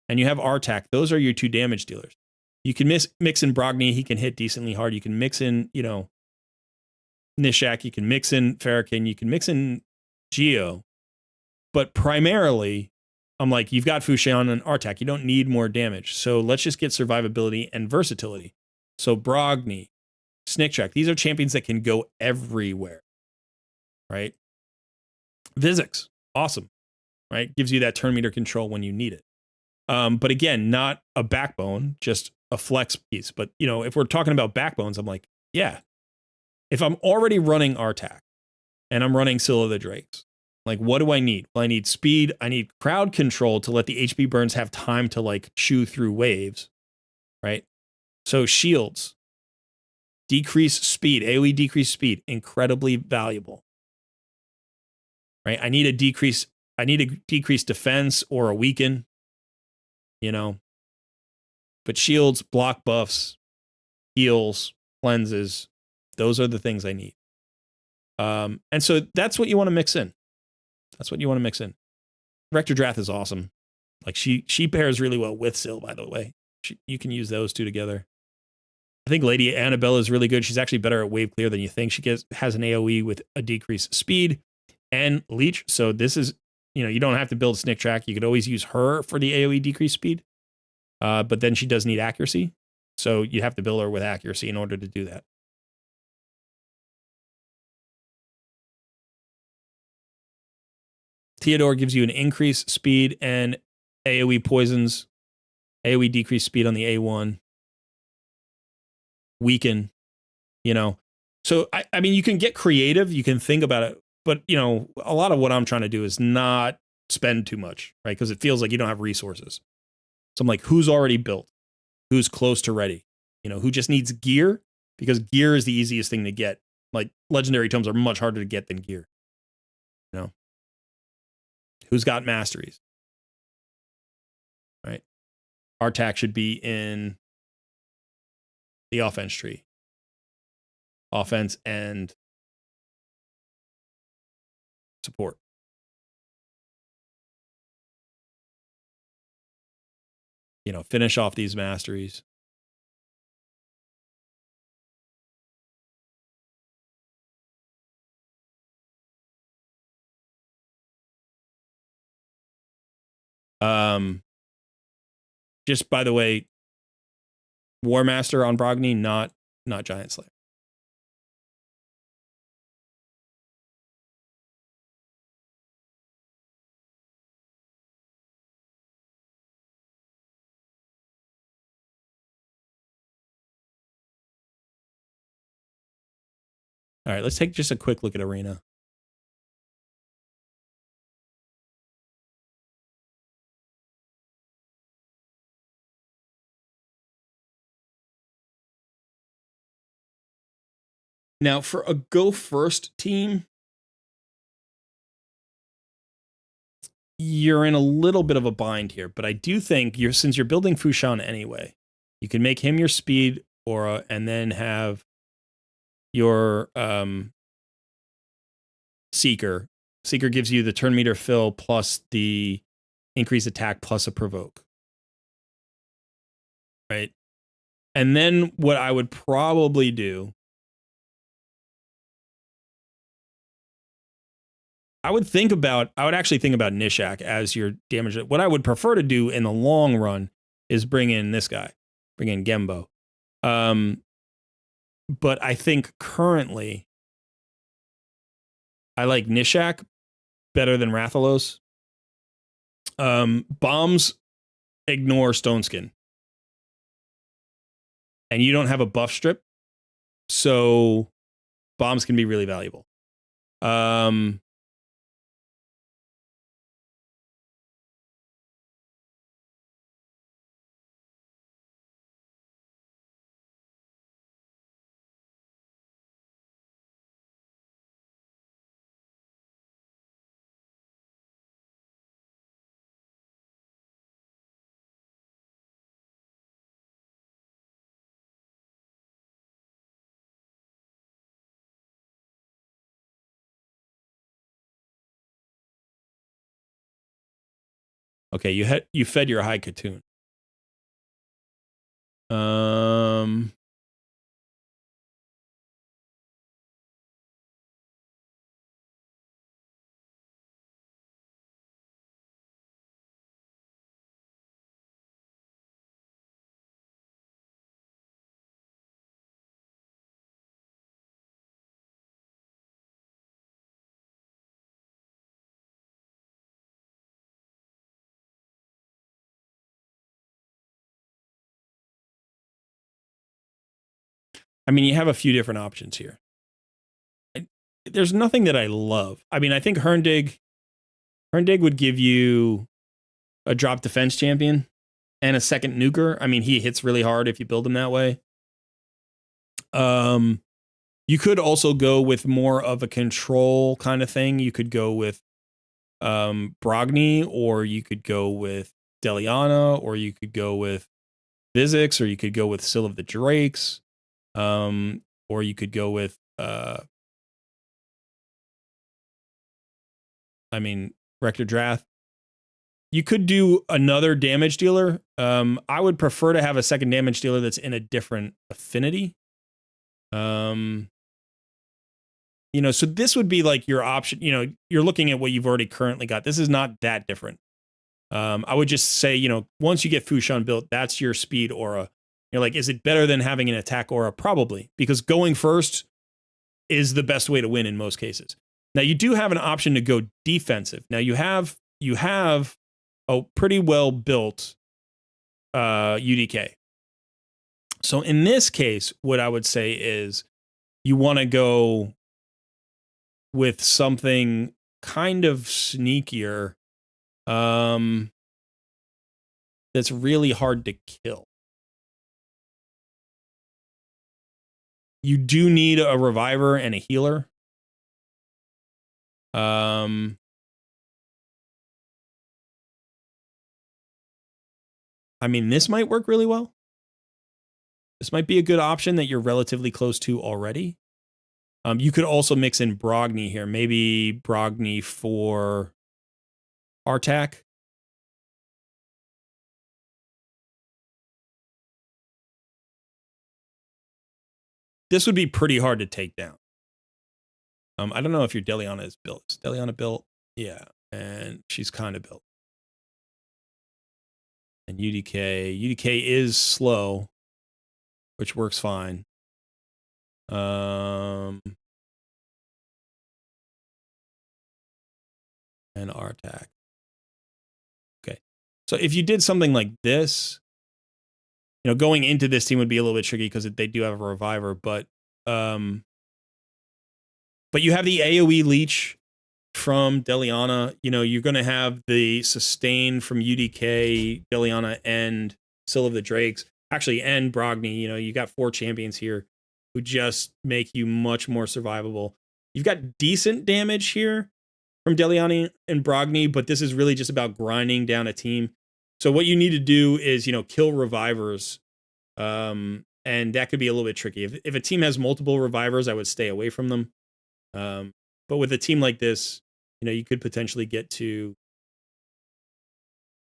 and you have Artak, those are your 2 damage dealers. You can mix in Brogni, he can hit decently hard. You can mix in, Nishak, you can mix in Farrakhan, you can mix in Geo. But primarily, I'm like, you've got Fu Shan and Artak. You don't need more damage. So let's just get survivability and versatility. So Brogni, Snicktrack, these are champions that can go everywhere. Right? Vizix, awesome. Right? Gives you that turn meter control when you need it. But again, not a backbone, just a flex piece. But, if we're talking about backbones, I'm like, yeah. If I'm already running Artak and I'm running Scylla the Drakes, like, what do I need? Well, I need speed. I need crowd control to let the HP burns have time to like chew through waves, right? So shields, decrease speed, AoE decrease speed, incredibly valuable, right? I need a decrease defense or a weaken, but shields, block buffs, heals, cleanses, those are the things I need. And so that's what you want to mix in. Rector Drath is awesome. Like she pairs really well with Syl, by the way. You can use those 2 together. I think Lady Annabella is really good. She's actually better at wave clear than you think. She has an AoE with a decreased speed and leech. So this is, you don't have to build Snick Track. You could always use her for the AoE decreased speed. But then she does need accuracy. So you have to build her with accuracy in order to do that. Theodore gives you an increased speed and AoE poisons, AoE decreased speed on the A1, weaken, So, I mean, you can get creative, you can think about it, but, a lot of what I'm trying to do is not spend too much, right? Because it feels like you don't have resources. So I'm like, who's already built? Who's close to ready? Who just needs gear? Because gear is the easiest thing to get. Like, legendary tomes are much harder to get than gear. Who's got masteries? Right? Artak should be in the offense tree. Offense and support. Finish off these masteries. Just by the way, War Master on Brogni, not Giant Slayer. All right, let's take just a quick look at Arena. Now, for a go first team, you're in a little bit of a bind here, but I do think since you're building Fu Shan anyway, you can make him your speed aura and then have your Seeker. Seeker gives you the turn meter fill plus the increased attack plus a provoke. Right? And then what I would probably do, I would actually think about Nishak as your damage. What I would prefer to do in the long run is bring in this guy, bring in Gembo. But I think currently I like Nishak better than Rathalos. Bombs ignore Stone Skin. And you don't have a buff strip, so bombs can be really valuable. Okay, you fed your high Katoon. Um, I mean, you have a few different options here. There's nothing that I love. I mean, I think Herndig would give you a drop defense champion and a second nuker. I mean, he hits really hard if you build him that way. You could also go with more of a control kind of thing. You could go with Brogni, or you could go with Deliana, or you could go with Vizix, or you could go with Sill of the Drakes, or you could go with Rector Drath. You could do another damage dealer. I would prefer to have a second damage dealer that's in a different affinity. So this would be like your option. You're looking at what you've already currently got. This is not that different. I would just say, once you get Fushan built, that's your speed aura. You're like, is it better than having an attack aura? Probably, because going first is the best way to win in most cases. Now, you do have an option to go defensive. Now, you have a pretty well built UDK. So in this case, what I would say is you want to go with something kind of sneakier that's really hard to kill. You do need a reviver and a healer. I mean, this might work really well. This might be a good option that you're relatively close to already. You could also mix in Brogni here. Maybe Brogni for Artak. This would be pretty hard to take down. I don't know if your Deliana is built. Is Deliana built? Yeah, and she's kind of built. And UDK is slow, which works fine. And Artak. Okay. So if you did something like this, going into this team would be a little bit tricky because they do have a reviver, but you have the AoE leech from Deliana. You're going to have the sustain from UDK, Deliana, and Sill of the Drakes. Actually, and Brogni. You got 4 champions here who just make you much more survivable. You've got decent damage here from Deliana and Brogni, but this is really just about grinding down a team. So what you need to do is, kill revivers. And that could be a little bit tricky. If a team has multiple revivers, I would stay away from them. But with a team like this, you could potentially get to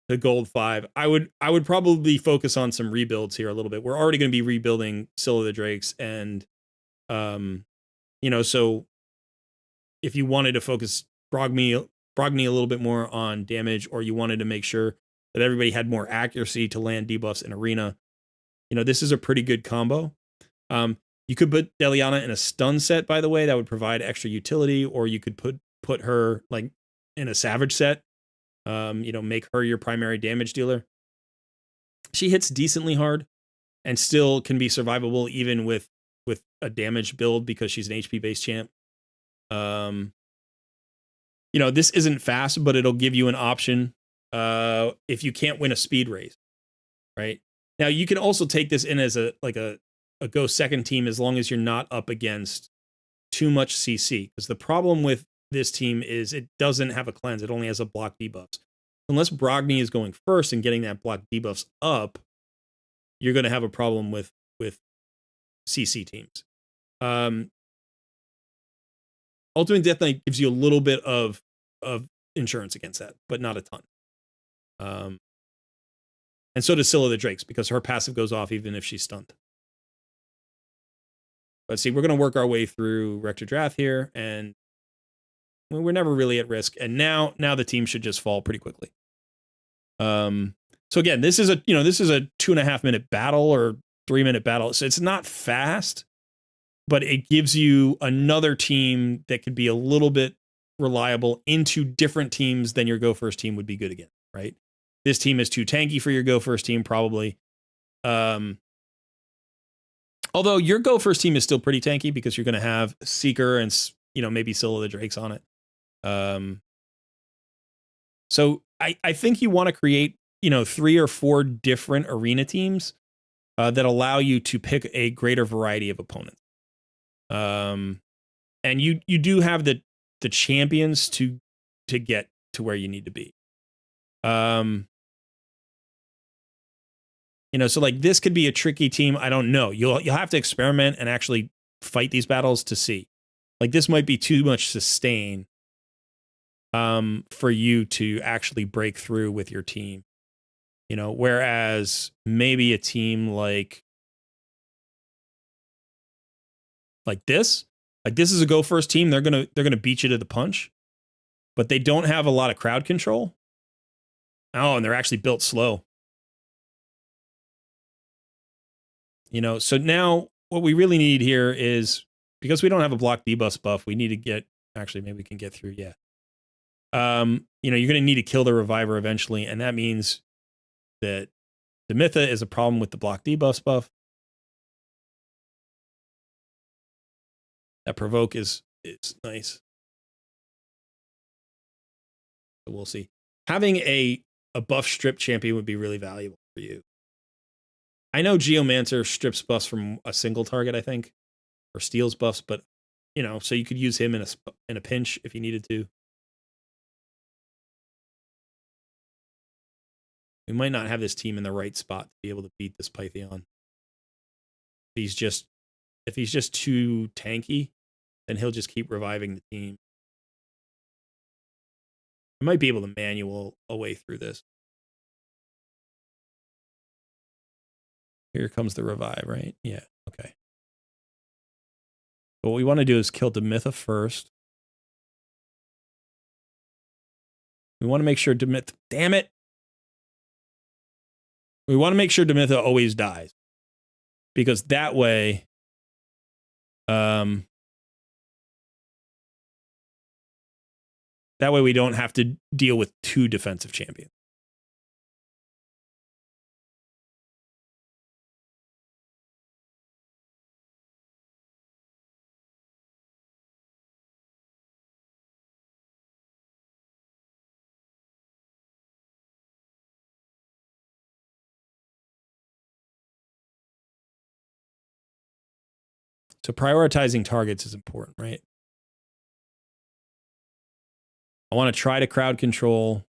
the gold 5. I would probably focus on some rebuilds here a little bit. We're already going to be rebuilding Sill of the Drakes, and so if you wanted to focus Brogni a little bit more on damage, or you wanted to make sure that everybody had more accuracy to land debuffs in arena, this is a pretty good combo. You could put Deliana in a stun set, by the way, that would provide extra utility, or you could put her like in a savage set. Make her your primary damage dealer. She hits decently hard and still can be survivable even with a damage build because she's an HP based champ. This isn't fast, but it'll give you an option if you can't win a speed race, right? Now you can also take this in as a go second team as long as you're not up against too much CC, because the problem with this team is it doesn't have a cleanse. It only has a block debuffs. Unless Brogni is going first and getting that block debuffs up, you're going to have a problem with CC teams. Ultimate Death Knight gives you a little bit of insurance against that, but not a ton. And so does Scylla the Drakes, because her passive goes off even if she's stunned. But see, we're going to work our way through Rector Drath here, and we're never really at risk. And now the team should just fall pretty quickly. So again, this is a 2.5 minute battle or 3-minute battle. So it's not fast, but it gives you another team that could be a little bit reliable into different teams than your go first team would be good again, right? This team is too tanky for your go first team, probably. Although your go first team is still pretty tanky because you're going to have Seeker and maybe Scylla the Drakes on it. So I think you want to create 3 or 4 different arena teams that allow you to pick a greater variety of opponents. And you do have the champions to get to where you need to be. So like this could be a tricky team. I don't know. You'll have to experiment and actually fight these battles to see. Like this might be too much sustain for you to actually break through with your team. Whereas maybe a team like this is a go first team. They're gonna beat you to the punch, but they don't have a lot of crowd control. Oh, and they're actually built slow. So now what we really need here is, because we don't have a block debuff buff, we need to get, actually maybe we can get through yet. You're going to need to kill the Reviver eventually, and that means that the Mytha is a problem with the block debuff buff. That provoke is nice. So we'll see. Having a buff strip champion would be really valuable for you. I know Geomancer strips buffs from a single target, I think, or steals buffs, but so you could use him in a pinch if you needed to. We might not have this team in the right spot to be able to beat this Pytheon. If he's just too tanky, then he'll just keep reviving the team. I might be able to manual a way through this. Here comes the revive, right? Yeah, okay. But what we want to do is kill Demytha first. We want to make sure Demytha... Damn it! We want to make sure Demytha always dies. Because that way... that way we don't have to deal with 2 defensive champions. So prioritizing targets is important, right? I want to try to crowd control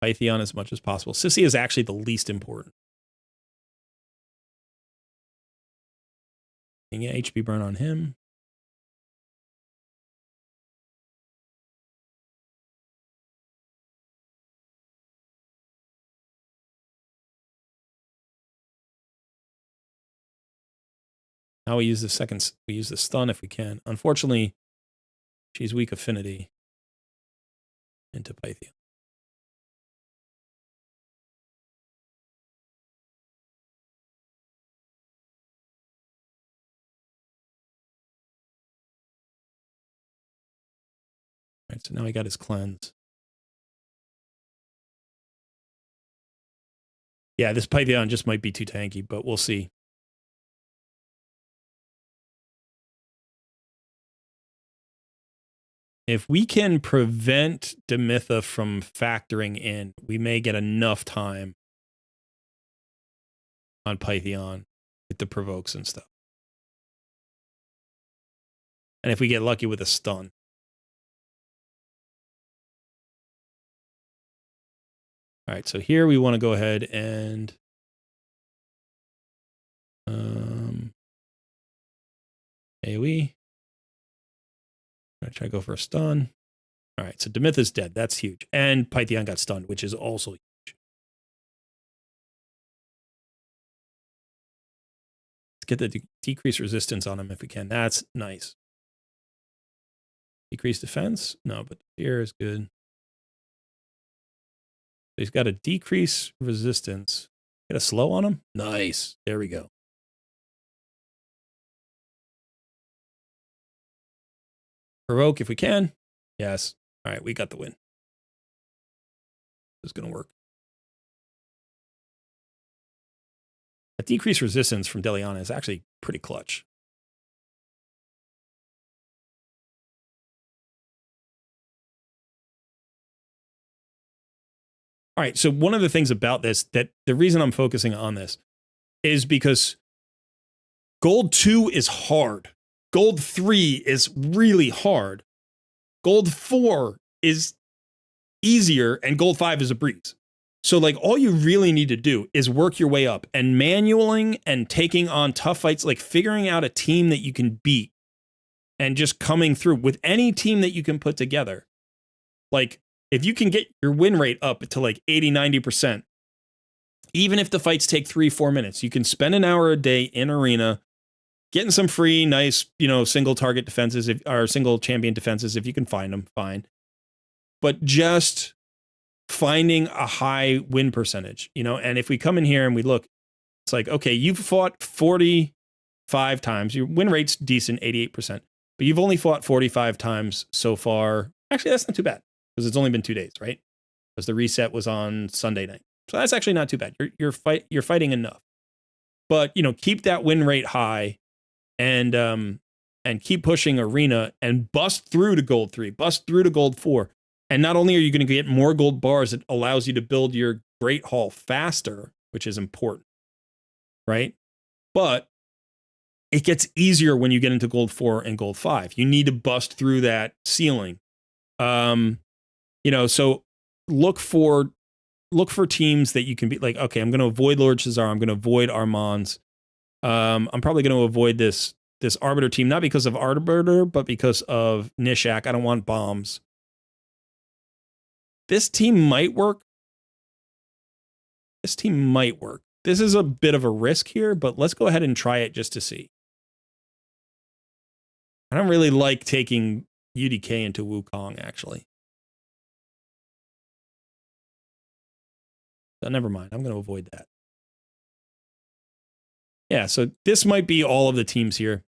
Pytheon as much as possible. Sissy is actually the least important. And get HP burn on him. Now we use the stun if we can. Unfortunately, she's weak affinity into Pytheon. All right, so now he got his cleanse. Yeah, this Pytheon just might be too tanky, but we'll see. If we can prevent Demytha from factoring in, we may get enough time on Pytheon with the provokes and stuff. And if we get lucky with a stun. All right, so here we want to go ahead and AoE. I'm going to try to go for a stun. All right, so Demyth is dead. That's huge. And Pythion got stunned, which is also huge. Let's get the decrease resistance on him if we can. That's nice. Decrease defense? No, but fear is good. He's got a decrease resistance. Get a slow on him? Nice. There we go. Provoke if we can. Yes. All right, we got the win. This is going to work. A decreased resistance from Deliana is actually pretty clutch. All right, so one of the things about this, that the reason I'm focusing on this is because Gold 2 is hard. Gold 3 is really hard. Gold 4 is easier, and Gold 5 is a breeze. So like all you really need to do is work your way up, and manualing and taking on tough fights, like figuring out a team that you can beat and just coming through with any team that you can put together. Like if you can get your win rate up to like 80-90%, even if the fights take 3-4 minutes, you can spend an hour a day in arena getting some free, nice, single target defenses or single champion defenses if you can find them, fine. But just finding a high win percentage, and if we come in here and we look, it's like, okay, you've fought 45 times. Your win rate's decent, 88%, but you've only fought 45 times so far. Actually, that's not too bad because it's only been 2 days, right? Because the reset was on Sunday night. So that's actually not too bad. You're fighting enough. But, keep that win rate high and keep pushing arena and bust through to gold 3, bust through to gold 4. And not only are you going to get more gold bars, it allows you to build your Great Hall faster, which is important, right? But it gets easier when you get into gold 4 and gold 5. You need to bust through that ceiling. So look for teams that you can be like, okay, I'm going to avoid Lord Shazar. I'm going to avoid Armands. I'm probably going to avoid this Arbiter team, not because of Arbiter, but because of Nishak. I don't want bombs. This team might work. This is a bit of a risk here, but let's go ahead and try it just to see. I don't really like taking UDK into Wukong, actually. So never mind. I'm going to avoid that. Yeah, so this might be all of the teams here.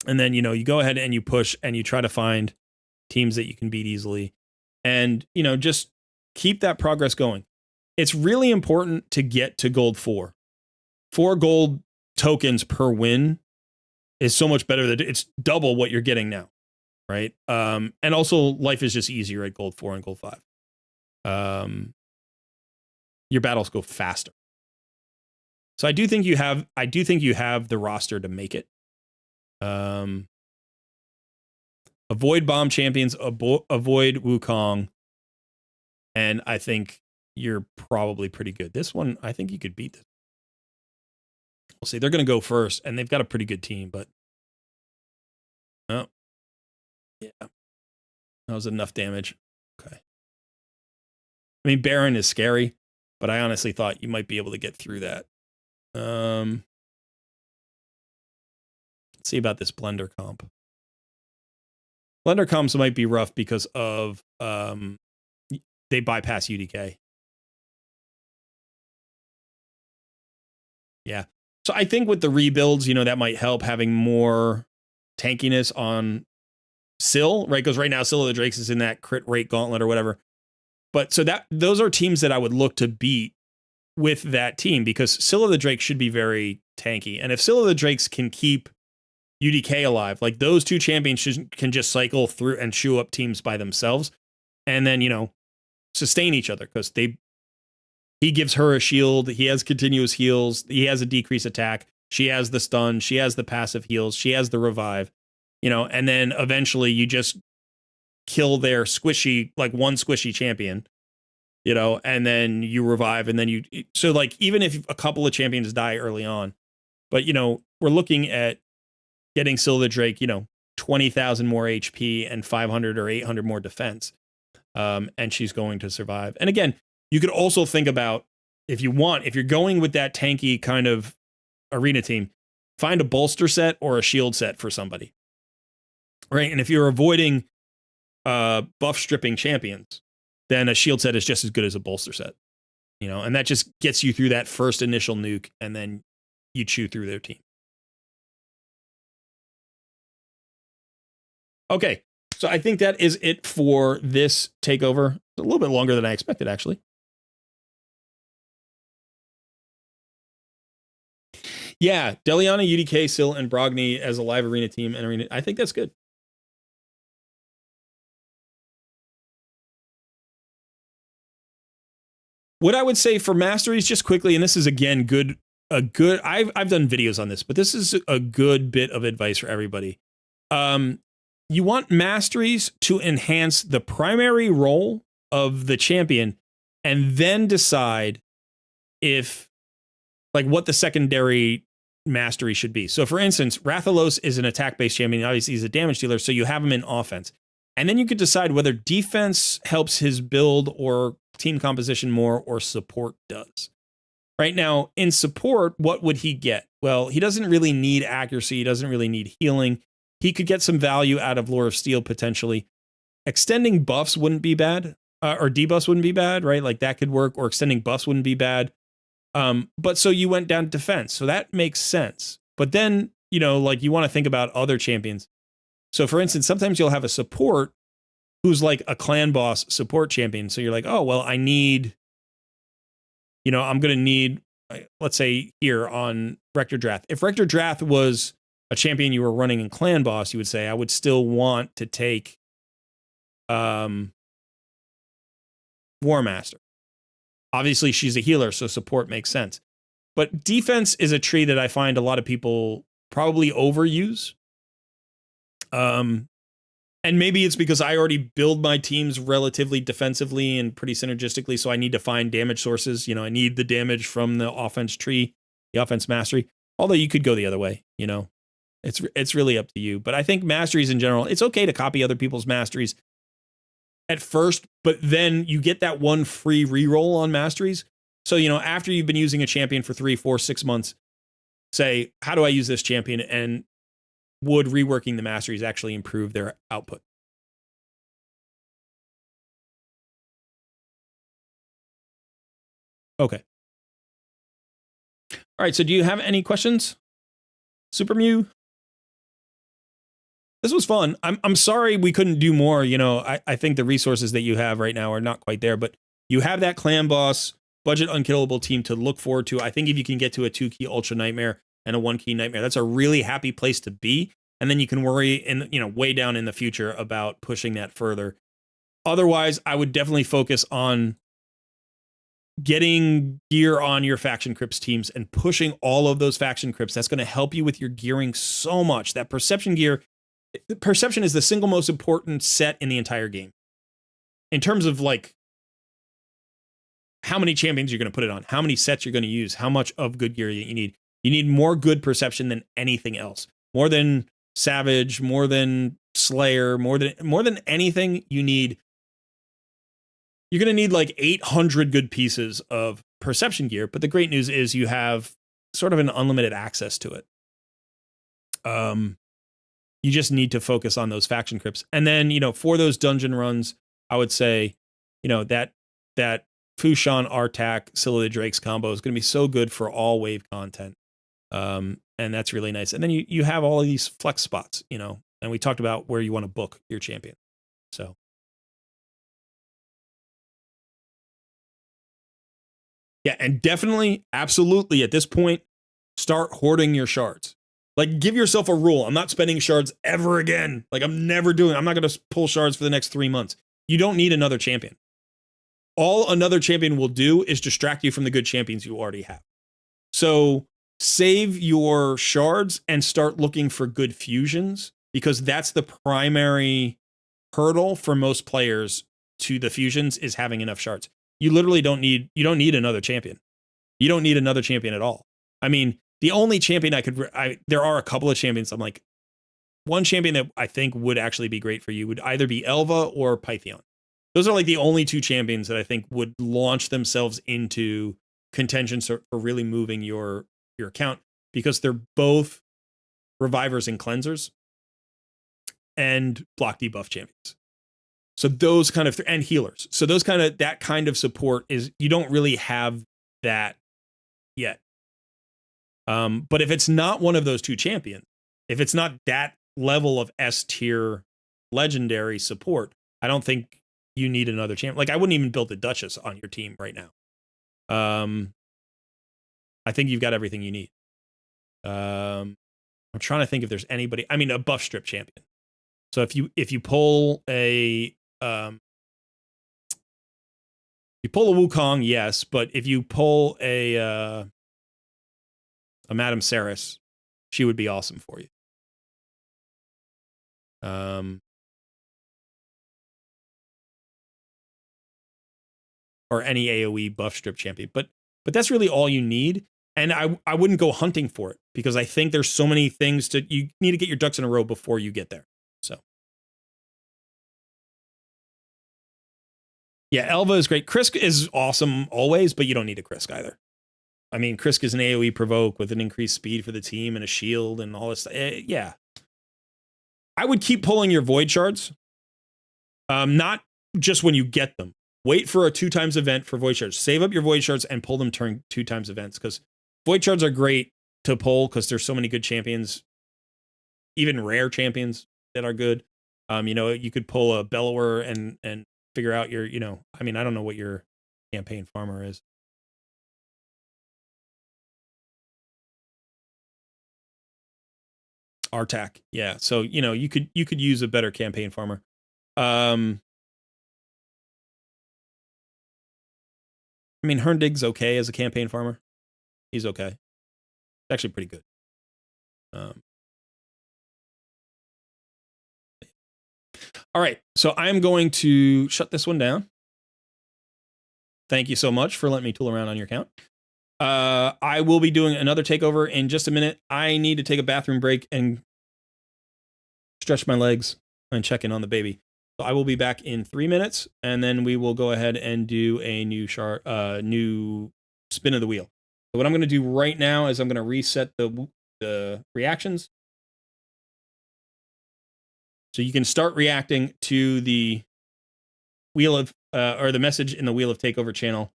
And then, you go ahead and you push and you try to find teams that you can beat easily. And, just keep that progress going. It's really important to get to gold 4. 4 gold tokens per win is so much better. That it's double what you're getting now, right? And also life is just easier at gold 4 and gold 5. Your battles go faster. So I do think you have the roster to make it. Avoid bomb champions, avoid Wukong, and I think you're probably pretty good. This one, I think you could beat this. We'll see. They're going to go first, and they've got a pretty good team, but oh, yeah, that was enough damage. Okay. I mean, Baron is scary, but I honestly thought you might be able to get through that. Let's see about this Blender comp. Blender comps might be rough because of they bypass UDK. Yeah. So I think with the rebuilds, that might help, having more tankiness on Syl, right? Because right now Syl of the Drakes is in that crit rate gauntlet or whatever. But so those are teams that I would look to beat with that team, because Syl of the Drake should be very tanky. And if Syl of the Drakes can keep UDK alive, like those two champions can just cycle through and chew up teams by themselves and then, sustain each other, because he gives her a shield, he has continuous heals, he has a decrease attack, she has the stun, she has the passive heals, she has the revive, and then eventually you just kill their squishy, like one squishy champion, and then you revive, and then so like even if a couple of champions die early on, but we're looking at getting Syl the Drake, 20,000 more HP and 500 or 800 more defense. And she's going to survive. And again, you could also think about, if you want, if you're going with that tanky kind of arena team, find a bolster set or a shield set for somebody. Right? And if you're avoiding buff stripping champions, then a shield set is just as good as a bolster set. You know, and that just gets you through that first initial nuke, and then you chew through their team. Okay, so I think that is it for this takeover. A little bit longer than I expected, actually. Yeah, Deliana, UDK, Syl, and Brogni as a live arena team and arena. I think that's good. What I would say for masteries, just quickly, and this is again I've done videos on this, but this is a good bit of advice for everybody. You want masteries to enhance the primary role of the champion, and then decide if, like, what the secondary mastery should be. So for instance, Rathalos is an attack-based champion. Obviously he's a damage dealer, so you have him in offense. And then you could decide whether defense helps his build or team composition more, or support does. Right now, in support, what would he get? Well, he doesn't really need accuracy. He doesn't really need healing. He could get some value out of Lore of Steel, potentially. Extending buffs wouldn't be bad, or debuffs wouldn't be bad, right? Like, that could work, or extending buffs wouldn't be bad. But so you went down to defense, so that makes sense. But then, you know, like, you want to think about other champions. So for instance, sometimes you'll have a support who's like a clan boss support champion. So you're like, oh, well, I need, you know, I'm going to need, let's say here on Rector Drath. If Rector Drath was a champion you were running in clan boss, you would say, I would still want to take War Master. Obviously, she's a healer, so support makes sense. But defense is a tree that I find a lot of people probably overuse. And maybe it's because I already build my teams relatively defensively and pretty synergistically, so I need to find damage sources. You know, I need the damage from the offense tree, the offense mastery. Although you could go the other way, you know. It's really up to you. But I think masteries in general, it's okay to copy other people's masteries at first, but then you get that one free reroll on masteries. So, you know, after you've been using a champion for 3, 4, 6 months, say, how do I use this champion? And would reworking the masteries actually improve their output? Okay. All right, so do you have any questions? Super Mew? This was fun. I'm sorry we couldn't do more. You know, I think the resources that you have right now are not quite there, but you have that clan boss, budget unkillable team to look forward to. I think if you can get to a 2-key Ultra Nightmare and a 1-key Nightmare, that's a really happy place to be. And then you can worry in, you know, way down in the future about pushing that further. Otherwise, I would definitely focus on getting gear on your faction crypts teams and pushing all of those faction crypts. That's going to help you with your gearing so much. That perception gear, perception is the single most important set in the entire game. In terms of, like, how many champions you're going to put it on, how many sets you're going to use, how much of good gear you need. You need more good perception than anything else. More than Savage, more than Slayer, more than anything, you're going to need like 800 good pieces of perception gear. But the great news is you have sort of an unlimited access to it. You just need to focus on those faction crypts. And then, you know, for those dungeon runs, I would say, you know, that Fushan Artak Scylla the Drakes combo is going to be so good for all wave content. And that's really nice. And then you have all of these flex spots, you know, and we talked about where you want to book your champion. So. Yeah, and definitely, absolutely, at this point, start hoarding your shards. Like, give yourself a rule. I'm not spending shards ever again. Like, I'm not going to pull shards for the next 3 months. You don't need another champion. All another champion will do is distract you from the good champions you already have. So save your shards and start looking for good fusions, because that's the primary hurdle for most players to the fusions, is having enough shards. You literally don't need another champion. You don't need another champion at all. I mean, the only champion there are a couple of champions I'm like, one champion that I think would actually be great for you would either be Elva or Pythion. Those are like the only two champions that I think would launch themselves into contention for really moving your account, because they're both revivers and cleansers and block debuff champions. So those kind of and healers. So those that kind of support is, you don't really have that yet. But if it's not one of those two champions, if it's not that level of S tier legendary support, I don't think you need another champion. Like, I wouldn't even build a Duchess on your team right now. I think you've got everything you need. I'm trying to think if there's anybody. I mean, a buff strip champion. So if you pull a Wukong, yes, but if you pull a Madame Saris, she would be awesome for you. Or any AoE buff strip champion, but that's really all you need. And I wouldn't go hunting for it, because I think there's so many things you need to get your ducks in a row before you get there. So yeah, Elva is great. Krisk is awesome always, but you don't need a Krisk either. I mean, Krisk is an AoE provoke with an increased speed for the team and a shield and all this stuff. Yeah. I would keep pulling your void shards. Not just when you get them. Wait for a 2x event for void shards. Save up your void shards and pull them during 2x events, because void shards are great to pull because there's so many good champions, even rare champions that are good. You could pull a Bellower and figure out your, I mean, I don't know what your campaign farmer is. Artak, yeah. So you could use a better campaign farmer. I mean, Herndig's okay as a campaign farmer. He's okay. It's actually pretty good. All right, so I'm going to shut this one down. Thank you so much for letting me tool around on your account. I will be doing another takeover in just a minute. I need to take a bathroom break and stretch my legs and check in on the baby. So I will be back in 3 minutes, and then we will go ahead and do a new new spin of the wheel. So what I'm going to do right now is I'm going to reset the reactions, so you can start reacting to the wheel of or the message in the Wheel of Takeover channel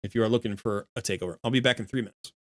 if you are looking for a takeover. I'll be back in 3 minutes.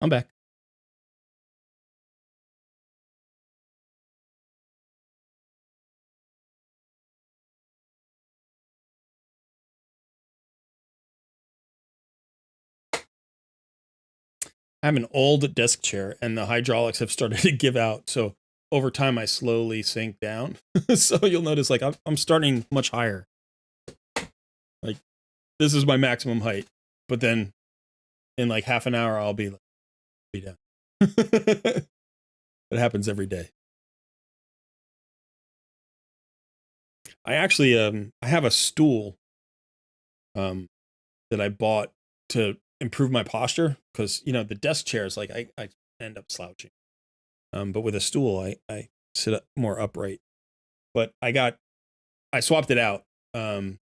I'm back. I have an old desk chair and the hydraulics have started to give out. So over time, I slowly sink down. So you'll notice like I'm starting much higher. Like this is my maximum height, but then in like half an hour, I'll be down. It happens every day. I actually, I have a stool, that I bought to improve my posture because, you know, the desk chairs, like I end up slouching. But with a stool, I sit up more upright. But I swapped it out, a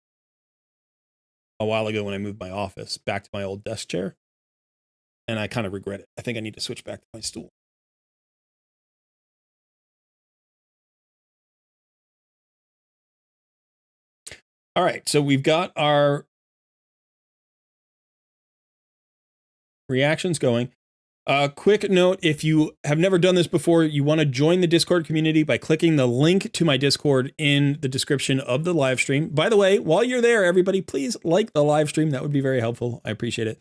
while ago when I moved my office back to my old desk chair. And I kind of regret it. I think I need to switch back to my stool. All right, so we've got our reactions going. Quick note, if you have never done this before, you want to join the Discord community by clicking the link to my Discord in the description of the live stream. By the way, while you're there, everybody, please like the live stream. That would be very helpful. I appreciate it.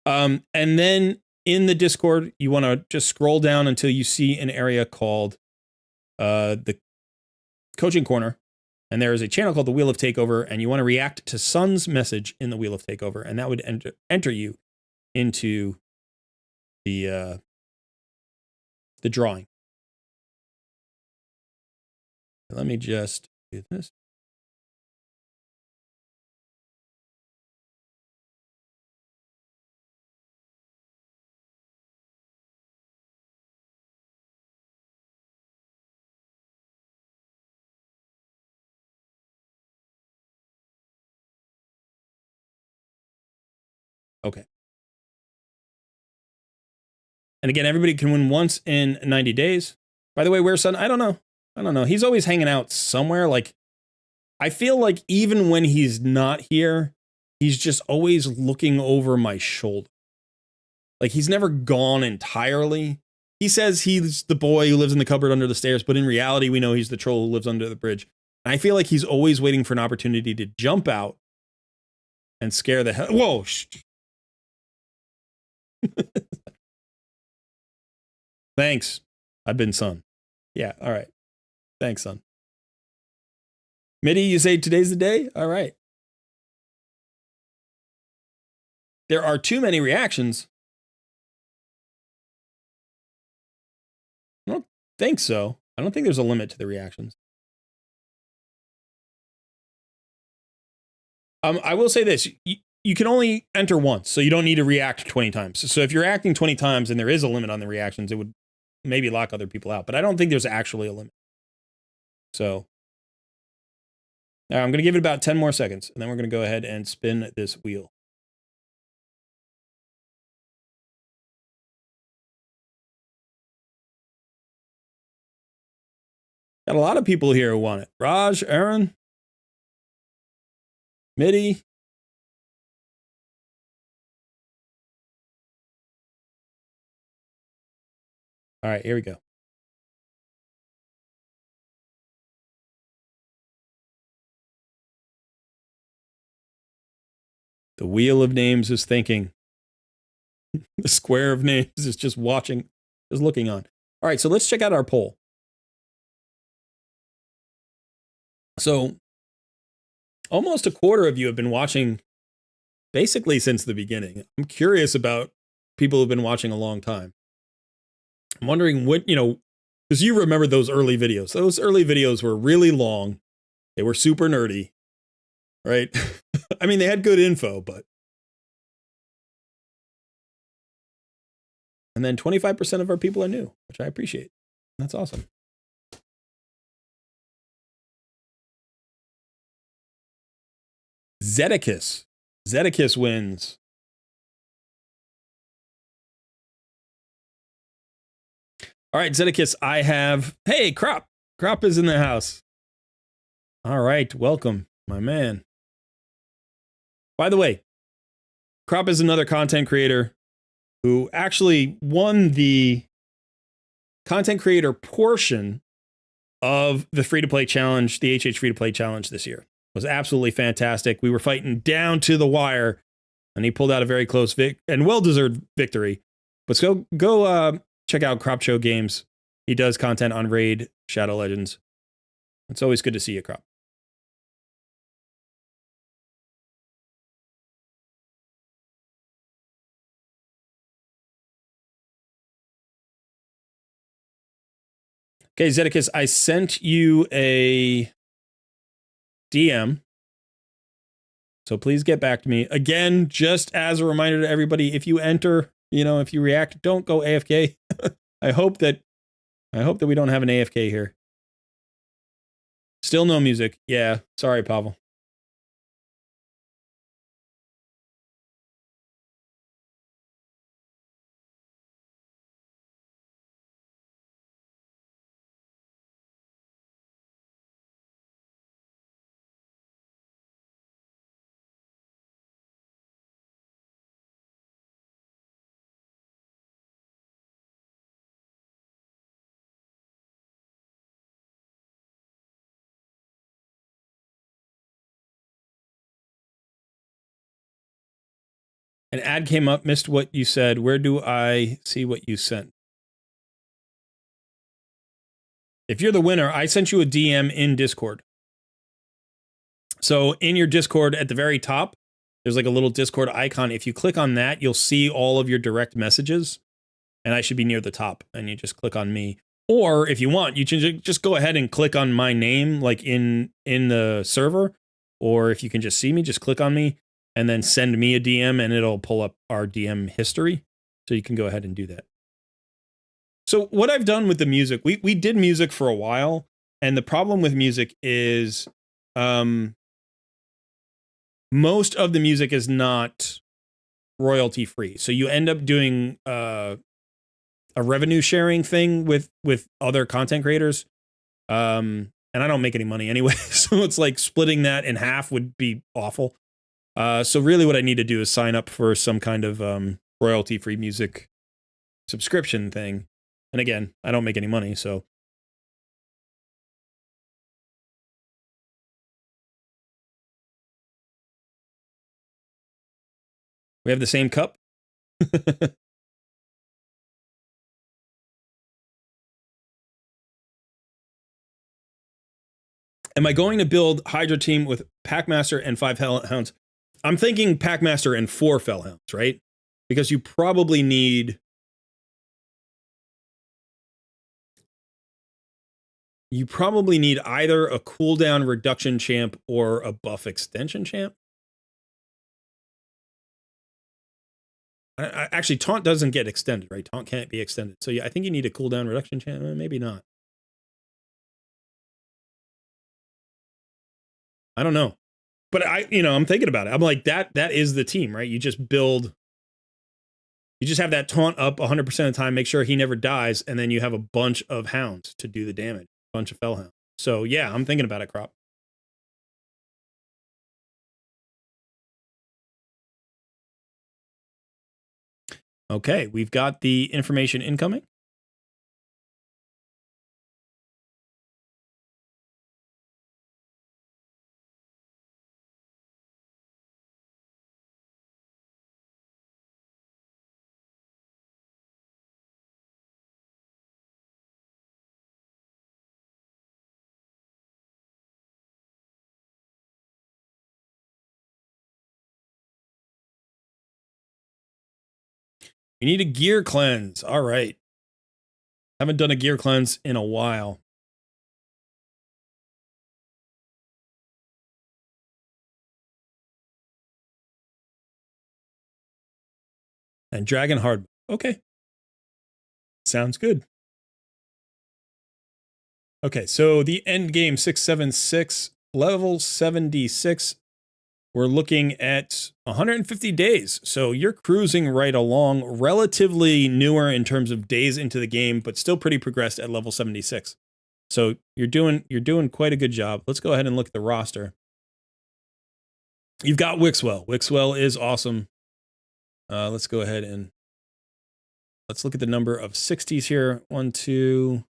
And then in the Discord, you want to just scroll down until you see an area called the Coaching Corner. And there is a channel called the Wheel of Takeover, and you want to react to Sun's message in the Wheel of Takeover, and that would enter you into the drawing. Let me just do this. Okay. And again, everybody can win once in 90 days. By the way, where's Sun? I don't know. I don't know. He's always hanging out somewhere. Like, I feel like even when he's not here, he's just always looking over my shoulder. Like, he's never gone entirely. He says he's the boy who lives in the cupboard under the stairs, but in reality, we know he's the troll who lives under the bridge. And I feel like he's always waiting for an opportunity to jump out and scare the hell. Whoa. Thanks. I've been Sun. Yeah. All right. Thanks, Sun. Mitty, you say today's the day? All right. There are too many reactions. I don't think so. I don't think there's a limit to the reactions. I will say this. You can only enter once, so you don't need to react 20 times. So if you're acting 20 times and there is a limit on the reactions, it would maybe lock other people out. But I don't think there's actually a limit. So I'm going to give it about 10 more seconds, and then we're going to go ahead and spin this wheel. Got a lot of people here who want it. Raj, Aaron, Mitty. All right, here we go. The wheel of names is thinking. The square of names is just watching, is looking on. All right, so let's check out our poll. So almost a quarter of you have been watching basically since the beginning. I'm curious about people who've been watching a long time. I'm wondering what, you know, because you remember those early videos. Those early videos were really long. They were super nerdy, right? I mean, they had good info, but. And then 25% of our people are new, which I appreciate. That's awesome. Zedekiss. Zedekiss wins. All right, Zedekiss, I have... Hey, Crop. Crop is in the house. All right, welcome, my man. By the way, Crop is another content creator who actually won the content creator portion of the free-to-play challenge, the HH free-to-play challenge this year. It was absolutely fantastic. We were fighting down to the wire, and he pulled out a very close and well-deserved victory. But go check out Crop Show Games. He does content on Raid, Shadow Legends. It's always good to see you, Crop. Okay, Zedekis, I sent you a DM. So please get back to me. Again, just as a reminder to everybody, if you enter, if you react, don't go AFK. I hope that we don't have an AFK here. Still no music. Yeah, sorry, Pavel. An ad came up, missed what you said. Where do I see what you sent? If you're the winner, I sent you a DM in Discord. So in your Discord at the very top, there's like a little Discord icon. If you click on that, you'll see all of your direct messages, and I should be near the top, and you just click on me. Or if you want, you can just go ahead and click on my name, like in the server. Or if you can just see me, just click on me and then send me a DM, and it'll pull up our DM history. So you can go ahead and do that. So what I've done with the music, we did music for a while, and the problem with music is most of the music is not royalty free. So you end up doing a revenue sharing thing with other content creators. And I don't make any money anyway. So it's like splitting that in half would be awful. So really what I need to do is sign up for some kind of royalty free music subscription thing. And again, I don't make any money, so. We have the same cup. Am I going to build Hydra team with Packmaster and 5 Hellhounds? I'm thinking Packmaster and 4 Fellhounds, right? Because you probably need either a cooldown reduction champ or a buff extension champ. Actually, taunt doesn't get extended, right? Taunt can't be extended. So yeah, I think you need a cooldown reduction champ. Maybe not. I don't know. But I'm thinking about it. I'm like, that is the team, right? You just have that taunt up 100% of the time, make sure he never dies, and then you have a bunch of hounds to do the damage. A bunch of Fellhounds. So yeah, I'm thinking about it, Crop. Okay, we've got the information incoming. You need a gear cleanse. All right. Haven't done a gear cleanse in a while. And Dragon Hard. Okay. Sounds good. Okay, so the end game 676, level 76. We're looking at 150 days. So you're cruising right along, relatively newer in terms of days into the game, but still pretty progressed at level 76. So you're doing quite a good job. Let's go ahead and look at the roster. You've got Wixwell. Wixwell is awesome. Let's go ahead and let's look at the number of 60s here. 1, 2,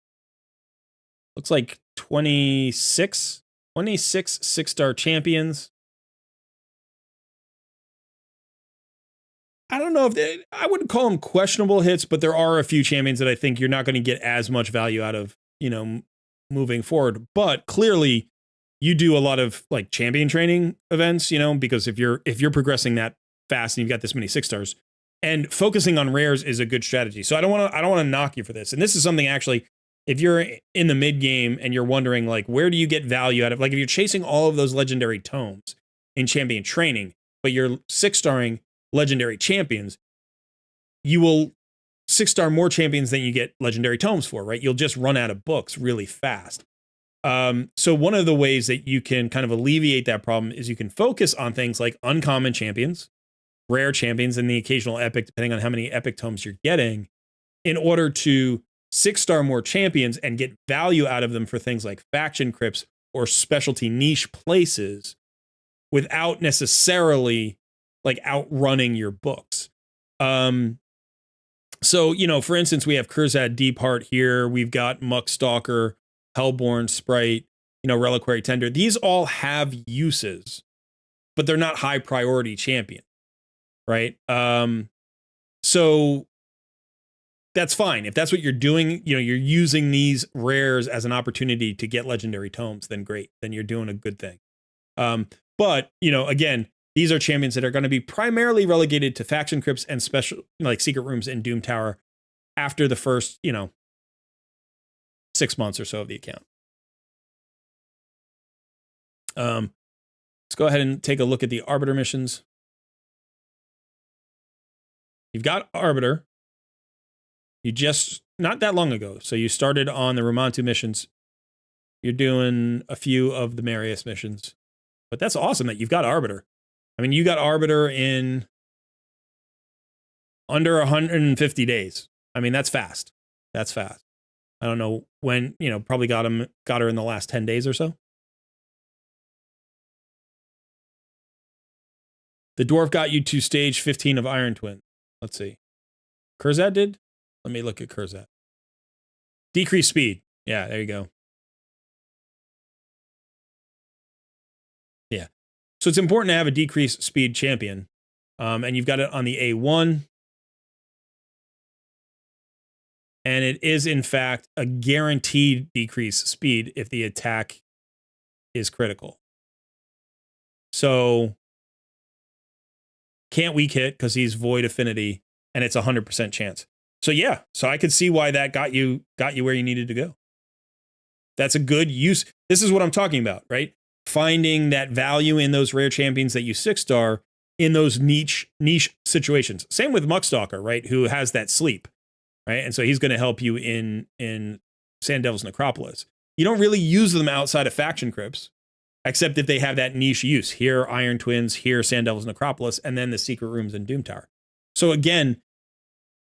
looks like 26 6-star champions. I don't know if I wouldn't call them questionable hits, but there are a few champions that I think you're not going to get as much value out of, moving forward. But clearly you do a lot of like champion training events, because if you're progressing that fast and you've got this many 6-stars, and focusing on rares is a good strategy. So I don't want to knock you for this. And this is something actually, if you're in the mid game and you're wondering like, where do you get value out of, like if you're chasing all of those legendary tomes in champion training, but you're 6-starring legendary champions, you will 6-star more champions than you get legendary tomes for, right? You'll just run out of books really fast. So one of the ways that you can kind of alleviate that problem is you can focus on things like uncommon champions, rare champions, and the occasional epic, depending on how many epic tomes you're getting, in order to 6-star more champions and get value out of them for things like faction crypts or specialty niche places without necessarily like outrunning your books. So, for instance, we have Kurzad Deep Heart here. We've got Muckstalker, Hellborn Sprite, Reliquary Tender. These all have uses, but they're not high priority champion, right? So that's fine. If that's what you're doing, you're using these rares as an opportunity to get legendary tomes, then great. Then you're doing a good thing. But, again, these are champions that are going to be primarily relegated to faction crypts and special, like secret rooms in Doom Tower after the first, 6 months or so of the account. Let's go ahead and take a look at the Arbiter missions. You've got Arbiter. You just, not that long ago, so you started on the Romantu missions. You're doing a few of the Marius missions. But that's awesome that you've got Arbiter. I mean, you got Arbiter in under 150 days. I mean, that's fast. That's fast. I don't know when, probably got her in the last 10 days or so. The dwarf got you to stage 15 of Iron Twin. Let's see. Kurzad did? Let me look at Kurzad. Decreased speed. Yeah, there you go. Yeah. So it's important to have a decreased speed champion. And you've got it on the A1. And it is, in fact, a guaranteed decreased speed if the attack is critical. So can't weak hit because he's void affinity, and it's 100% chance. So yeah, so I could see why that got you where you needed to go. That's a good use. This is what I'm talking about, right? Finding that value in those rare champions that you 6-star in those niche situations. Same with Muckstalker, right? Who has that sleep, right? And so he's going to help you in Sand Devil's Necropolis. You don't really use them outside of faction crypts, except if they have that niche use. Here, Iron Twins, here, Sand Devil's Necropolis, and then the secret rooms in Doom Tower. So again,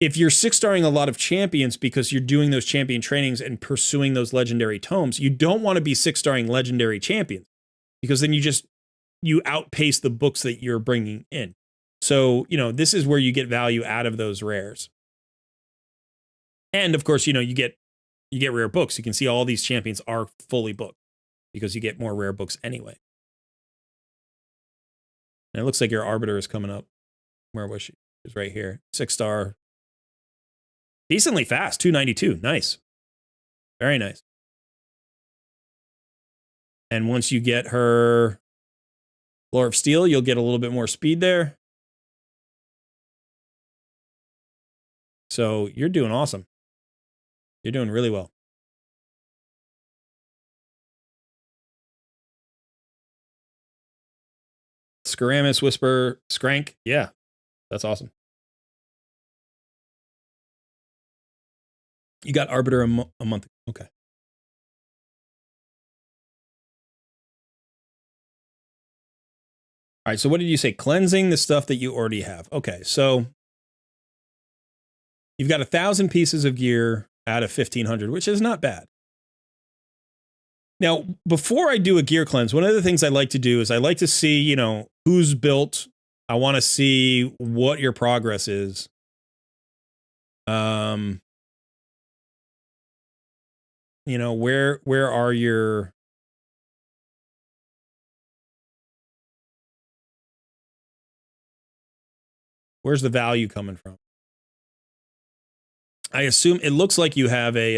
if you're 6-starring a lot of champions because you're doing those champion trainings and pursuing those legendary tomes, you don't want to be 6-starring legendary champions because then you outpace the books that you're bringing in. So, this is where you get value out of those rares. And of course, you get rare books. You can see all these champions are fully booked because you get more rare books anyway. And it looks like your Arbiter is coming up. Where was she? She's right here. 6-star. Decently fast. 292. Nice. Very nice. And once you get her Lore of Steel, you'll get a little bit more speed there. So you're doing awesome. You're doing really well. Scaramus, Whisper, Skrank. Yeah, that's awesome. You got Arbiter a month. Okay. All right, so what did you say? Cleansing the stuff that you already have. Okay, so you've got 1,000 pieces of gear out of 1,500, which is not bad. Now, before I do a gear cleanse, one of the things I like to do is I like to see, who's built. I want to see what your progress is. Um, you know, where are your where's the value coming from? I assume it looks like you have a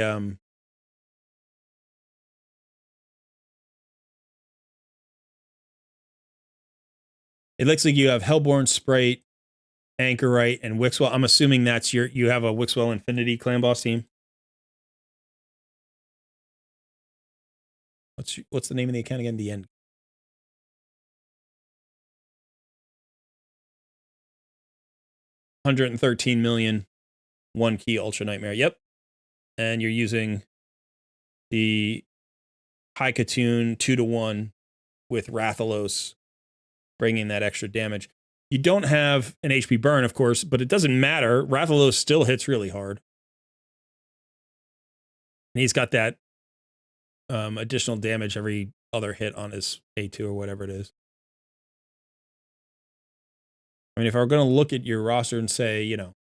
it looks like you have Hellborn, Sprite, Anchorite, and Wixwell. I'm assuming that's you have a Wixwell Infinity Clan Boss team. What's the name of the account again? The end. 113 million, one key Ultra Nightmare. Yep. And you're using the High Katoon 2-1 with Rathalos, bringing that extra damage. You don't have an HP burn, of course, but it doesn't matter. Rathalos still hits really hard. And he's got that additional damage every other hit on his A2 or whatever it is. I mean, if I were going to look at your roster and say, you know,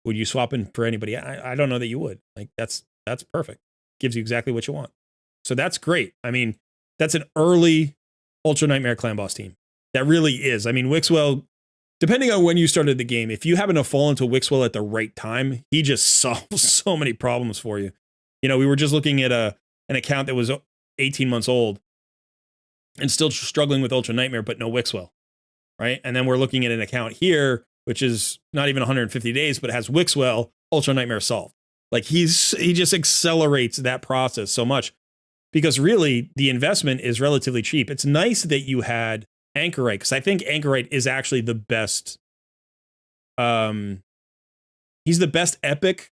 would you swap in for anybody? I don't know that you would. Like, that's perfect. Gives you exactly what you want. So that's great. I mean, that's an early Ultra Nightmare Clan Boss team. That really is. I mean, Wixwell, depending on when you started the game, if you happen to fall into Wixwell at the right time, he just solves so many problems for you. You know, we were just looking at an account that was 18 months old and still struggling with Ultra Nightmare, but no Wixwell, right? And then we're looking at an account here, which is not even 150 days, but has Wixwell, Ultra Nightmare solved. Like he just accelerates that process so much because really the investment is relatively cheap. It's nice that you had Anchorite because I think Anchorite is actually the best. He's the best epic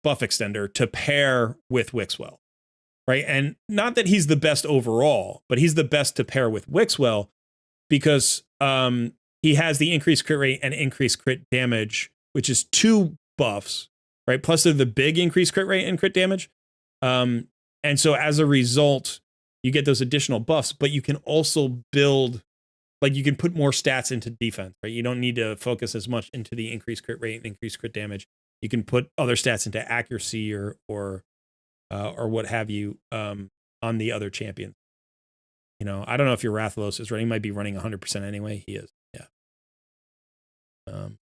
buff extender to pair with Wixwell, right? And not that he's the best overall, but he's the best to pair with Wixwell because he has the increased crit rate and increased crit damage, which is 2 buffs, right? Plus they're the big increased crit rate and crit damage. And so as a result, you get those additional buffs, but you can also build, like you can put more stats into defense, right? You don't need to focus as much into the increased crit rate and increased crit damage. You can put other stats into accuracy or what have you on the other champion. You know, I don't know if your Rathalos is running. He might be running 100% anyway. He is, yeah. And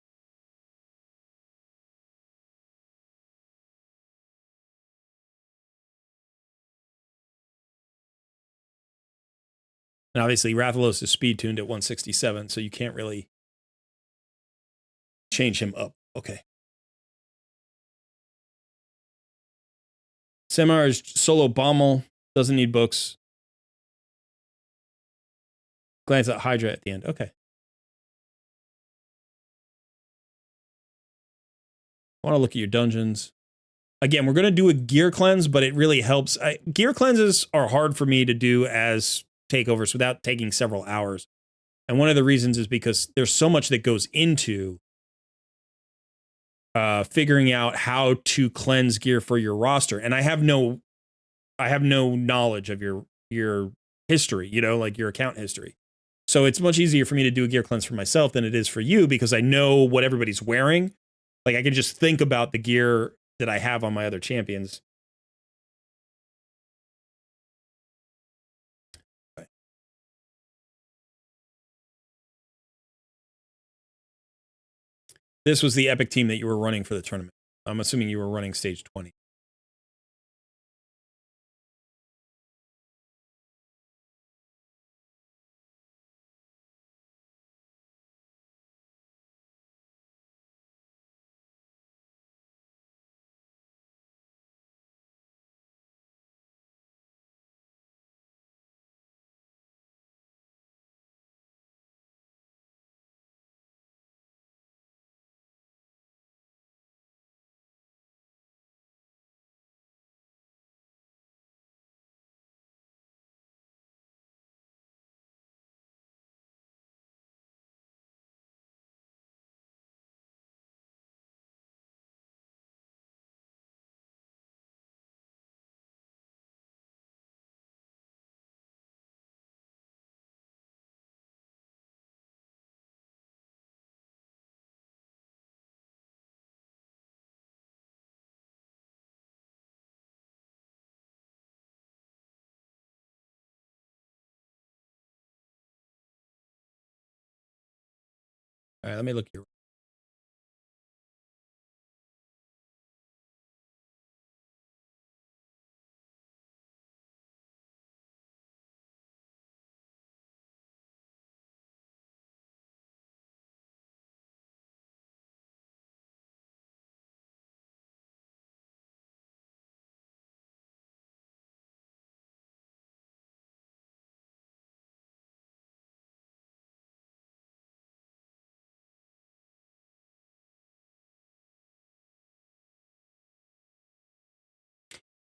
obviously, Rathalos is speed tuned at 167, so you can't really change him up. Okay. Semar is solo Bommel, doesn't need books. Glance at Hydra at the end. Okay. I want to look at your dungeons. Again, we're going to do a gear cleanse, but it really helps. Gear cleanses are hard for me to do as takeovers without taking several hours. And one of the reasons is because there's so much that goes into figuring out how to cleanse gear for your roster. And I have no knowledge of your history, you know, like your account history. So it's much easier for me to do a gear cleanse for myself than it is for you because I know what everybody's wearing. Like I can just think about the gear that I have on my other champions. Okay. This was the epic team that you were running for the tournament. I'm assuming you were running stage 20. All right, let me look here.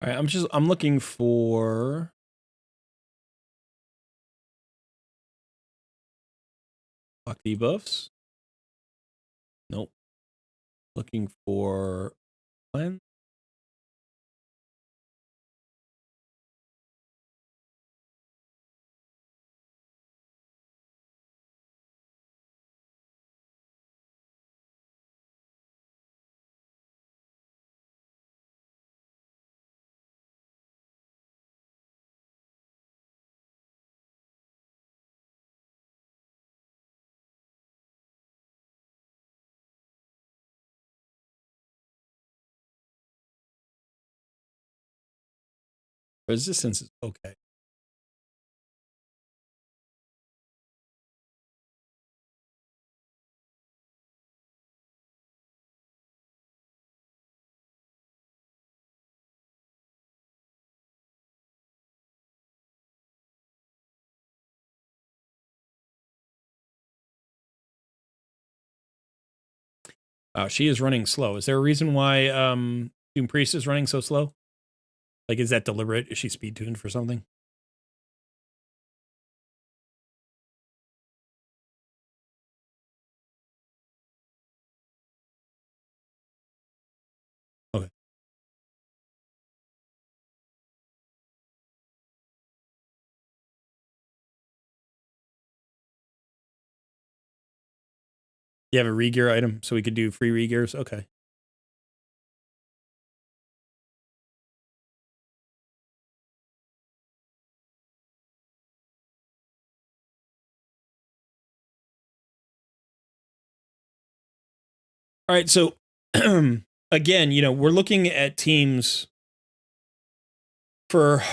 All right, I'm looking for block debuffs. Nope. Looking for cleanse. Resistance is okay. She is running slow. Is there a reason why Doom Priest is running so slow? Like, is that deliberate? Is she speed tuned for something? Okay. You have a regear item, so we could do free regears? Okay. All right, so again, you know, we're looking at teams for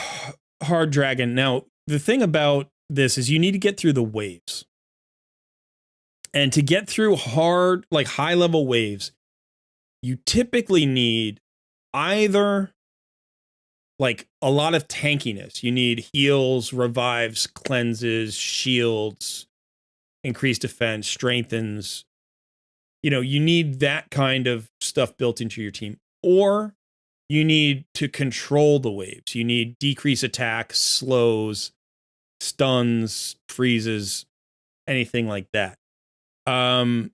Hard Dragon. Now, the thing about this is you need to get through the waves. And to get through hard, like high level waves, you typically need either like a lot of tankiness. You need heals, revives, cleanses, shields, increased defense, strengthens. You know, you need that kind of stuff built into your team. Or you need to control the waves. You need decrease attack, slows, stuns, freezes, anything like that. Now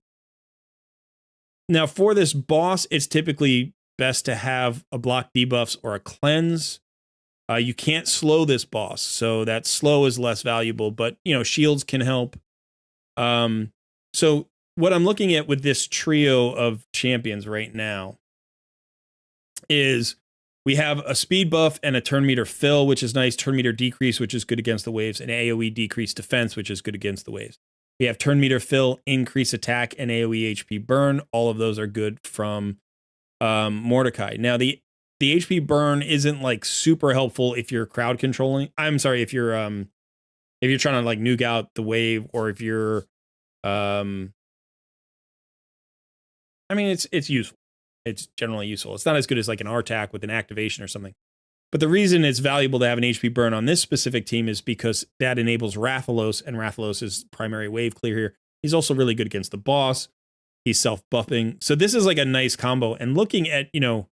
for this boss, it's typically best to have a block debuffs or a cleanse. You can't slow this boss, so that slow is less valuable, but you know, shields can help. So what I'm looking at with this trio of champions right now is we have a speed buff and a turn meter fill, which is nice, turn meter decrease, which is good against the waves, and AoE decrease defense, which is good against the waves. We have turn meter fill, increase attack, and AoE HP burn. All of those are good from Mordecai. Now the HP burn isn't like super helpful if you're crowd controlling. I'm sorry, if you're trying to like nuke out the wave, or if you're I mean it's useful. It's generally useful. It's not as good as like an R-Tac with an activation or something. But the reason it's valuable to have an HP burn on this specific team is because that enables Rathalos, and Rathalos is primary wave clear here. He's also really good against the boss. He's self-buffing. So this is like a nice combo. And looking at, you know,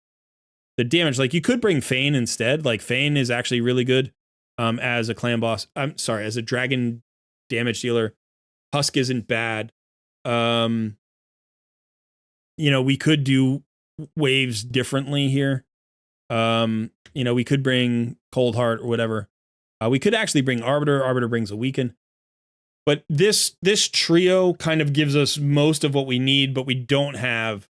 the damage, like you could bring Fane instead. Like Fane is actually really good as a clan boss. I'm sorry, as a dragon damage dealer. Husk isn't bad. You know, we could do waves differently here. You know, we could bring Cold Heart or whatever. We could actually bring Arbiter. Arbiter brings a weaken. But this trio kind of gives us most of what we need, but we don't have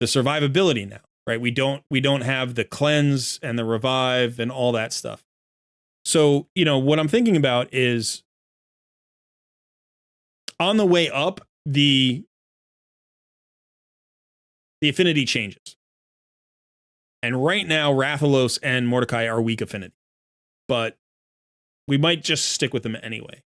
the survivability now, right? We don't have the cleanse and the revive and all that stuff. So, you know, what I'm thinking about is on the way up, the affinity changes. And right now, Rathalos and Mordecai are weak affinity. But we might just stick with them anyway.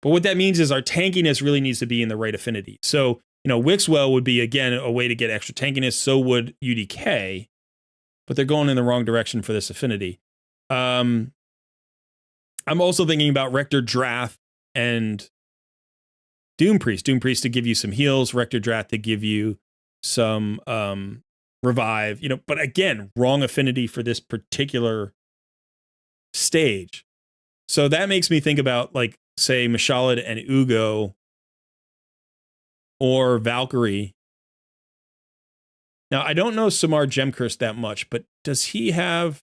But what that means is our tankiness really needs to be in the right affinity. So, Wixwell would be, again, a way to get extra tankiness. So would UDK. But they're going in the wrong direction for this affinity. I'm also thinking about Rector Drath and Doom Priest. Doom Priest to give you some heals. Rector Drath to give you some revive. But again, wrong affinity for this particular stage. So that makes me think about, like, say, Mashalad and Ugo or Valkyrie. Now, I don't know Samar Gemcurse that much, but does he have...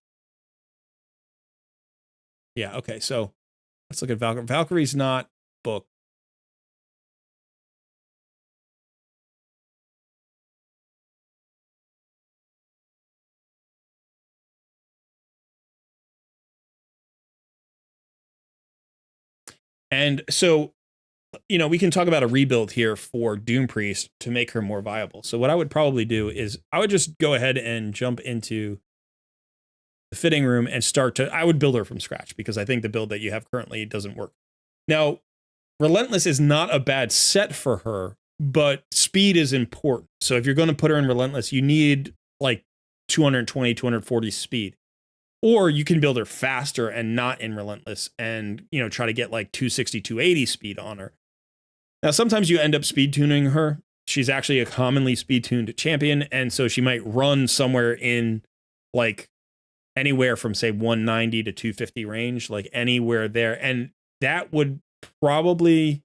Yeah, okay, so let's look at Valkyrie. Valkyrie's not booked. And so, we can talk about a rebuild here for Doom Priest to make her more viable. So what I would probably do is I would just go ahead and jump into the fitting room and I would build her from scratch, because I think the build that you have currently doesn't work. Now, Relentless is not a bad set for her, but speed is important. So if you're going to put her in Relentless, you need like 220, 240 speed. Or you can build her faster and not in Relentless and, try to get like 260, 280 speed on her. Now, sometimes you end up speed tuning her. She's actually a commonly speed tuned champion. And so she might run somewhere in like anywhere from, say, 190 to 250 range, like anywhere there. And that would probably,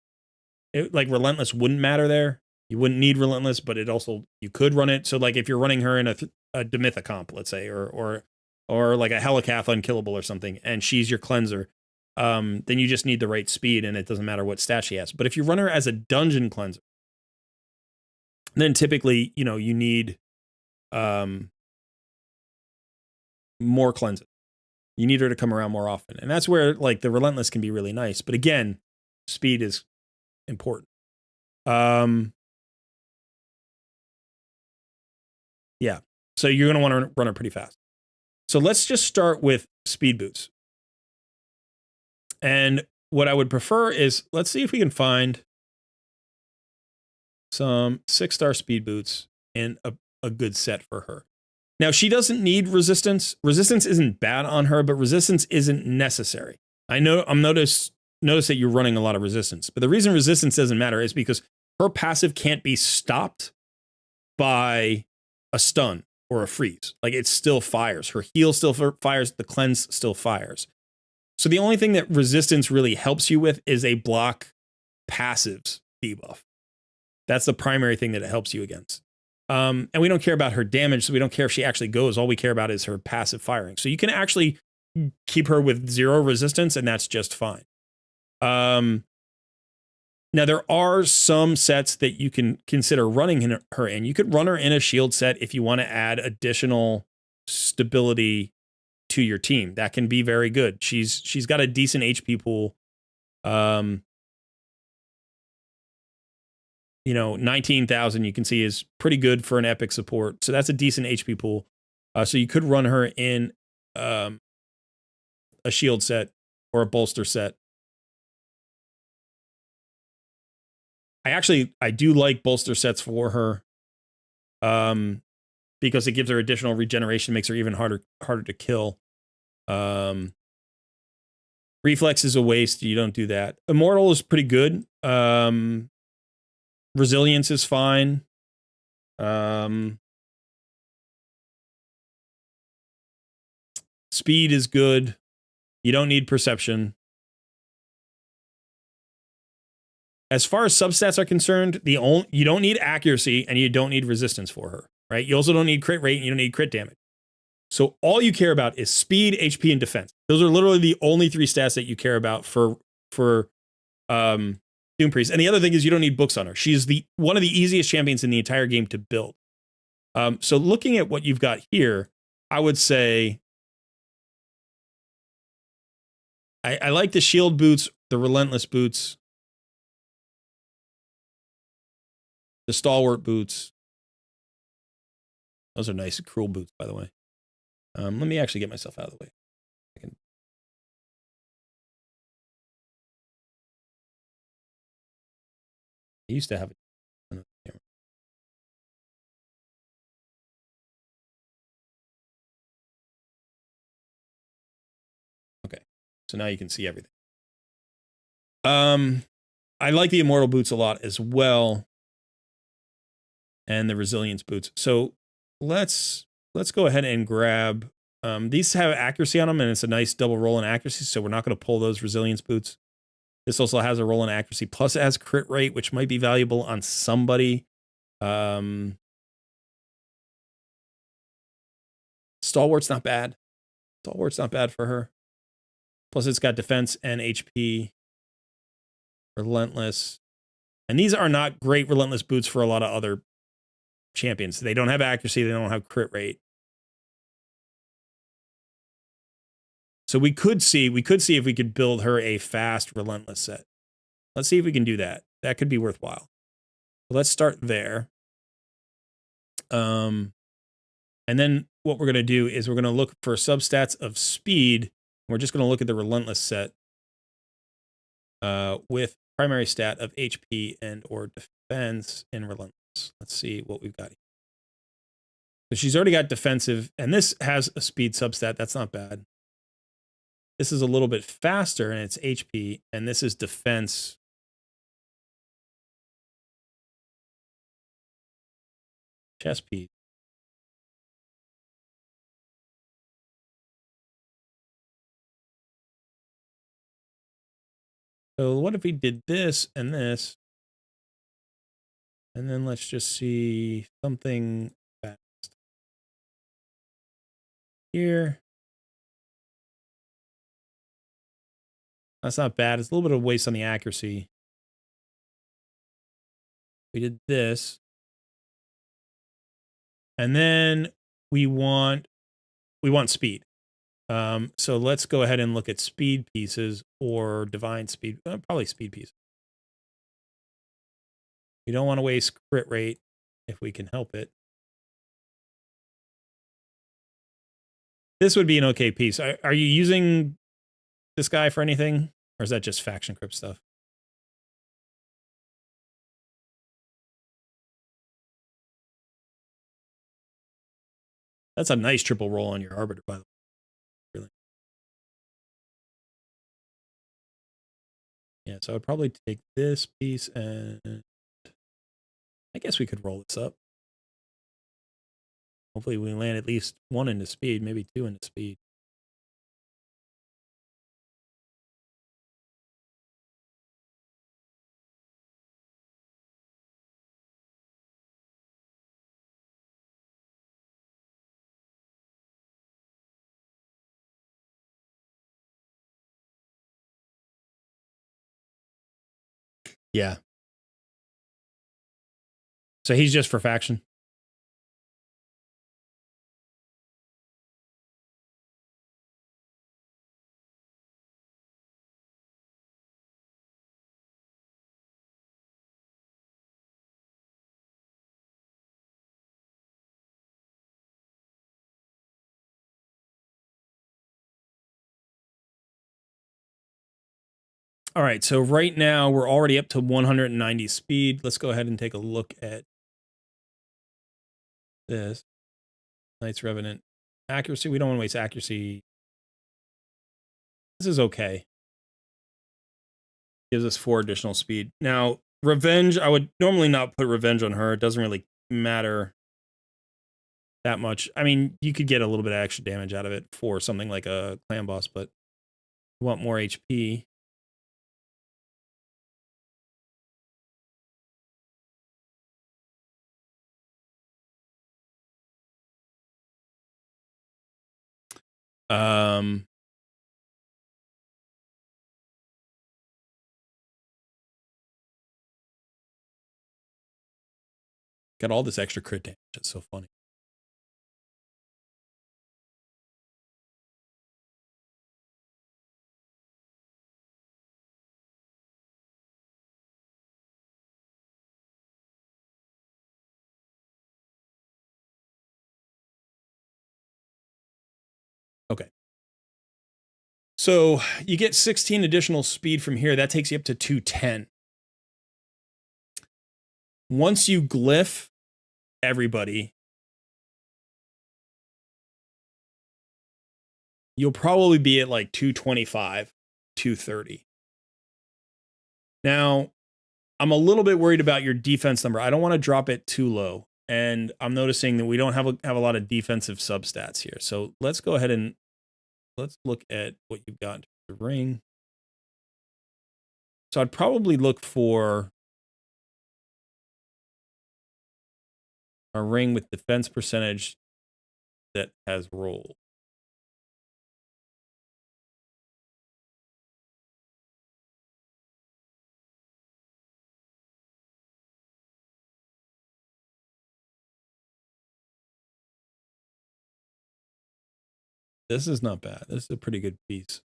like, Relentless wouldn't matter there. You wouldn't need Relentless, but you could run it. So like if you're running her in a Demytha comp, let's say, or like a Helicath Unkillable or something, and she's your cleanser, then you just need the right speed, and it doesn't matter what stat she has. But if you run her as a dungeon cleanser, then typically, you need more cleansing. You need her to come around more often. And that's where, like, the Relentless can be really nice. But again, speed is important. Yeah. So you're going to want to run her pretty fast. So let's just start with speed boots. And what I would prefer is, let's see if we can find some 6-star speed boots in a good set for her. Now, she doesn't need resistance. Resistance isn't bad on her, but resistance isn't necessary. I know notice that you're running a lot of resistance, but the reason resistance doesn't matter is because her passive can't be stopped by a stun or a freeze. Like, it still fires. Her heal still fires. The cleanse still fires. So the only thing that resistance really helps you with is a block passives debuff. That's the primary thing that it helps you against. And we don't care about her damage, so we don't care if she actually goes. All we care about is her passive firing. So you can actually keep her with 0 resistance, and that's just fine. Now, there are some sets that you can consider running her in. You could run her in a shield set if you want to add additional stability to your team. That can be very good. She's got a decent HP pool. 19,000 you can see is pretty good for an epic support. So that's a decent HP pool. So you could run her in a shield set or a bolster set. I do like bolster sets for her, because it gives her additional regeneration, makes her even harder to kill. Reflex is a waste. You don't do that. Immortal is pretty good. Resilience is fine. Speed is good. You don't need perception. As far as substats are concerned, you don't need accuracy and you don't need resistance for her, right? You also don't need crit rate and you don't need crit damage. So all you care about is speed, HP, and defense. Those are literally the only 3 stats that you care about for Doom Priest. And the other thing is you don't need books on her. She's one of the easiest champions in the entire game to build. So looking at what you've got here, I would say I like the shield boots, the relentless boots. The stalwart boots. Those are nice, cruel boots, by the way. Let me actually get myself out of the way. I used to have it. Okay, so now you can see everything. I like the immortal boots a lot as well, and the resilience boots. So let's go ahead and grab. These have accuracy on them, and it's a nice double roll in accuracy. So we're not going to pull those resilience boots. This also has a roll in accuracy, plus it has crit rate, which might be valuable on somebody. Stalwart's not bad. Stalwart's not bad for her. Plus it's got defense and HP. Relentless. And these are not great relentless boots for a lot of other champions. They don't have accuracy. They don't have crit rate. So we could see if we could build her a fast relentless set. Let's see if we can do that. That could be worthwhile. Let's start there. And then what we're going to do is we're going to look for substats of speed. We're just going to look at the relentless set with primary stat of HP and or defense in relentless. Let's see what we've got here. So she's already got defensive, and this has a speed substat. That's not bad. This is a little bit faster, and it's HP, and this is defense. Chest piece. So what if we did this and this? And then let's just see something fast. Here. That's not bad. It's a little bit of waste on the accuracy. We did this. And then we want speed. So let's go ahead and look at speed pieces or divine speed. Probably speed pieces. We don't want to waste crit rate if we can help it. This would be an okay piece. Are you using this guy for anything? Or is that just faction crypt stuff? That's a nice triple roll on your Arbiter, by the way. Really. Yeah, so I'd probably take this piece and I guess we could roll this up. Hopefully we land at least one into speed, maybe two into speed. Yeah. So he's just for faction. All right, so right now we're already up to 190 speed. Let's go ahead and take a look at this. Knight's Revenant. Accuracy, we don't want to waste accuracy. This is okay. Gives us 4 additional speed. Now, Revenge, I would normally not put Revenge on her. It doesn't really matter that much. I mean, you could get a little bit of extra damage out of it for something like a clan boss, but you want more HP. Got all this extra crit damage. It's so funny. So you get 16 additional speed from here. That takes you up to 210. Once you glyph everybody, you'll probably be at like 225, 230. Now, I'm a little bit worried about your defense number. I don't want to drop it too low. And I'm noticing that we don't have a lot of defensive substats here. So let's go ahead and let's look at what you've got in the ring. So I'd probably look for a ring with defense percentage that has roll. This is not bad. This is a pretty good piece.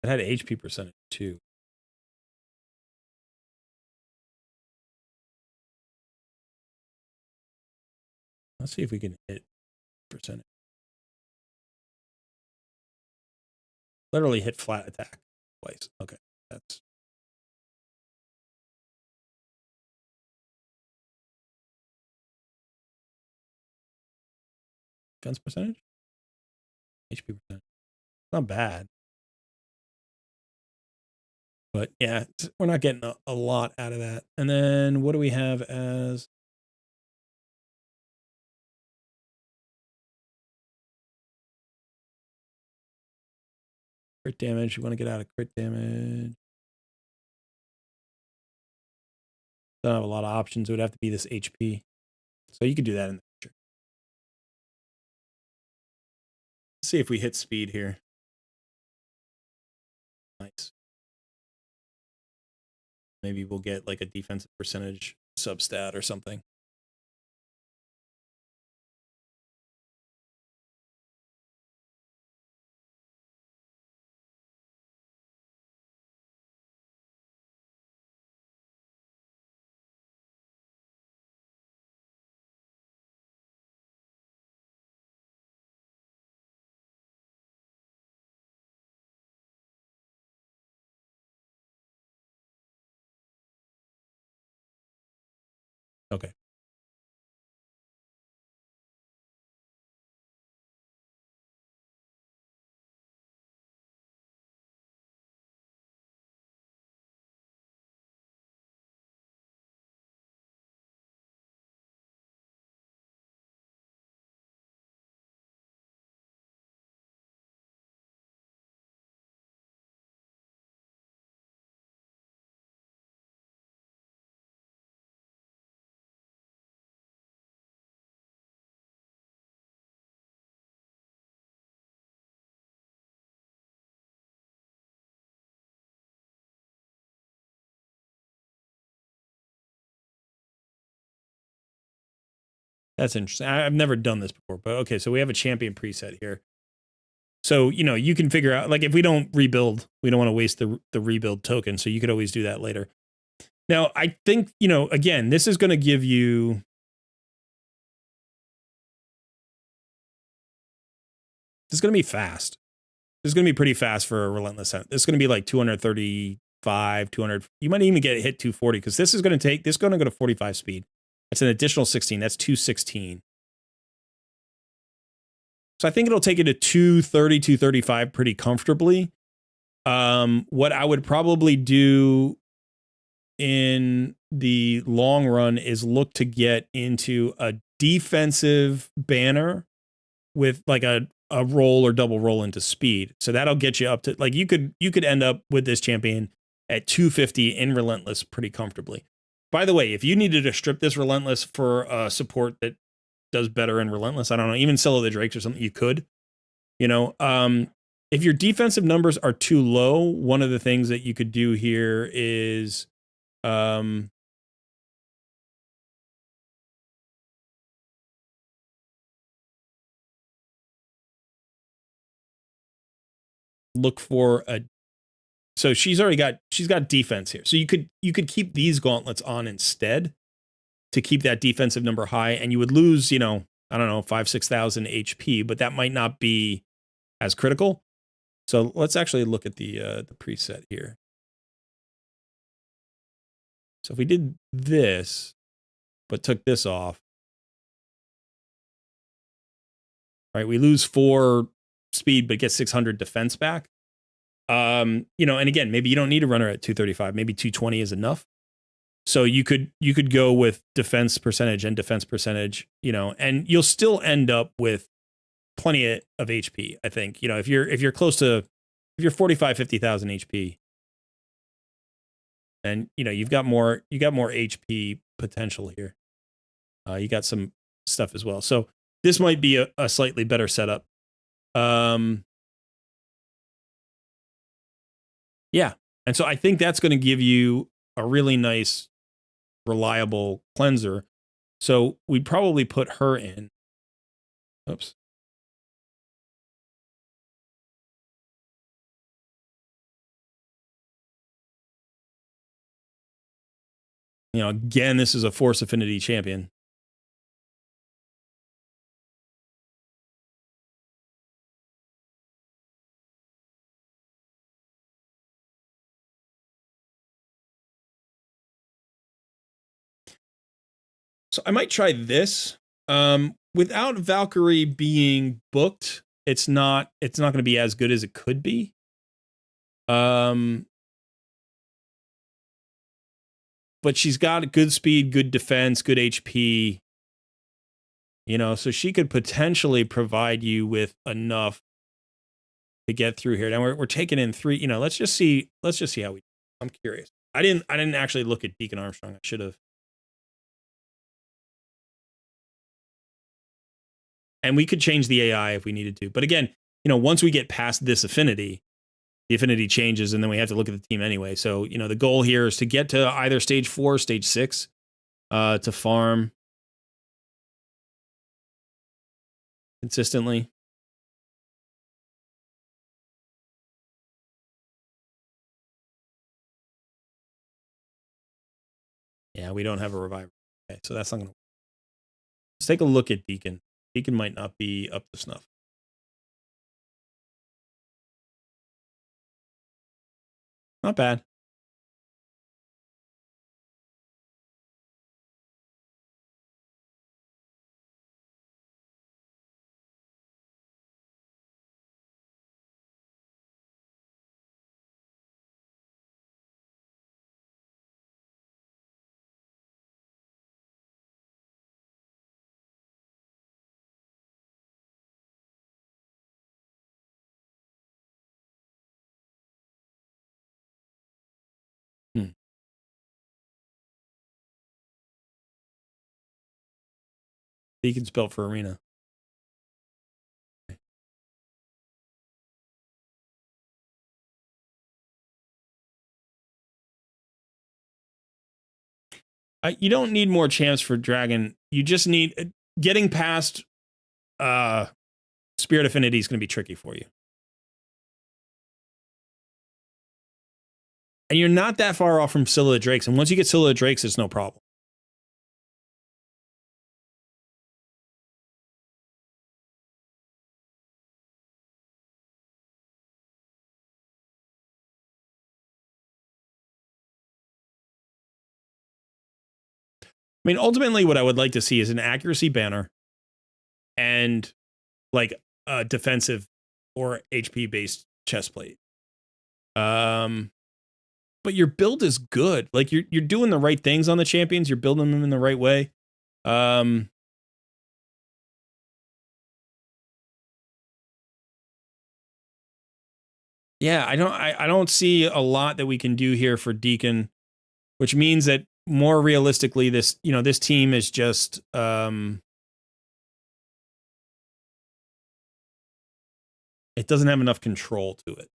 It had HP percentage too. Let's see if we can hit percentage. Literally hit flat attack twice. Okay, that's defense percentage, HP percentage. Not bad, but yeah, we're not getting a lot out of that. And then what do we have as? Crit damage. You want to get out of crit damage. Don't have a lot of options. It would have to be this HP. So you could do that in the future. Let's see if we hit speed here. Nice. Maybe we'll get like a defensive percentage substat or something. Okay. That's interesting. I've never done this before, but okay. So we have a champion preset here. So, you know, you can figure out, like, if we don't rebuild, we don't want to waste the rebuild token. So you could always do that later. Now, I think, you know, again, this is going to give you. This is going to be fast. This is going to be pretty fast for a relentless. This is going to be like 235, 200. You might even get hit 240 because this is going to take, this is going to go to 45 speed. That's an additional 16. That's 216. So I think it'll take you to 230, 235 pretty comfortably. What I would probably do in the long run is look to get into a defensive banner with like a roll or double roll into speed. So that'll get you up to, like, you could end up with this champion at 250 in relentless pretty comfortably. By the way, if you needed to strip this relentless for a support that does better in relentless, I don't know, even Sell the Drakes or something, you could, you know. If your defensive numbers are too low, one of the things that you could do here is look for a, so she's got defense here. So you could keep these gauntlets on instead to keep that defensive number high, and you would lose, you know, I don't know, 5,000-6,000 HP, but that might not be as critical. So let's actually look at the preset here. So if we did this, but took this off, right? We lose 4 speed, but get 600 defense back. And again, maybe you don't need a runner at 235. Maybe 220 is enough. So you could go with defense percentage and defense percentage, and you'll still end up with plenty of HP. I think, if you're close to, if you're 45, 50,000 HP, and you've got more HP potential here. You got some stuff as well. So this might be a slightly better setup. Yeah. And so I think that's going to give you a really nice, reliable cleanser. So we'd probably put her in. Oops. Again, this is a Force Affinity champion. So I might try this. Without Valkyrie being booked, it's not going to be as good as it could be. But she's got good speed, good defense, good HP. So she could potentially provide you with enough to get through here. Now we're taking in 3. Let's just see how we. I'm curious. I didn't actually look at Deacon Armstrong. I should have. And we could change the AI if we needed to. But again, once we get past this affinity, the affinity changes, and then we have to look at the team anyway. So, the goal here is to get to either stage 4 or stage 6 to farm consistently. Yeah, we don't have a reviver. Okay, so that's not going to. Let's take a look at Deacon. Deacon might not be up to snuff. Not bad. Deacon's built for arena. You don't need more champs for Dragon. You just need getting past Spirit Affinity is going to be tricky for you. And you're not that far off from Scylla Drakes. And once you get Scylla Drakes, it's no problem. I mean, ultimately, what I would like to see is an accuracy banner and like a defensive or HP based chest plate. But your build is good. Like you're doing the right things on the champions. You're building them in the right way. Yeah, I don't see a lot that we can do here for Deacon, which means that more realistically, this team is just it doesn't have enough control to it.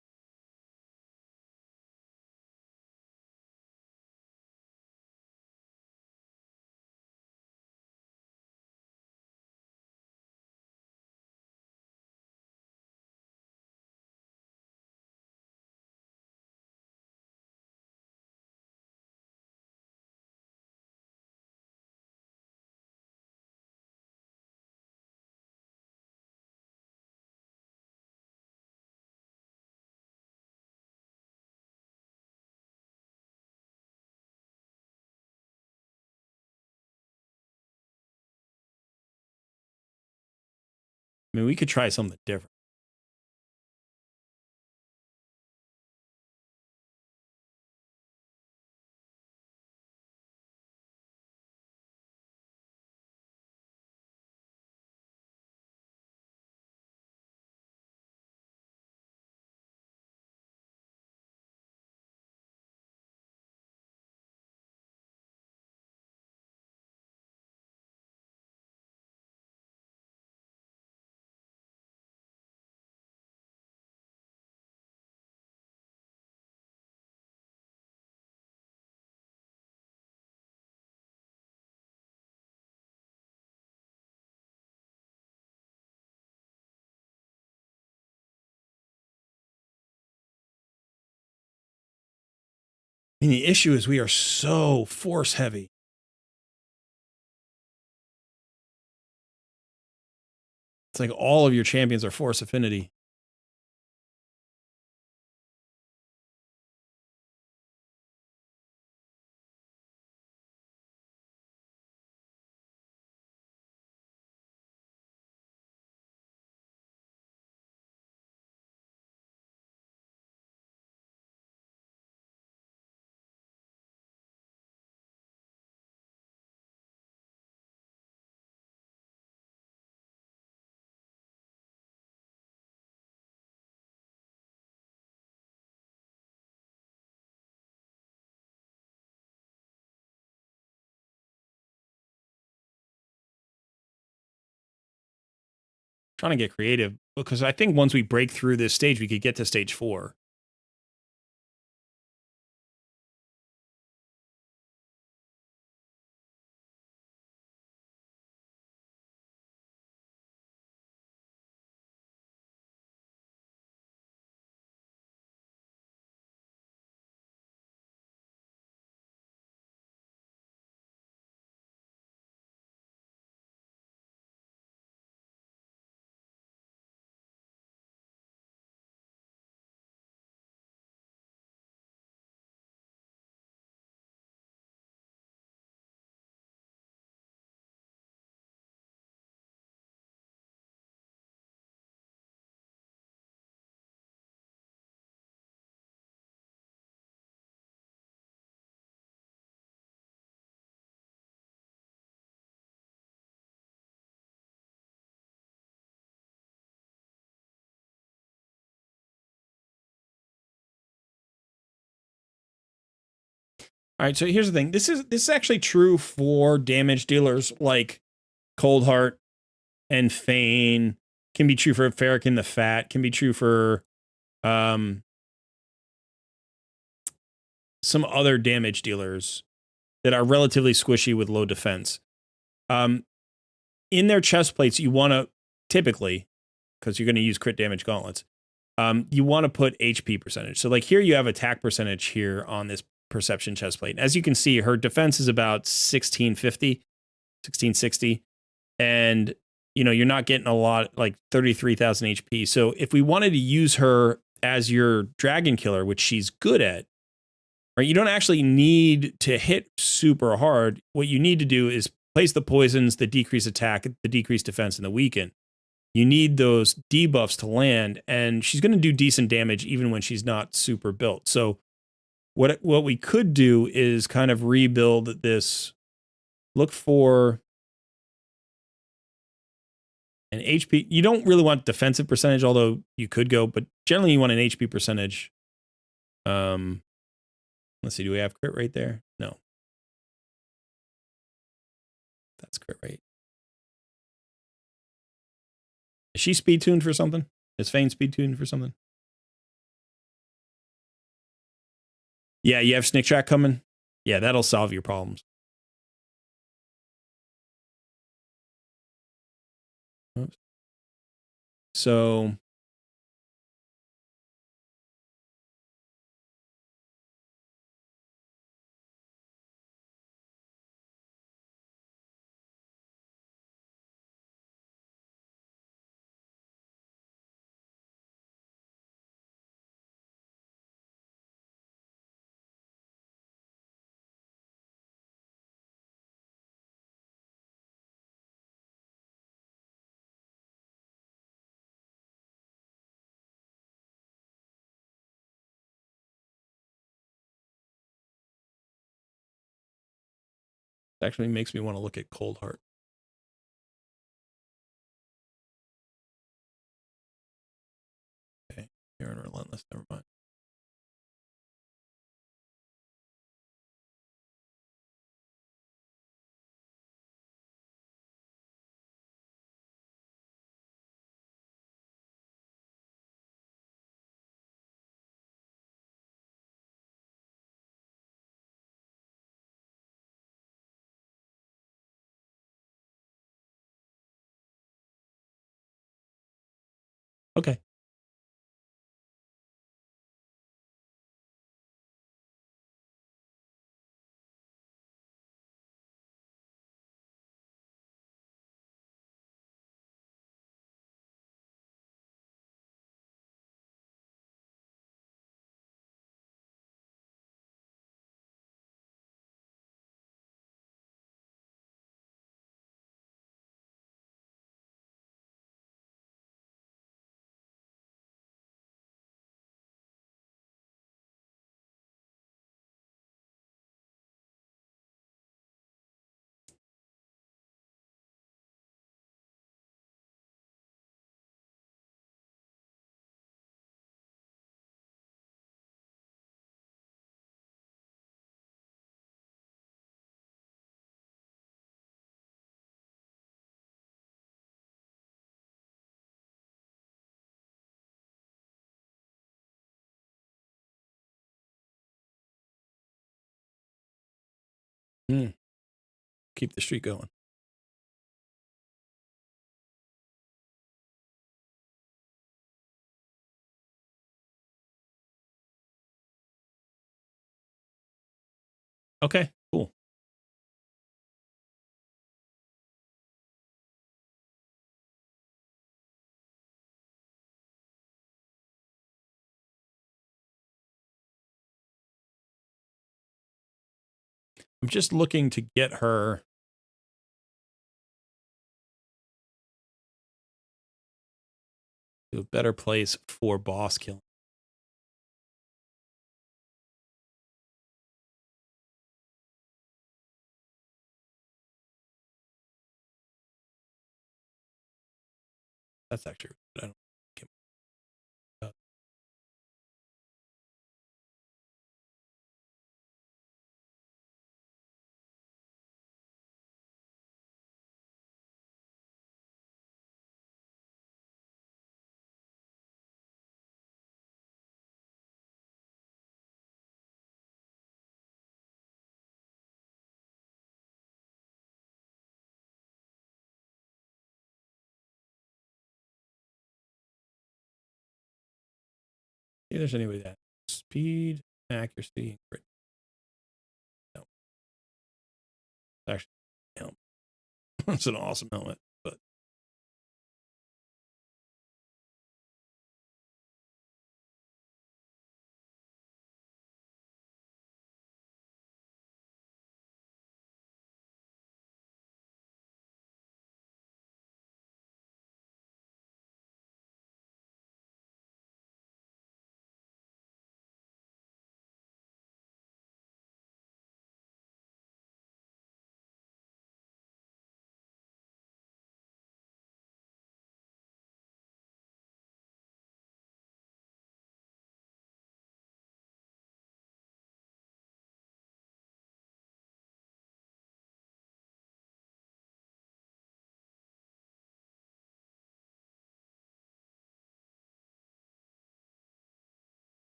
I mean, we could try something different. I mean, the issue is we are so force heavy. It's like all of your champions are force affinity. Trying to get creative because I think once we break through this stage, we could get to stage 4. All right, so here's the thing. This is actually true for damage dealers like Coldheart and Fane. Can be true for Farrakhan the Fat. Can be true for some other damage dealers that are relatively squishy with low defense. In their chest plates, you want to typically, because you're going to use crit damage gauntlets, you want to put HP percentage. So like here you have attack percentage here on this perception chest plate. As you can see, her defense is about 1650, 1660. And, you know, you're not getting a lot, like 33,000 HP. So if we wanted to use her as your dragon killer, which she's good at, right, you don't actually need to hit super hard. What you need to do is place the poisons, the decrease attack, the decrease defense, and the weaken. You need those debuffs to land, and she's going to do decent damage even when she's not super built. So what we could do is kind of rebuild this. Look for an HP. You don't really want defensive percentage, although you could go, but generally you want an HP percentage. Let's see, do we have crit rate there? No. That's crit rate. Is she speed tuned for something? Is Fane speed tuned for something? Yeah, you have Snick Track coming. Yeah, that'll solve your problems. Oops. So Actually makes me want to look at Cold Heart. Okay, you're in Relentless. Never mind. Okay. Keep the streak going. Okay, cool. I'm just looking to get her to a better place for boss killing. That's actually, I don't get see if there's any way that speed, accuracy, and crit. No. Actually, helmet. It's an awesome helmet, but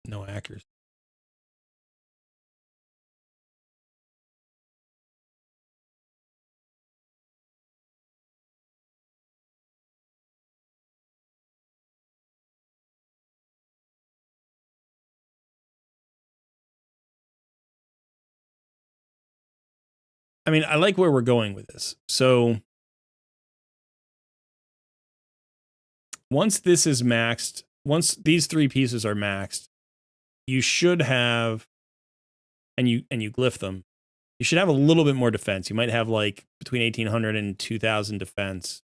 no accuracy. I mean, I like where we're going with this. So once this is maxed, once these 3 pieces are maxed, you should have, and you glyph them, you should have a little bit more defense. You might have like between 1800 and 2000 defense.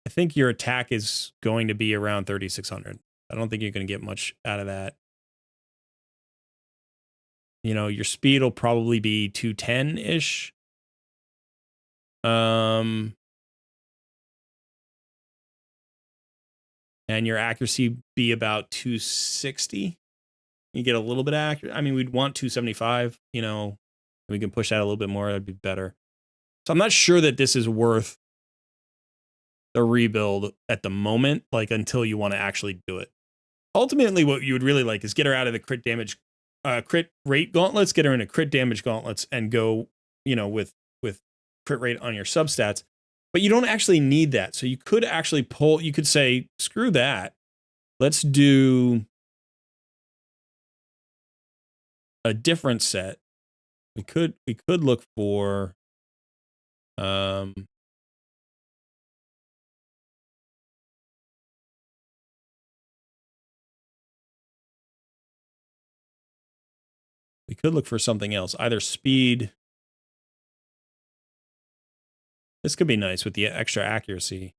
I think your attack is going to be around 3600. I don't think you're going to get much out of that. You know, your speed will probably be 210-ish. And your accuracy be about 260. You get a little bit accurate. I mean, we'd want 275, you know, we can push that a little bit more. That'd be better. So I'm not sure that this is worth the rebuild at the moment, like until you want to actually do it. Ultimately, what you would really like is get her out of the crit damage, crit rate gauntlets, get her into crit damage gauntlets, and go, you know, with crit rate on your substats. But you don't actually need that. So you could actually pull, you could say, screw that. Let's do a different set. We could look for we could look for something else, either speed. This could be nice with the extra accuracy.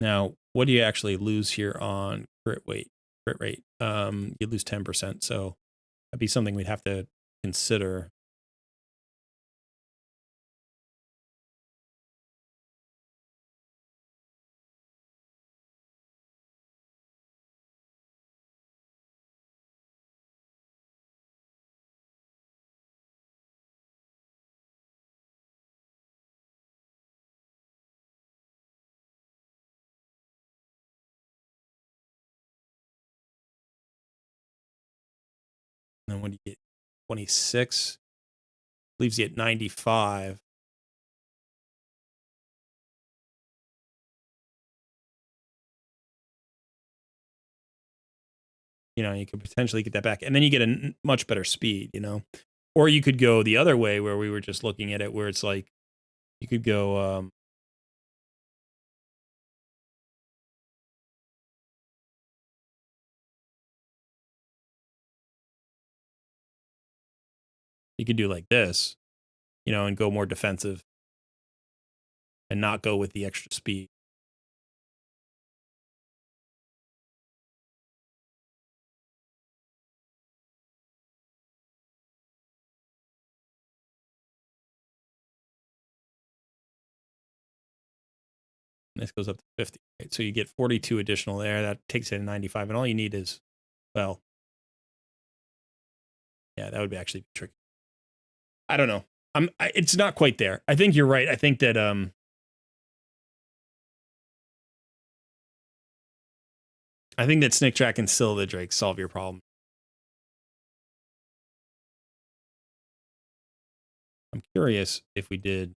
Now, what do you actually lose here on crit rate? You lose 10%, so that'd be something we'd have to consider. And then when you get 26, leaves you at 95. You know, you could potentially get that back. And then you get a much better speed, you know. Or you could go the other way where we were just looking at it, where it's like, you could go, you could do like this, you know, and go more defensive and not go with the extra speed. And this goes up to 50. Right? So you get 42 additional there. That takes it to 95. And all you need is, well, yeah, that would be actually tricky. I don't know. It's not quite there. I think you're right. I think that Snick Track and Still the Drake solve your problem. I'm curious if we did.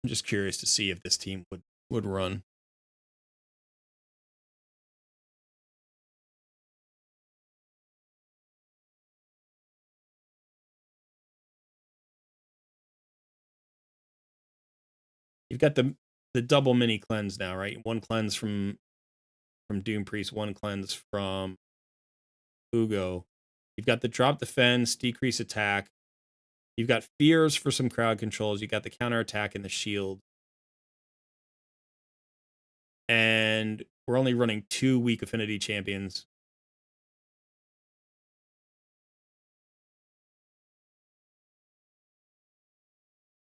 I'm just curious to see if this team would run. You've got the double mini cleanse now, right? One cleanse from Doom Priest, one cleanse from Ugo. You've got the drop defense, decrease attack. You've got fears for some crowd controls. You got the counter attack and the shield. And we're only running 2 weak affinity champions.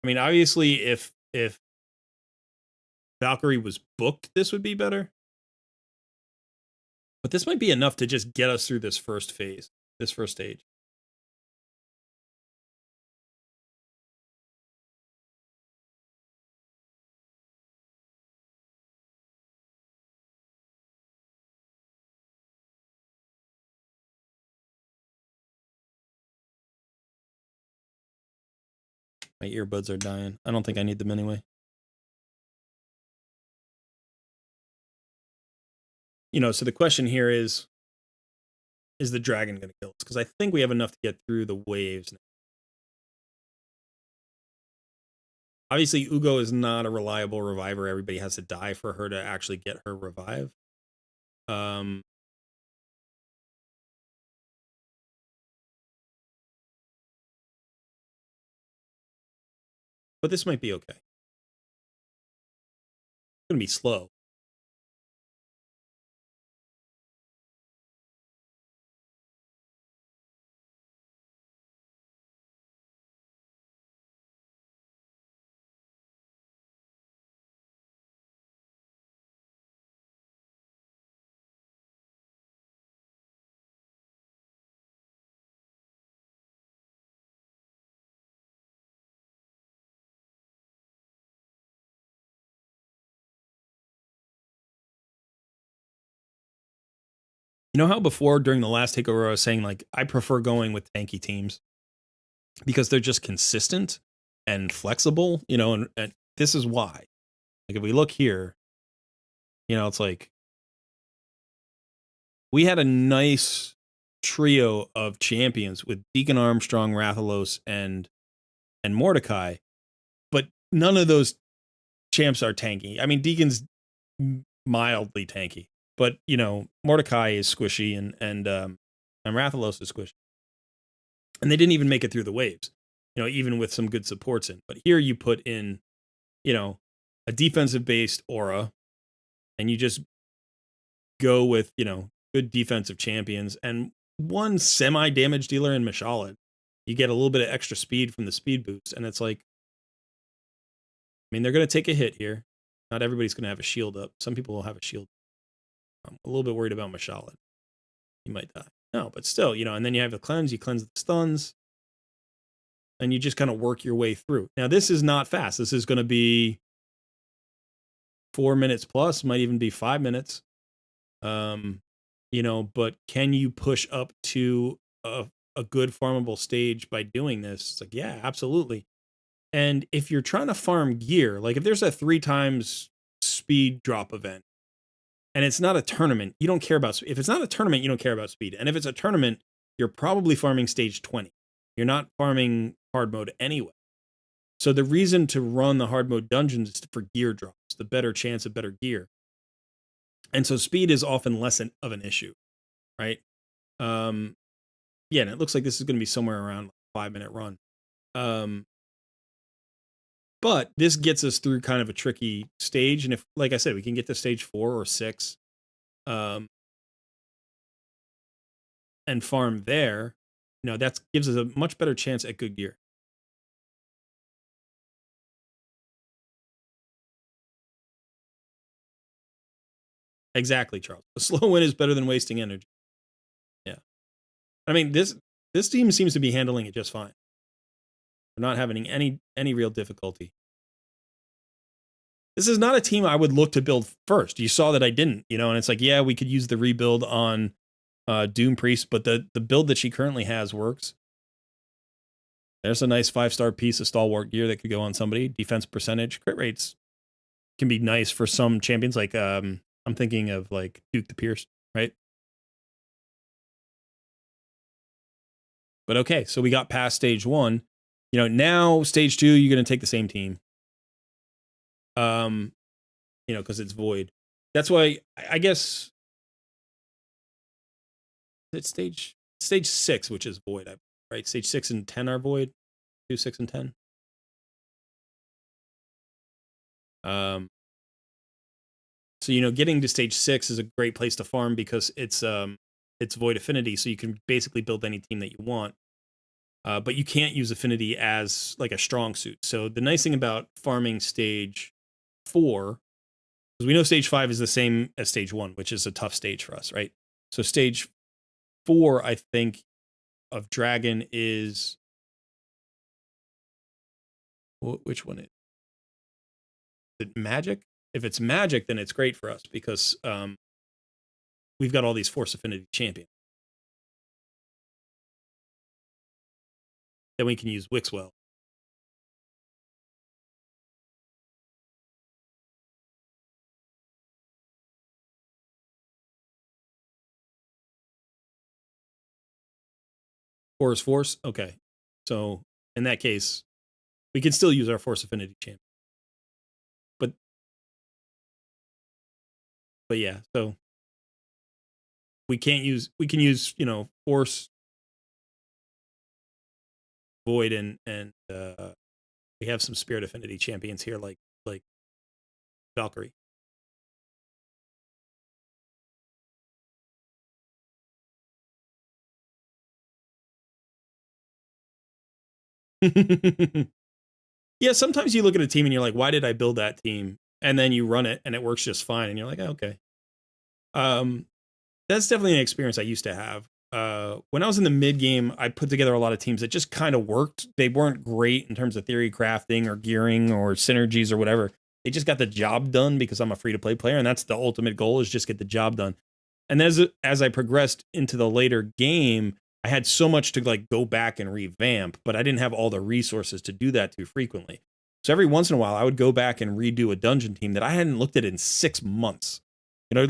I mean, obviously, if Valkyrie was booked, this would be better. But this might be enough to just get us through this first phase, this first stage. My earbuds are dying. I don't think I need them anyway. So the question here is the dragon going to kill us? Because I think we have enough to get through the waves now. Obviously, Ugo is not a reliable reviver. Everybody has to die for her to actually get her revive. But this might be okay. It's going to be slow. You know how before during the last takeover I was saying like I prefer going with tanky teams because they're just consistent and flexible, and this is why. Like if we look here, it's like we had a nice trio of champions with Deacon Armstrong, Rathalos, and Mordecai, but none of those champs are tanky. I mean, Deacon's mildly tanky, but Mordecai is squishy and Rathalos is squishy, and they didn't even make it through the waves. Even with some good supports in. But here you put in, a defensive based aura, and you just go with good defensive champions and one semi damage dealer in Mashalit. You get a little bit of extra speed from the speed boost, and it's like, I mean, they're going to take a hit here. Not everybody's going to have a shield up. Some people will have a shield. I'm a little bit worried about Mashalit. He might die. No, but still, and then you have the cleanse. You cleanse the stuns, and you just kind of work your way through. Now, this is not fast. This is going to be 4 minutes plus, might even be 5 minutes. But can you push up to a good farmable stage by doing this? It's like, yeah, absolutely. And if you're trying to farm gear, like if there's a 3 times speed drop event and it's not a tournament, you don't care about, if it's not a tournament, you don't care about speed. And if it's a tournament, you're probably farming stage 20. You're not farming hard mode anyway. So the reason to run the hard mode dungeons is for gear drops, the better chance of better gear. And so speed is often less of an issue, right? Yeah, and it looks like this is going to be somewhere around a 5-minute run. But this gets us through kind of a tricky stage. And if, like I said, we can get to stage 4 or 6 and farm there, that gives us a much better chance at good gear. Exactly, Charles. A slow win is better than wasting energy. Yeah. I mean, this team seems to be handling it just fine. We're not having any real difficulty. This is not a team I would look to build first. You saw that I didn't, and it's like, yeah, we could use the rebuild on Doom Priest, but the build that she currently has works. There's a nice 5-star piece of stalwart gear that could go on somebody. Defense percentage, crit rates can be nice for some champions. Like I'm thinking of like Duke the Pierce, right? But okay, so we got past stage 1. Now stage 2, you're going to take the same team. Because it's void. That's why I guess it's stage 6, which is void, right? Stage 6 and 10 are void. 2, 6, and 10. So getting to stage 6 is a great place to farm because it's void affinity, so you can basically build any team that you want. But you can't use affinity as like a strong suit. So the nice thing about farming stage 4, because we know stage 5 is the same as stage 1, which is a tough stage for us, right? So stage 4, I think, of Dragon is, which one is it? Magic? If it's Magic, then it's great for us because we've got all these Force Affinity champions. Then we can use Wixwell. Force. Okay. So in that case, we can still use our Force Affinity champion. But yeah, so we can use, you know, Force, Void, and we have some Spirit Affinity champions here like Valkyrie. Yeah, sometimes you look at a team and you're like, why did I build that team? And then you run it and it works just fine and you're like, oh, okay. That's definitely an experience I used to have. When I was in the mid game, I put together a lot of teams that just kind of worked. They weren't great in terms of theory crafting or gearing or synergies or whatever. They just got the job done because I'm a free to play player, and that's the ultimate goal, is just get the job done. And as I progressed into the later game, I had so much to like go back and revamp, but I didn't have all the resources to do that too frequently. So every once in a while, I would go back and redo a dungeon team that I hadn't looked at in 6 months. You know,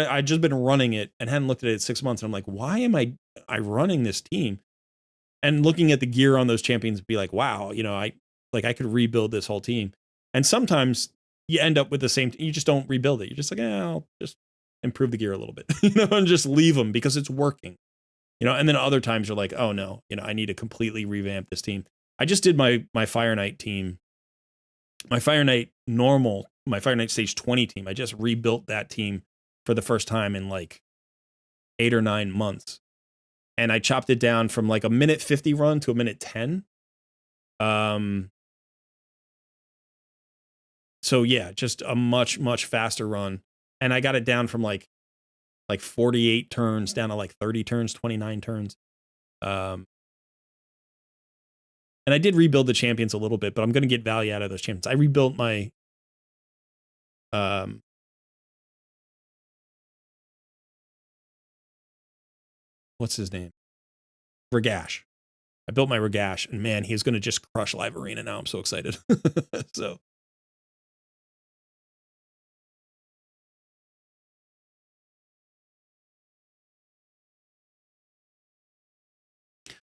I'd just been running it and hadn't looked at it in 6 months. And I'm like, why am I running this team? And looking at the gear on those champions, be like, wow, you know, I could rebuild this whole team. And sometimes you end up with the same, you just don't rebuild it. You're just like, I'll just improve the gear a little bit, you know, and just leave them because it's working, you know. And then other times you're like, oh no, you know, I need to completely revamp this team. I just did my Fire Knight team, my Fire Knight stage 20 team. I just rebuilt that team for the first time in like 8 or 9 months. And I chopped it down from like a minute 50 run to a minute 10. So yeah, just a much, much faster run. And I got it down from like 48 turns down to like 30 turns, 29 turns. And I did rebuild the champions a little bit, but I'm going to get value out of those champions. I rebuilt my, what's his name? Ragash. I built my Ragash, and man, he's going to just crush Live Arena now. I'm so excited. So.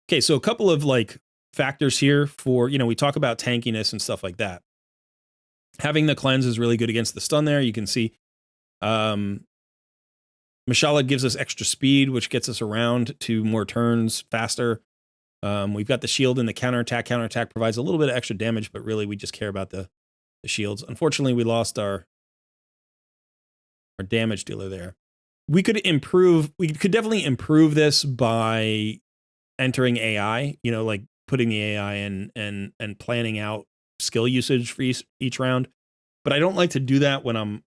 Okay, so a couple of like factors here for, you know, we talk about tankiness and stuff like that. Having the cleanse is really good against the stun there. You can see Mashallah gives us extra speed, which gets us around to more turns faster. We've got the shield and the counterattack. Counterattack provides a little bit of extra damage, but really we just care about the shields. Unfortunately, we lost our damage dealer there. We could definitely improve this by entering AI, you know, like putting the AI in and planning out skill usage for each round. But I don't like to do that when I'm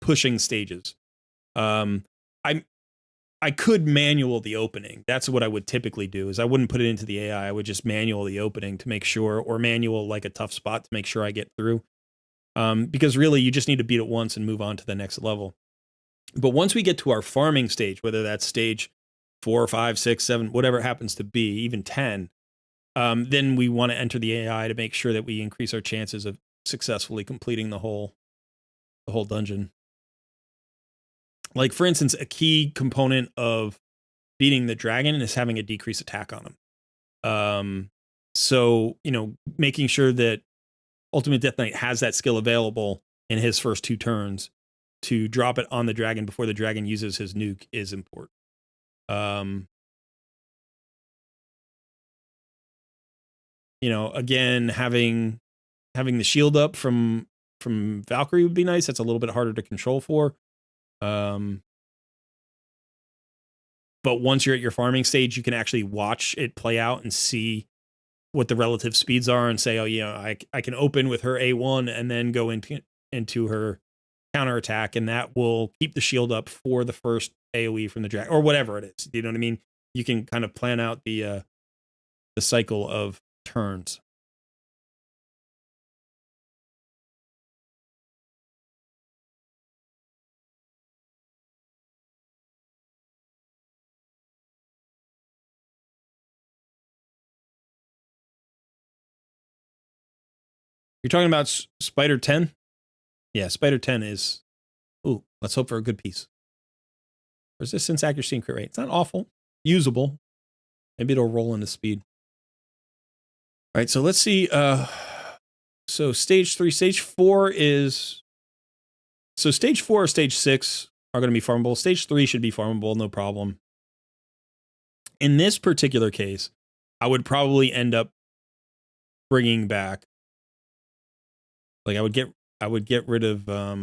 pushing stages. I could manual the opening. That's what I would typically do, is I wouldn't put it into the AI. I would just manual the opening to make sure, or manual like a tough spot to make sure I get through. Because really you just need to beat it once and move on to the next level. But once we get to our farming stage, whether that's stage 4, 5, 6, 7, whatever it happens to be, even 10, then we want to enter the AI to make sure that we increase our chances of successfully completing the whole dungeon. Like, for instance, a key component of beating the dragon is having a decreased attack on him. So, you know, making sure that Ultimate Death Knight has that skill available in his first 2 turns to drop it on the dragon before the dragon uses his nuke is important. You know, again, having the shield up from Valkyrie would be nice. That's a little bit harder to control for. But once you're at your farming stage, you can actually watch it play out and see what the relative speeds are and say, oh, you know, I can open with her A1 and then go into her counterattack, and that will keep the shield up for the first AoE from the dragon, or whatever it is. You know what I mean? You can kind of plan out the cycle of turns. You're talking about Spider 10? Yeah, Spider 10 is, ooh, let's hope for a good piece. Resistance, accuracy, and crit rate. It's not awful. Usable. Maybe it'll roll into speed. All right, so let's see. So stage 3, stage 4 is... So stage 4 or stage 6 are going to be farmable. Stage 3 should be farmable, no problem. In this particular case, I would probably end up bringing back... Like, I would get rid of... I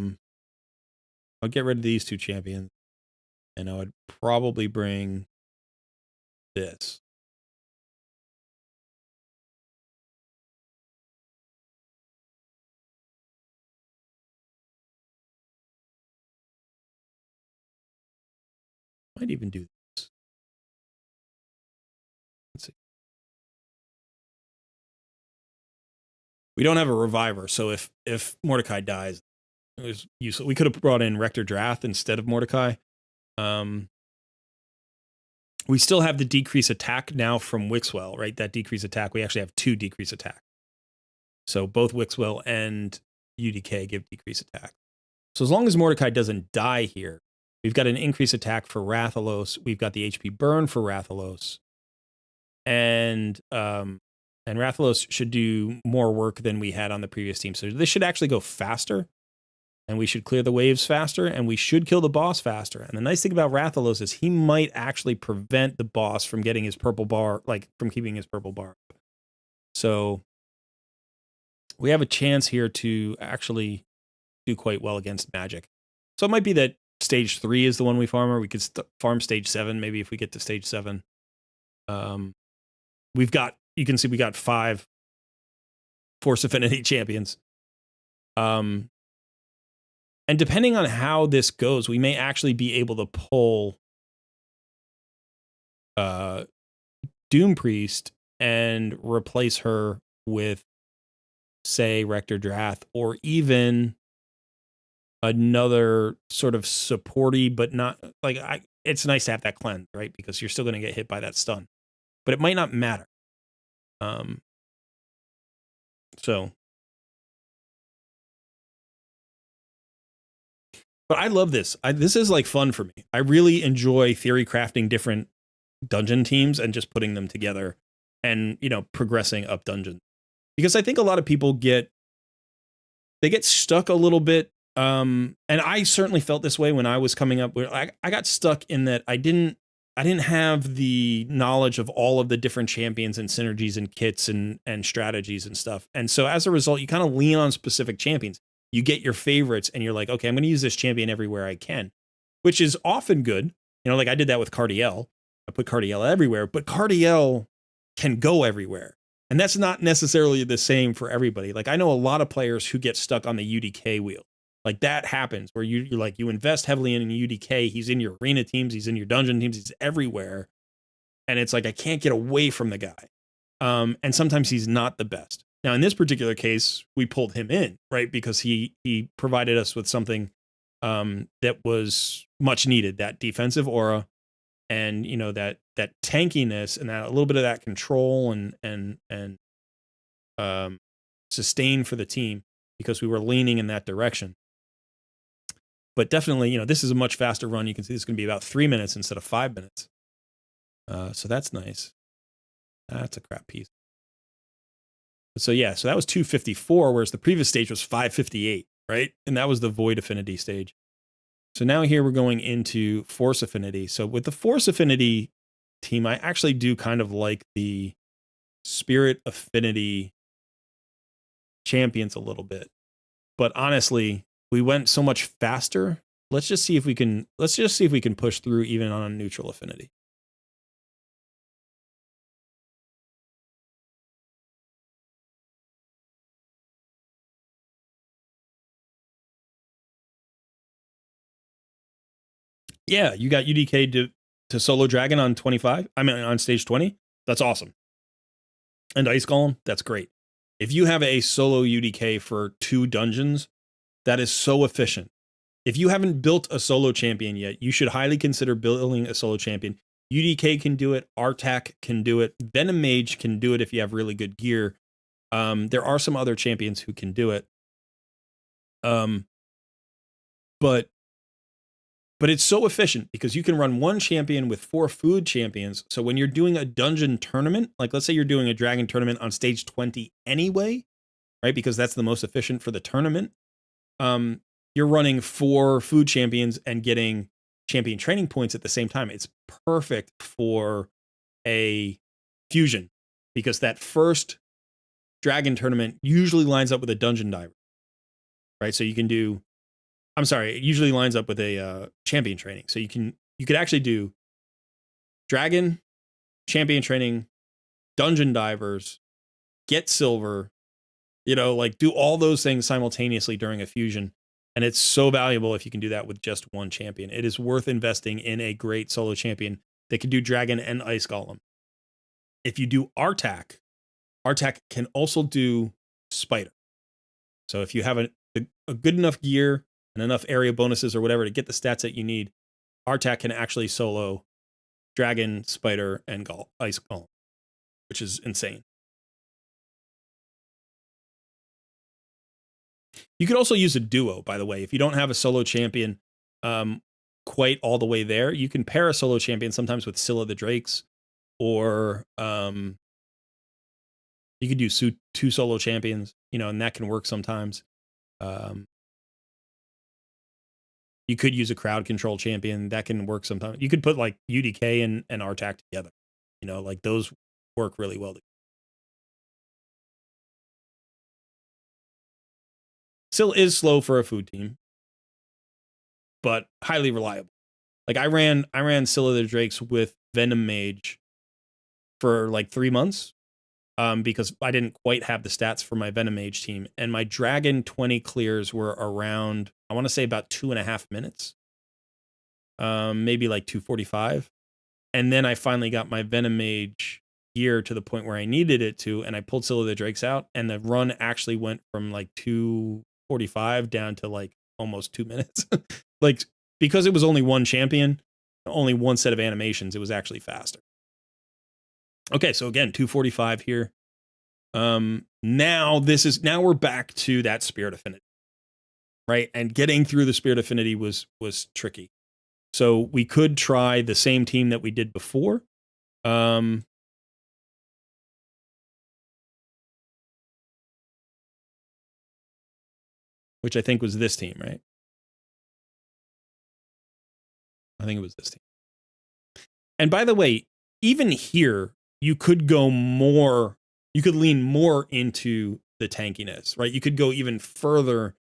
would get rid of these 2 champions. And I would probably bring this. Might even do this. Let's see. We don't have a reviver, so if Mordecai dies, it was useless. We could have brought in Rector Drath instead of Mordecai. We still have the decrease attack now from Wixwell, right? That decrease attack. We actually have 2 decrease attack. So both Wixwell and UDK give decrease attack. So as long as Mordecai doesn't die here, we've got an increase attack for Rathalos. We've got the HP burn for Rathalos. And Rathalos should do more work than we had on the previous team. So this should actually go faster. And we should clear the waves faster, and we should kill the boss faster. And the nice thing about Rathalos is he might actually prevent the boss from getting his purple bar, like from keeping his purple bar. So we have a chance here to actually do quite well against magic. So it might be that stage 3 is the one we farm, or we could farm stage 7, maybe if we get to stage 7. We've got, you can see we got 5 Force Affinity champions. And depending on how this goes, we may actually be able to pull Doom Priest and replace her with, say, Rector Drath, or even another sort of supporty, but not like it's nice to have that cleanse, right? Because you're still going to get hit by that stun, but it might not matter. So. But I love this. This is like fun for me. I really enjoy theory crafting different dungeon teams and just putting them together and, you know, progressing up dungeons. Because I think a lot of people get stuck a little bit. And I certainly felt this way when I was coming up. I got stuck in that I didn't have the knowledge of all of the different champions and synergies and kits and strategies and stuff. And so as a result, you kind of lean on specific champions. You get your favorites and you're like, okay, I'm going to use this champion everywhere I can, which is often good. You know, like I did that with Cardiel. I put Cardiel everywhere, but Cardiel can go everywhere. And that's not necessarily the same for everybody. Like I know a lot of players who get stuck on the UDK wheel. Like that happens where you're like, you invest heavily in UDK. He's in your arena teams. He's in your dungeon teams. He's everywhere. And it's like, I can't get away from the guy. And sometimes he's not the best. Now, in this particular case, we pulled him in, right? Because he provided us with something that was much needed, that defensive aura and, you know, that tankiness and that a little bit of that control and sustain for the team because we were leaning in that direction. But definitely, you know, this is a much faster run. You can see this is going to be about 3 minutes instead of 5 minutes. So that's nice. That's a crap piece. So yeah, so that was 254, whereas the previous stage was 558, right? And that was the Void Affinity stage. So now here we're going into Force Affinity. So with the Force Affinity team, I actually do kind of like the Spirit Affinity champions a little bit. But honestly, we went so much faster. Let's just see if we can push through even on a neutral affinity. Yeah, you got UDK to solo dragon on 25. I mean, on stage 20. That's awesome. And Ice Golem, that's great. If you have a solo UDK for 2 dungeons, that is so efficient. If you haven't built a solo champion yet, you should highly consider building a solo champion. UDK can do it. Artak can do it. Venom Mage can do it if you have really good gear. There are some other champions who can do it. But But it's so efficient because you can run one champion with 4 food champions. So when you're doing a dungeon tournament, like let's say you're doing a dragon tournament on stage 20 anyway, right? Because that's the most efficient for the tournament. You're running 4 food champions and getting champion training points at the same time. It's perfect for a fusion because that first dragon tournament usually lines up with a dungeon diver, right? So you can do, I'm sorry, it usually lines up with a champion training. So you could actually do dragon, champion training, dungeon divers, get silver, like do all those things simultaneously during a fusion. And it's so valuable if you can do that with just one champion. It is worth investing in a great solo champion that can do dragon and ice golem. If you do Artak can also do spider. So if you have a good enough gear and enough area bonuses or whatever to get the stats that you need, Artak can actually solo dragon, spider, and ice golem, which is insane. You could also use a duo, by the way. If you don't have a solo champion quite all the way there, you can pair a solo champion sometimes with Scylla the Drakes, or you could do 2 solo champions, and that can work sometimes. You could use a crowd control champion. That can work sometimes. You could put like UDK and Artak together. Like those work really well. Still is slow for a food team, but highly reliable. Like I ran Scylla the Drakes with Venom Mage for like 3 months because I didn't quite have the stats for my Venom Mage team. And my Dragon 20 clears were around, I want to say about 2.5 minutes. Maybe like 2:45. And then I finally got my Venom Mage gear to the point where I needed it to, and I pulled Scylla the Drakes out, and the run actually went from like 2:45 down to like almost 2 minutes. Like, because it was only one champion, only one set of animations, it was actually faster. Okay, so again, 2:45 here. Now we're back to that Spirit Affinity, right? And getting through the Spirit Affinity was tricky. So we could try the same team that we did before. Which I think was this team, right? I think it was this team. And by the way, even here, you could lean more into the tankiness, right? You could go even further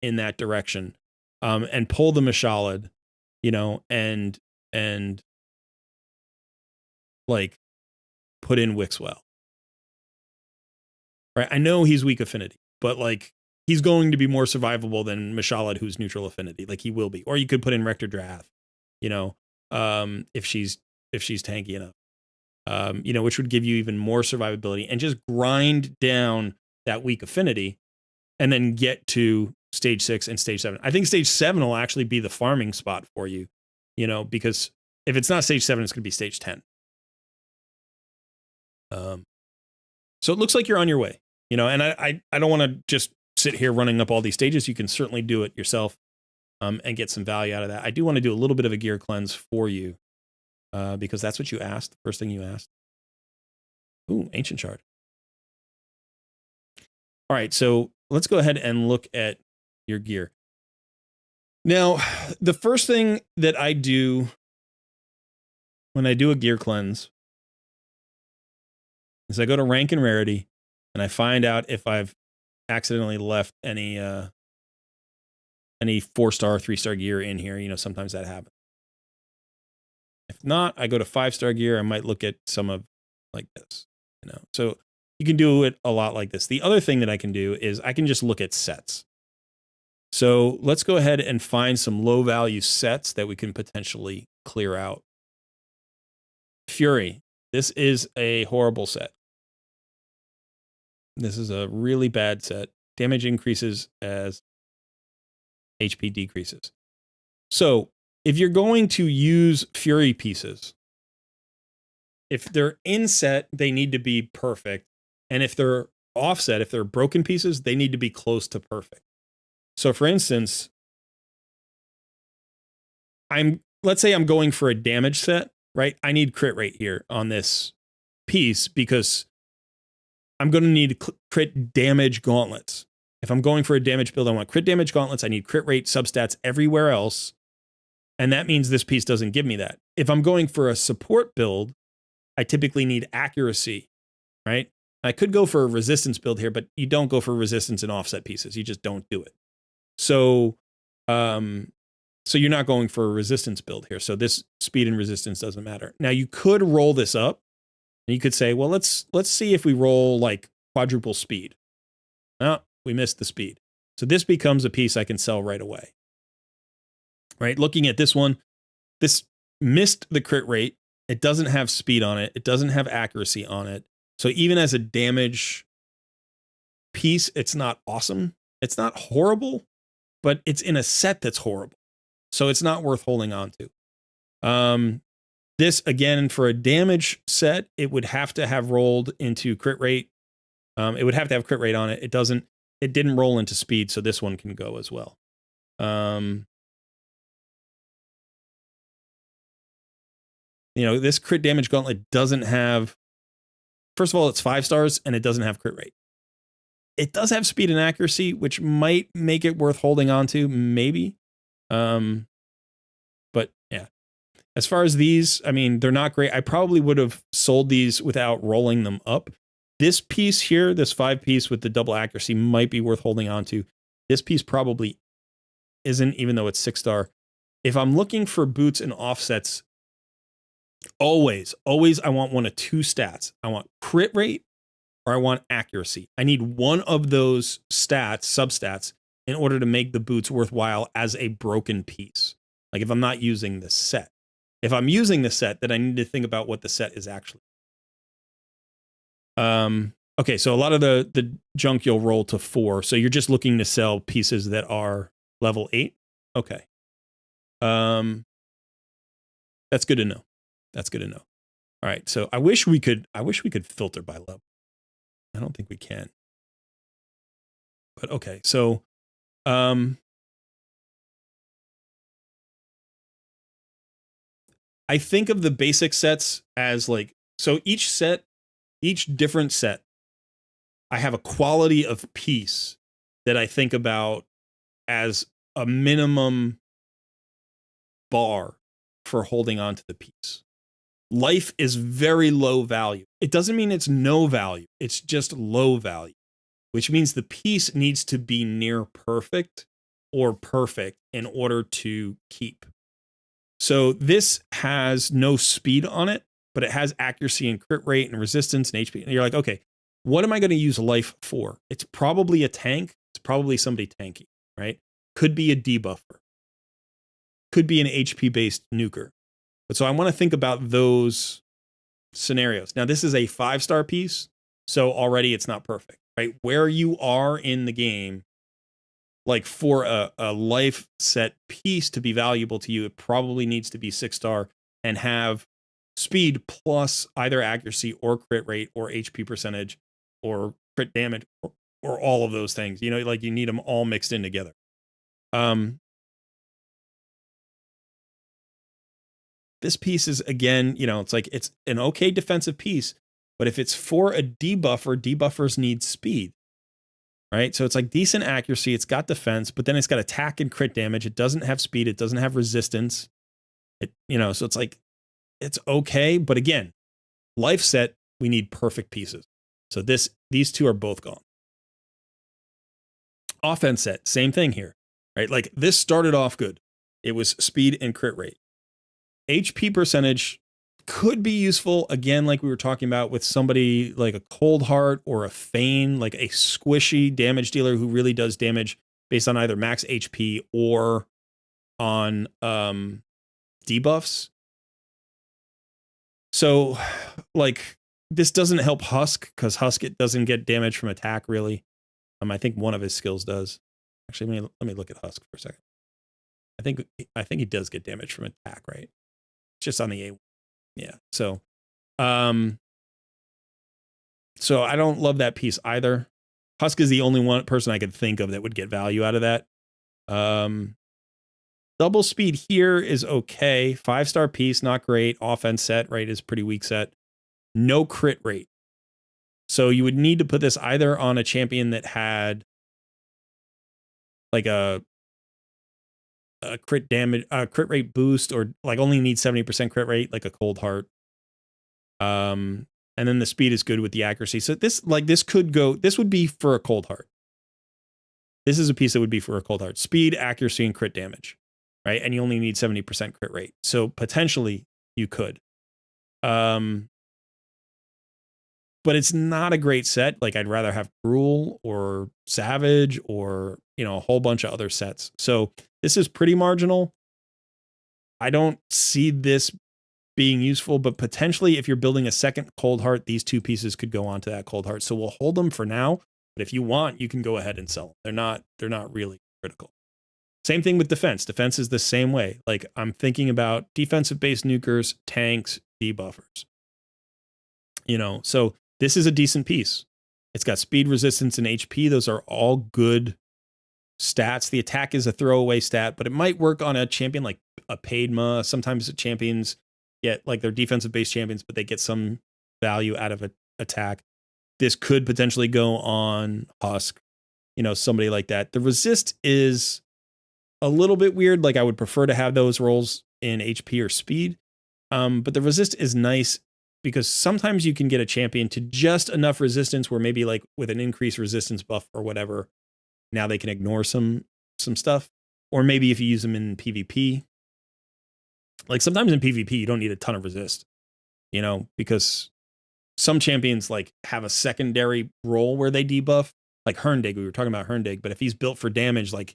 in that direction and pull the Mashalad, and like put in Wixwell. Right? I know he's weak affinity, but like he's going to be more survivable than Mashalad, who's neutral affinity. Like he will be. Or you could put in Rector Drath, if she's tanky enough. Which would give you even more survivability and just grind down that weak affinity and then get to stage 6 and stage 7. I think stage 7 will actually be the farming spot for you, because if it's not stage 7, it's going to be stage 10. So it looks like you're on your way, and I don't want to just sit here running up all these stages. You can certainly do it yourself and get some value out of that. I do want to do a little bit of a gear cleanse for you because that's what you asked. The first thing you asked. Ooh, Ancient Shard. All right, so let's go ahead and look at your gear. Now, the first thing that I do when I do a gear cleanse is I go to rank and rarity, and I find out if I've accidentally left any 4-star, 3-star gear in here. Sometimes that happens. If not, I go to 5-star gear. I might look at some of like this. So you can do it a lot like this. The other thing that I can do is I can just look at sets. So let's go ahead and find some low value sets that we can potentially clear out. Fury. This is a horrible set. This is a really bad set. Damage increases as HP decreases. So if you're going to use Fury pieces, if they're in set, they need to be perfect. And if they're offset, if they're broken pieces, they need to be close to perfect. So for instance, let's say I'm going for a damage set, right? I need crit rate here on this piece because I'm going to need crit damage gauntlets. If I'm going for a damage build, I want crit damage gauntlets. I need crit rate substats everywhere else. And that means this piece doesn't give me that. If I'm going for a support build, I typically need accuracy, right? I could go for a resistance build here, but you don't go for resistance and offset pieces. You just don't do it. So, so you're not going for a resistance build here. So this speed and resistance doesn't matter. Now you could roll this up and you could say, well, let's see if we roll like quadruple speed. Oh, we missed the speed. So this becomes a piece I can sell right away. Right? Looking at this one, this missed the crit rate. It doesn't have speed on it. It doesn't have accuracy on it. So even as a damage piece, it's not awesome. It's not horrible, but it's in a set that's horrible. So it's not worth holding on to. This, again, for a damage set, it would have to have rolled into crit rate. It would have to have crit rate on it. It didn't roll into speed, so this one can go as well. This crit damage gauntlet doesn't have, first of all, it's 5 stars and it doesn't have crit rate. It does have speed and accuracy, which might make it worth holding on to, maybe. But yeah, as far as these, I mean, they're not great. I probably would have sold these without rolling them up. This piece here, this 5 piece with the double accuracy might be worth holding on to. This piece probably isn't, even though it's 6 star. If I'm looking for boots and offsets, always, I want one of 2 stats. I want crit rate or I want accuracy. I need one of those stats, substats, in order to make the boots worthwhile as a broken piece. Like if I'm not using the set. If I'm using the set, then I need to think about what the set is actually. Okay, so a lot of the junk you'll roll to 4. So you're just looking to sell pieces that are level 8. Okay. That's good to know. That's good to know. All right, so I wish we could filter by level. I don't think we can. But okay, so I think of the basic sets as like, so each different set, I have a quality of piece that I think about as a minimum bar for holding on to the piece. Life is very low value. It doesn't mean it's no value. It's just low value, which means the piece needs to be near perfect or perfect in order to keep. So this has no speed on it, but it has accuracy and crit rate and resistance and HP. And you're like, okay, what am I going to use life for? It's probably a tank. It's probably somebody tanky, right? Could be a debuffer. Could be an HP-based nuker. But so I want to think about those scenarios. Now, this is a 5-star piece, so already it's not perfect, right? Where you are in the game, like for a life set piece to be valuable to you, it probably needs to be 6-star and have speed plus either accuracy or crit rate or HP percentage or crit damage or all of those things. You know, like you need them all mixed in together. This piece is, again, you know, it's like it's an okay defensive piece, but if it's for a debuffer, debuffers need speed, right? So it's like decent accuracy, it's got defense, but then it's got attack and crit damage. It doesn't have speed, it doesn't have resistance. It, you know, so it's like it's okay, but again, life set, we need perfect pieces. So these two are both gone. Offense set, same thing here, right? Like this started off good. It was speed and crit rate. HP percentage could be useful, again, like we were talking about with somebody like a Cold Heart or a Feign, like a squishy damage dealer who really does damage based on either max HP or on debuffs. So like this doesn't help Husk because Husk, it doesn't get damage from attack really. I think one of his skills does. Actually, let me look at Husk for a second. I think he does get damage from attack, right? Just on the A. Yeah. So I don't love that piece either. Husk is the only one person I could think of that would get value out of that. The double speed here is okay. 5-star piece, not great. Offense set, right, is pretty weak set. No crit rate. So you would need to put this either on a champion that had like a crit damage, crit rate boost, or like only needs 70% crit rate, like a Cold Heart. And then the speed is good with the accuracy. So this could go, this would be for a Cold Heart. This is a piece that would be for a Cold Heart. Speed, accuracy, and crit damage, right? And you only need 70% crit rate. So potentially you could. But it's not a great set. Like I'd rather have Gruul or Savage or, you know, a whole bunch of other sets. So this is pretty marginal. I don't see this being useful, but potentially if you're building a second Cold Heart, these two pieces could go onto that Cold Heart. So we'll hold them for now, but if you want, you can go ahead and sell them. They're not really critical. Same thing with defense. Defense is the same way. Like I'm thinking about defensive based nukers, tanks, debuffers. You know, so this is a decent piece. It's got speed, resistance, and HP. Those are all good stats. The attack is a throwaway stat, but it might work on a champion like a Padma. Sometimes champions get like they're defensive based champions, but they get some value out of an attack. This could potentially go on Husk, you know, somebody like that. The resist is a little bit weird. Like I would prefer to have those rolls in HP or speed. But the resist is nice because sometimes you can get a champion to just enough resistance where maybe like with an increased resistance buff or whatever, now they can ignore some stuff. Or maybe if you use them in PvP, like sometimes in PvP, you don't need a ton of resist, you know, because some champions like have a secondary role where they debuff, like Herndig. We were talking about Herndig, but if he's built for damage, like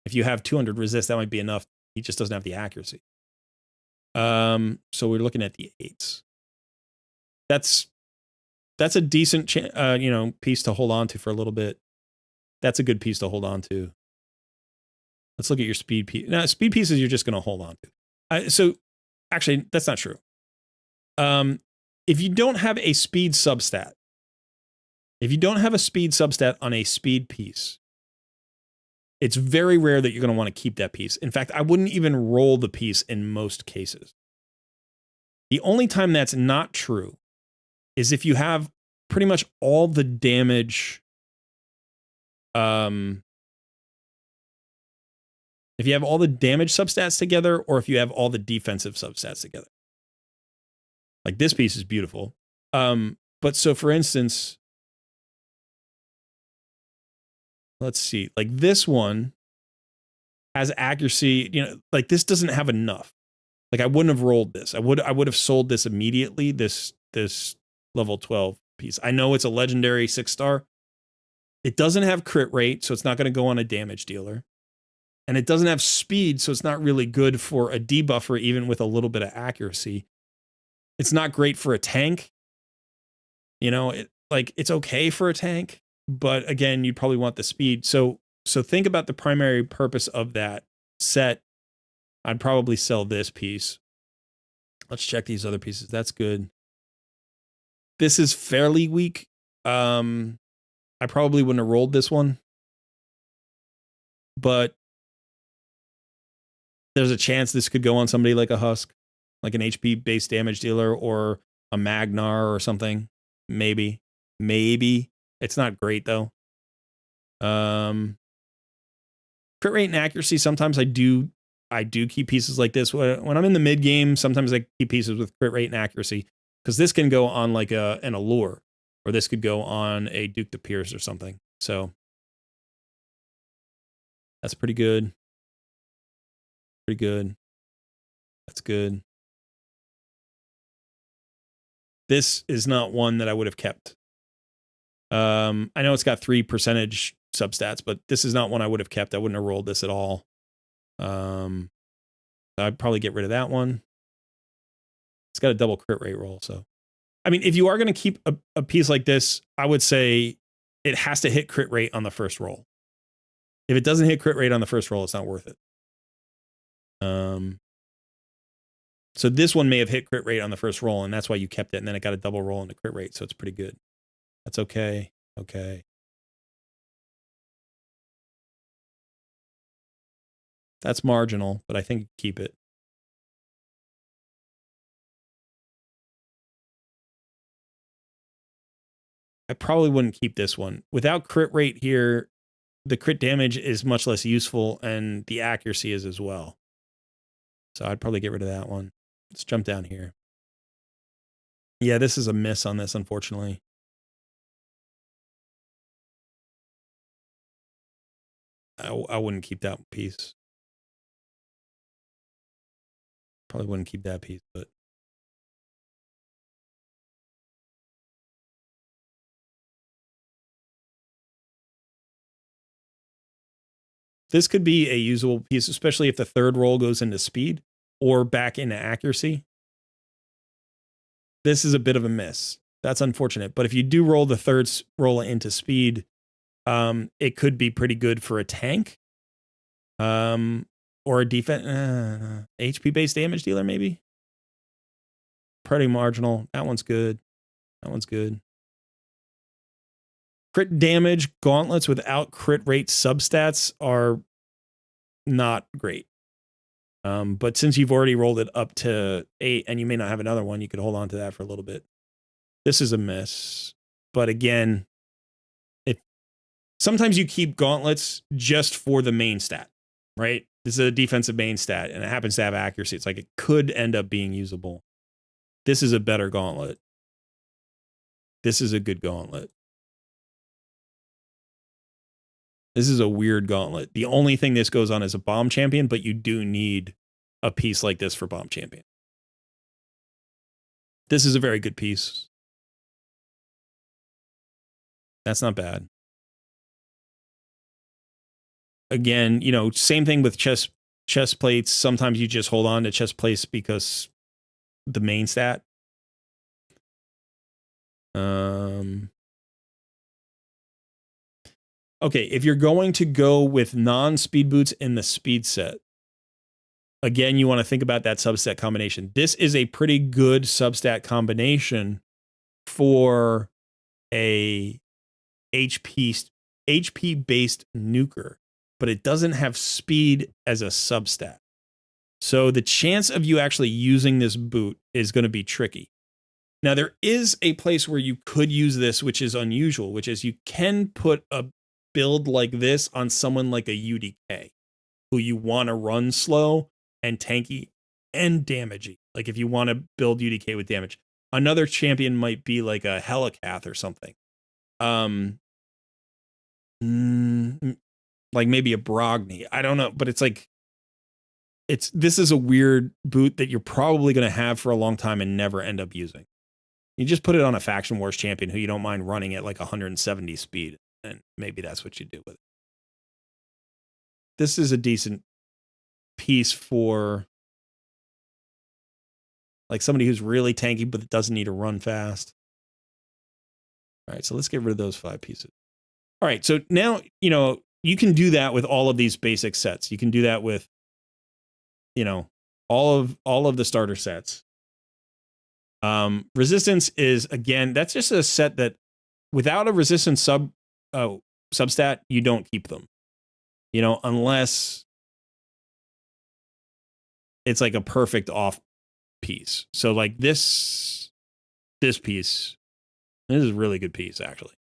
if you have 200 resist, that might be enough. He just doesn't have the accuracy. So we're looking at the 8s. That's a decent, you know, piece to hold on to for a little bit. That's a good piece to hold on to. Let's look at your speed piece. Now, speed pieces you're just going to hold on to. So actually, that's not true. If you don't have a speed substat, on a speed piece, it's very rare that you're going to want to keep that piece. In fact, I wouldn't even roll the piece in most cases. The only time that's not true is if you have pretty much all the damage. If you have all the damage substats together, or if you have all the defensive substats together. Like this piece is beautiful. But so for instance, let's see, like this one has accuracy, you know, like this doesn't have enough. Like I wouldn't have rolled this. I would have sold this immediately, this level 12 piece. I know it's a legendary 6-star. It doesn't have crit rate, so it's not going to go on a damage dealer. And it doesn't have speed, so it's not really good for a debuffer, even with a little bit of accuracy. It's not great for a tank. You know, it's okay for a tank, but again, you'd probably want the speed. So think about the primary purpose of that set. I'd probably sell this piece. Let's check these other pieces. That's good. This is fairly weak. I probably wouldn't have rolled this one, but there's a chance this could go on somebody like a Husk, like an HP based damage dealer, or a Magnar or something. Maybe. It's not great though. Crit rate and accuracy. Sometimes I do keep pieces like this. When I'm in the mid game, sometimes I keep pieces with crit rate and accuracy, because this can go on like an Allure, or this could go on a Duke de Pierce or something. So that's pretty good. That's good. This is not one that I would have kept. I know it's got 3% substats, but this is not one I would have kept. I wouldn't have rolled this at all. I'd probably get rid of that one. It's got a double crit rate roll. So, I mean, if you are going to keep a piece like this, I would say it has to hit crit rate on the first roll. If it doesn't hit crit rate on the first roll, it's not worth it. So this one may have hit crit rate on the first roll, and that's why you kept it, and then it got a double roll into crit rate, so it's pretty good. That's okay. Okay. That's marginal, but I think keep it. I probably wouldn't keep this one. Without crit rate here, the crit damage is much less useful, and the accuracy is as well. So I'd probably get rid of that one. Let's jump down here. Yeah, this is a miss on this, unfortunately. I wouldn't keep that piece. Probably wouldn't keep that piece, but this could be a usable piece, especially if the third roll goes into speed or back into accuracy. This is a bit of a miss. That's unfortunate. But if you do roll the third roll into speed, it could be pretty good for a tank. Or a defense HP based damage dealer, maybe. Pretty marginal. That one's good. That one's good. Crit damage gauntlets without crit rate substats are not great. But since you've already rolled it up to 8 and you may not have another one, you could hold on to that for a little bit. This is a miss. But again, sometimes you keep gauntlets just for the main stat, right? This is a defensive main stat, and it happens to have accuracy. It's like it could end up being usable. This is a better gauntlet. This is a good gauntlet. This is a weird gauntlet. The only thing this goes on is a bomb champion, but you do need a piece like this for bomb champion. This is a very good piece. That's not bad. Again, you know, same thing with chest plates. Sometimes you just hold on to chest plates because the main stat. Okay, if you're going to go with non-speed boots in the speed set, again, you want to think about that substat combination. This is a pretty good substat combination for a HP-based nuker, but it doesn't have speed as a substat. So the chance of you actually using this boot is going to be tricky. Now, there is a place where you could use this, which is unusual, which is you can put a build like this on someone like a UDK, who you want to run slow and tanky and damagey. Like if you want to build UDK with damage. Another champion might be like a Helicath or something. Like maybe a Brogni. I don't know, but it's like this is a weird boot that you're probably going to have for a long time and never end up using. You just put it on a Faction Wars champion who you don't mind running at like 170 speed, and maybe that's what you do with it. This is a decent piece for like somebody who's really tanky but doesn't need to run fast. All right, so let's get rid of those 5 pieces. All right, so now, you know, you can do that with all of these basic sets. You can do that with, you know, all of the starter sets. Resistance is, again, that's just a set that without a resistance substat, you don't keep them. You know, unless it's like a perfect off piece. So like this piece, this is a really good piece actually.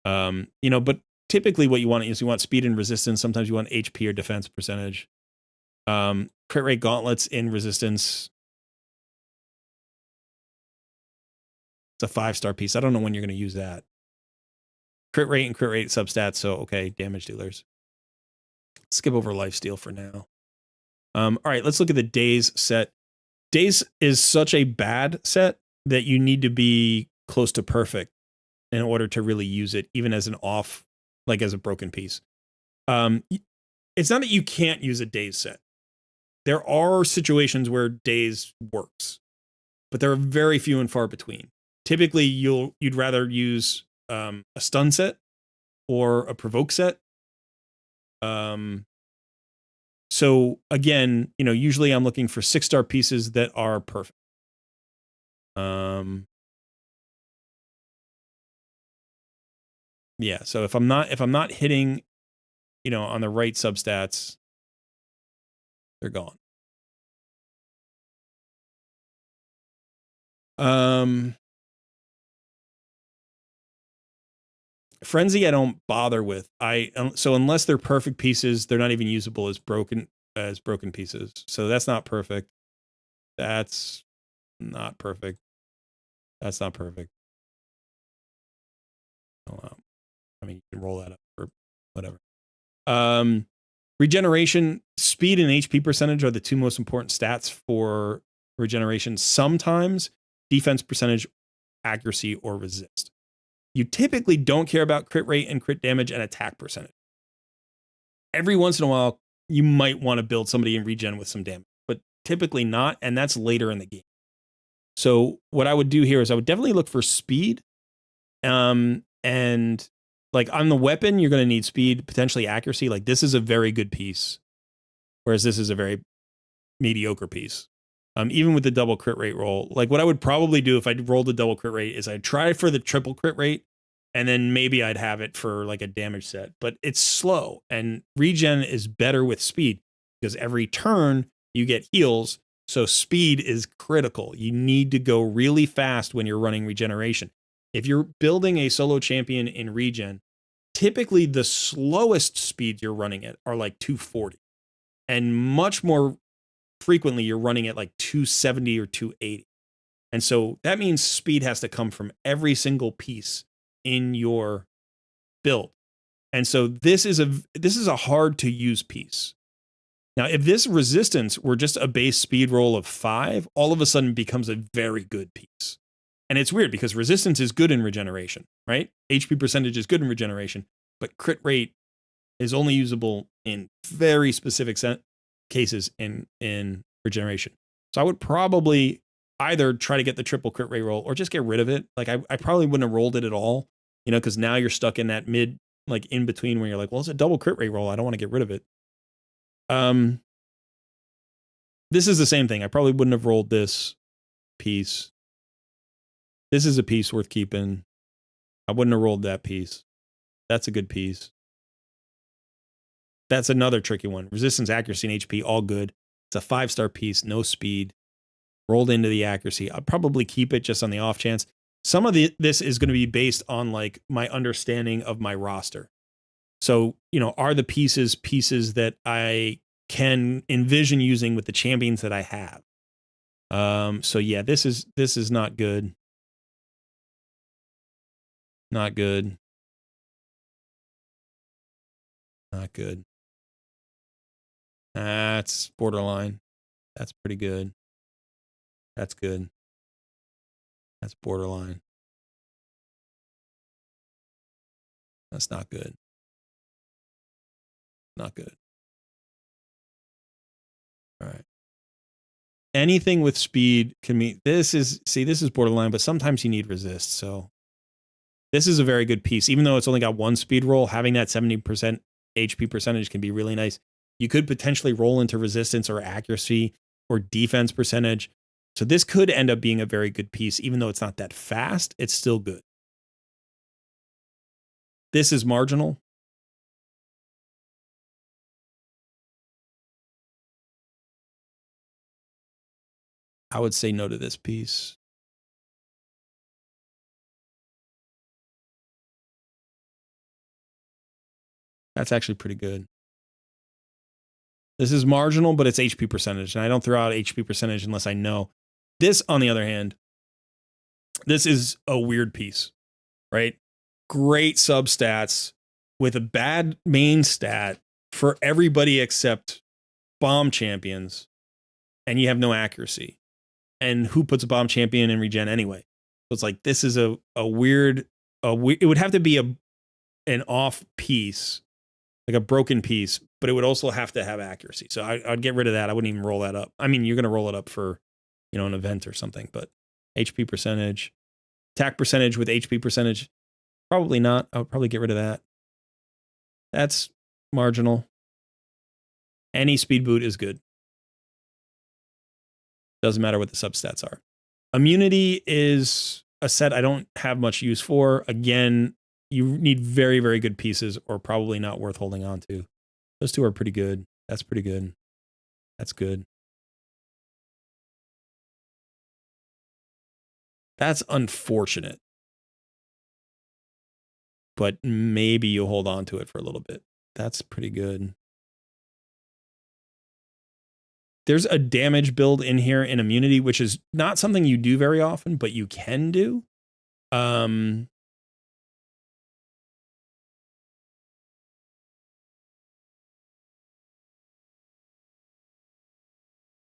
You know, but typically what you want is you want speed and resistance. Sometimes you want HP or defense percentage. Crit rate gauntlets in resistance. It's a 5-star piece. I don't know when you're going to use that. Crit rate and crit rate substats. So, okay, damage dealers. Skip over lifesteal for now. All right, let's look at the Days set. Days is such a bad set that you need to be close to perfect in order to really use it, even as an off, like as a broken piece. It's not that you can't use a Days set. There are situations where Days works, but there are very few and far between. Typically, you'd rather use a stun set or a provoke set. So again, you know, usually I'm looking for 6-star pieces that are perfect. Yeah. So if I'm not hitting, you know, on the right substats, They're gone. Frenzy, I don't bother with. So unless they're perfect pieces, they're not even usable as broken pieces. So that's not perfect. That's not perfect. That's not perfect. Oh, I mean, you can roll that up or whatever. Regeneration, speed, and HP percentage are the two most important stats for regeneration. Sometimes defense percentage, accuracy, or resist. You typically don't care about crit rate and crit damage and attack percentage. Every once in a while, you might want to build somebody in regen with some damage, but typically not, and that's later in the game. So what I would do here is I would definitely look for speed. And like on the weapon, you're going to need speed, potentially accuracy. Like this is a very good piece, whereas this is a very mediocre piece. Even with the double crit rate roll, like what I would probably do if I rolled the double crit rate is I'd try for the triple crit rate, and then maybe I'd have it for like a damage set. But it's slow, and regen is better with speed because every turn you get heals. So speed is critical. You need to go really fast when you're running regeneration. If you're building a solo champion in regen, typically the slowest speeds you're running at are like 240. And much more frequently, you're running at like 270 or 280. And so that means speed has to come from every single piece in your build. And so this is a hard to use piece. Now, if this resistance were just a base speed roll of 5, all of a sudden becomes a very good piece. And it's weird because resistance is good in regeneration, right? HP percentage is good in regeneration, but crit rate is only usable in very specific cases in regeneration. So I would probably either try to get the triple crit rate roll or just get rid of it. Like I probably wouldn't have rolled it at all, you know, because now you're stuck in that mid, like in between where you're like, well, it's a double crit rate roll. I don't want to get rid of it. This is the same thing. I probably wouldn't have rolled this piece. This is a piece worth keeping. I wouldn't have rolled that piece. That's a good piece. That's another tricky one. Resistance, accuracy, and HP, all good. It's a 5-star piece, no speed. Rolled into the accuracy. I'd probably keep it just on the off chance. Some of this is going to be based on like my understanding of my roster. So, you know, are the pieces that I can envision using with the champions that I have? So yeah, this is not good. Not good. Not good. That's borderline. That's pretty good. That's good. That's borderline. That's not good. Not good. All right. Anything with speed can mean this is borderline, but sometimes you need resist. So this is a very good piece. Even though it's only got one speed roll, having that 70% HP percentage can be really nice. You could potentially roll into resistance or accuracy or defense percentage. So this could end up being a very good piece. Even though it's not that fast, it's still good. This is marginal. I would say no to this piece. That's actually pretty good. This is marginal, but it's HP percentage. And I don't throw out HP percentage unless I know. This, on the other hand, this is a weird piece, right? Great substats with a bad main stat for everybody except bomb champions, and you have no accuracy. And who puts a bomb champion in regen anyway? So it's like, this is a weird, it would have to be an off piece, like a broken piece, but it would also have to have accuracy. So I'd get rid of that. I wouldn't even roll that up. I mean, you're going to roll it up for, you know, an event or something, but HP percentage, attack percentage with HP percentage, probably not. I would probably get rid of that. That's marginal. Any speed boot is good. Doesn't matter what the substats are. Immunity is a set I don't have much use for. Again, you need very, very good pieces or probably not worth holding on to. Those two are pretty good. That's pretty good. That's good. That's unfortunate. But maybe you'll hold on to it for a little bit. That's pretty good. There's a damage build in here in immunity, which is not something you do very often, but you can do.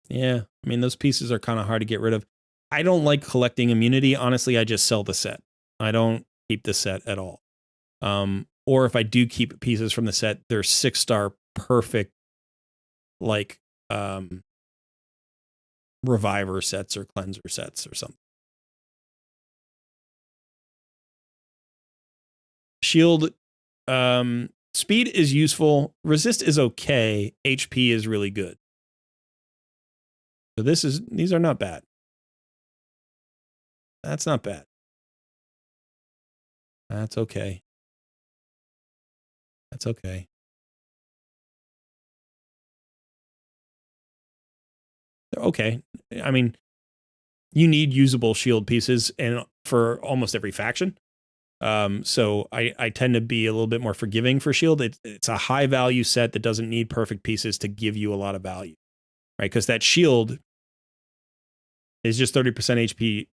Yeah, I mean, those pieces are kind of hard to get rid of. I don't like collecting immunity. Honestly, I just sell the set. I don't keep the set at all. Or if I do keep pieces from the set, they're 6-star perfect, like, reviver sets or cleanser sets or something. Shield, speed is useful. Resist is okay. HP is really good. So these are not bad. That's not bad. That's okay. That's okay. Okay. I mean, you need usable shield pieces and for almost every faction. So I tend to be a little bit more forgiving for shield. It's a high value set that doesn't need perfect pieces to give you a lot of value, right? Because that shield is just 30% HP,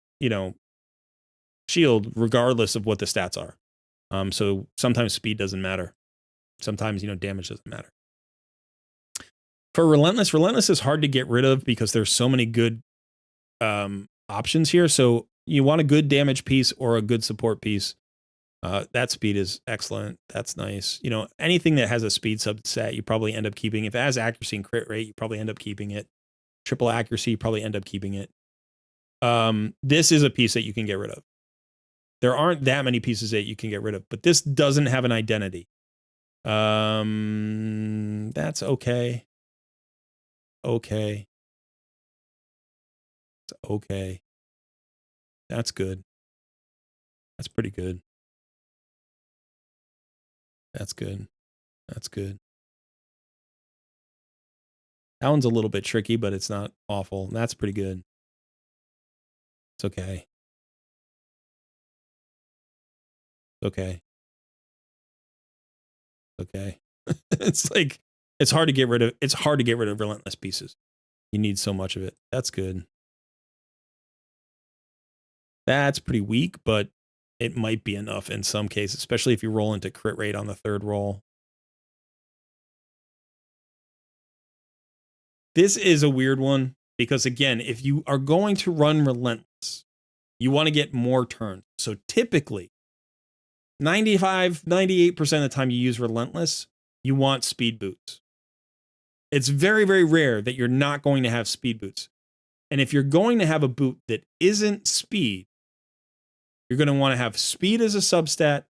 shield regardless of what the stats are. So sometimes speed doesn't matter. Sometimes, damage doesn't matter. For Relentless is hard to get rid of because there's so many good options here. So you want a good damage piece or a good support piece. That speed is excellent. That's nice. Anything that has a speed subset, you probably end up keeping. If it has accuracy and crit rate, you probably end up keeping it. Triple accuracy, you probably end up keeping it. This is a piece that you can get rid of. There aren't that many pieces that you can get rid of, but this doesn't have an identity. That's okay. Okay. It's okay. That's good. That's pretty good. That's good. That's good. That one's a little bit tricky, but it's not awful. That's pretty good. It's okay. Okay. Okay. It's like it's hard to get rid of relentless pieces. You need so much of it. That's good. That's pretty weak, but it might be enough in some cases, especially if you roll into crit rate on the third roll. This is a weird one because, again, if you are going to run relentless, you want to get more turns. So typically, 98% of the time you use relentless, you want speed boots. It's very, very rare that you're not going to have speed boots. And if you're going to have a boot that isn't speed, you're going to want to have speed as a substat,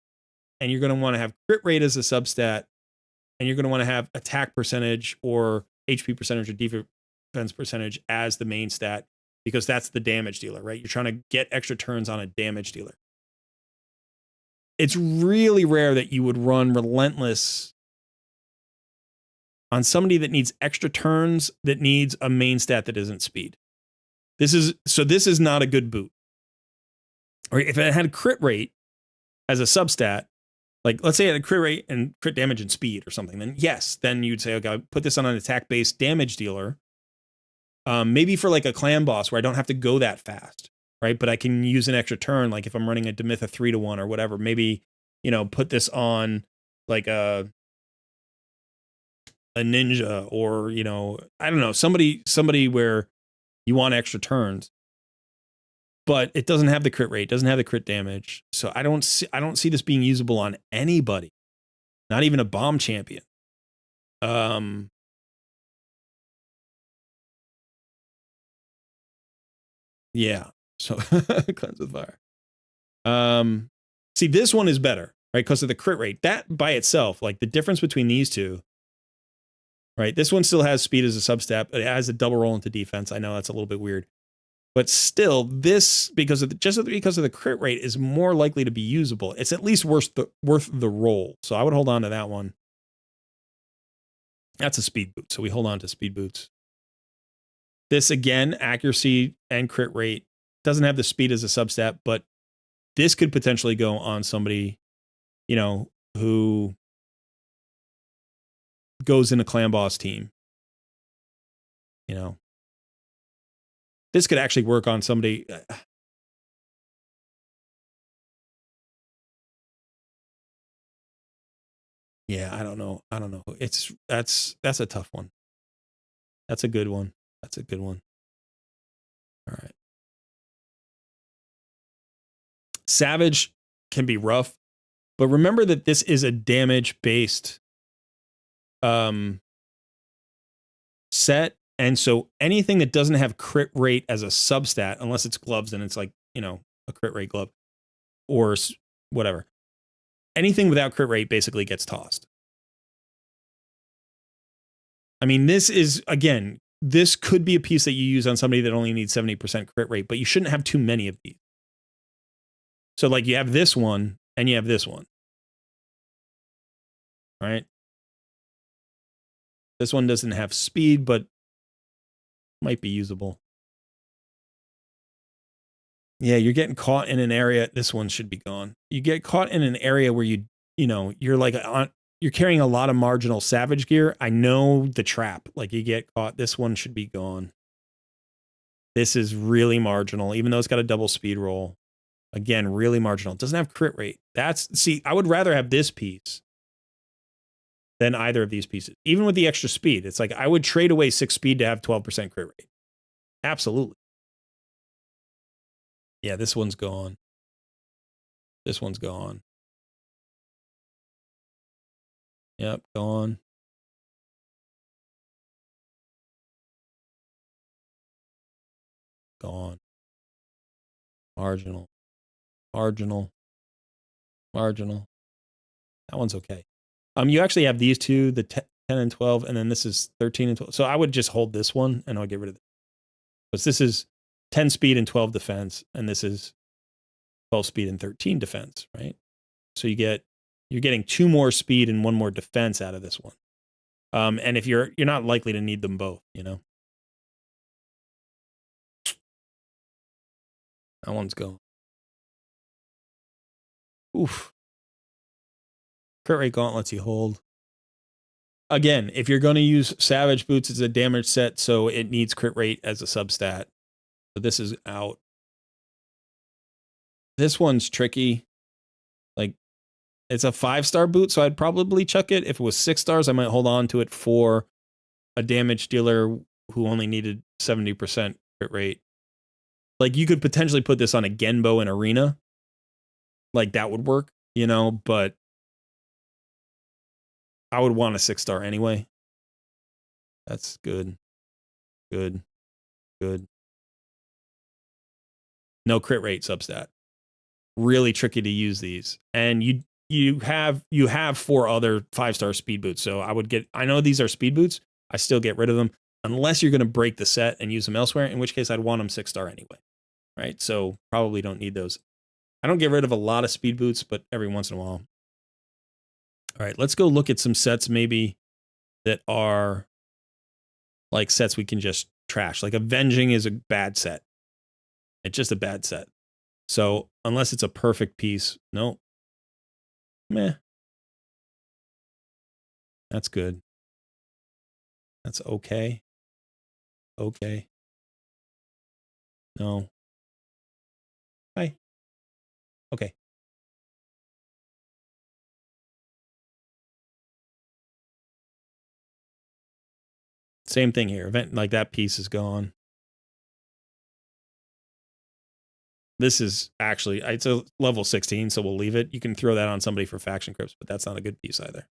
and you're going to want to have crit rate as a substat, and you're going to want to have attack percentage or HP percentage or defense percentage as the main stat, because that's the damage dealer, right? You're trying to get extra turns on a damage dealer. It's really rare that you would run relentless on somebody that needs extra turns, that needs a main stat that isn't speed. This is not a good boot. Or if it had crit rate as a substat, like let's say it had crit rate and crit damage and speed or something, then yes, then you'd say, okay, I'll put this on an attack-based damage dealer. Maybe for like a clan boss where I don't have to go that fast, right? But I can use an extra turn, like if I'm running a Demitha 3-1 or whatever, maybe, put this on like a ninja or, I don't know, somebody where you want extra turns. But it doesn't have the crit rate, doesn't have the crit damage. So I don't see this being usable on anybody. Not even a bomb champion. Yeah. So cleanse with fire. See, this one is better, right? Because of the crit rate. That by itself, like the difference between these two, right? This one still has speed as a substat, but it has a double roll into defense. I know that's a little bit weird. But still, this, because of the crit rate, is more likely to be usable. It's at least worth the roll. So I would hold on to that one. That's a speed boot. So we hold on to speed boots. This again, accuracy and crit rate, doesn't have the speed as a substat, but this could potentially go on somebody, you know, who goes in a clan boss team. You know, this could actually work on somebody. Yeah, I don't know. That's a tough one. That's a good one. That's a good one. All right. Savage can be rough, but remember that this is a damage based set, and so anything that doesn't have crit rate as a substat, unless it's gloves and it's like, you know, a crit rate glove or whatever, anything without crit rate basically gets tossed. I mean, this is, again, this could be a piece that you use on somebody that only needs 70% crit rate, but you shouldn't have too many of these. So like you have this one and you have this one, right? This one doesn't have speed, but might be usable. Yeah, you're getting caught in an area. This one should be gone. You get caught in an area where you know, you're like you're carrying a lot of marginal savage gear. I know the trap. Like you get caught. This one should be gone. This is really marginal, even though it's got a double speed roll. Again, really marginal. It doesn't have crit rate. See, I would rather have this piece than either of these pieces. Even with the extra speed, it's like I would trade away 6 speed to have 12% crit rate. Absolutely. Yeah, this one's gone. This one's gone. Yep, gone. Gone. Marginal. Marginal. Marginal. That one's okay. You actually have these two, the 10 and 12, and then this is 13 and 12. So I would just hold this one and I'll get rid of it. Because this is 10 speed and 12 defense, and this is 12 speed and 13 defense, right? So you're getting 2 more speed and 1 more defense out of this one. And if you're not likely to need them both, you know. That one's going. Oof. Crit rate gauntlets you hold. Again, if you're going to use Savage Boots, it's a damage set, so it needs crit rate as a substat. So this is out. This one's tricky. Like, it's a 5-star boot, so I'd probably chuck it. If it was 6 stars, I might hold on to it for a damage dealer who only needed 70% crit rate. Like, you could potentially put this on a Genbo in Arena. Like, that would work, you know, but I would want a 6-star anyway. That's good. Good. Good. No crit rate substat. Really tricky to use these. And you have 4 other 5-star speed boots. So I know these are speed boots. I still get rid of them unless you're going to break the set and use them elsewhere, in which case I'd want them 6-star anyway. Right? So probably don't need those. I don't get rid of a lot of speed boots, but every once in a while. All right, let's go look at some sets maybe that are like sets we can just trash. Like Avenging is a bad set. It's just a bad set. So unless it's a perfect piece, no. Meh. That's good. That's okay. Okay. No. Hi. Okay. Same thing here. Event, like that piece is gone. This is actually, it's a level 16, so we'll leave it. You can throw that on somebody for faction crypts, but that's not a good piece either.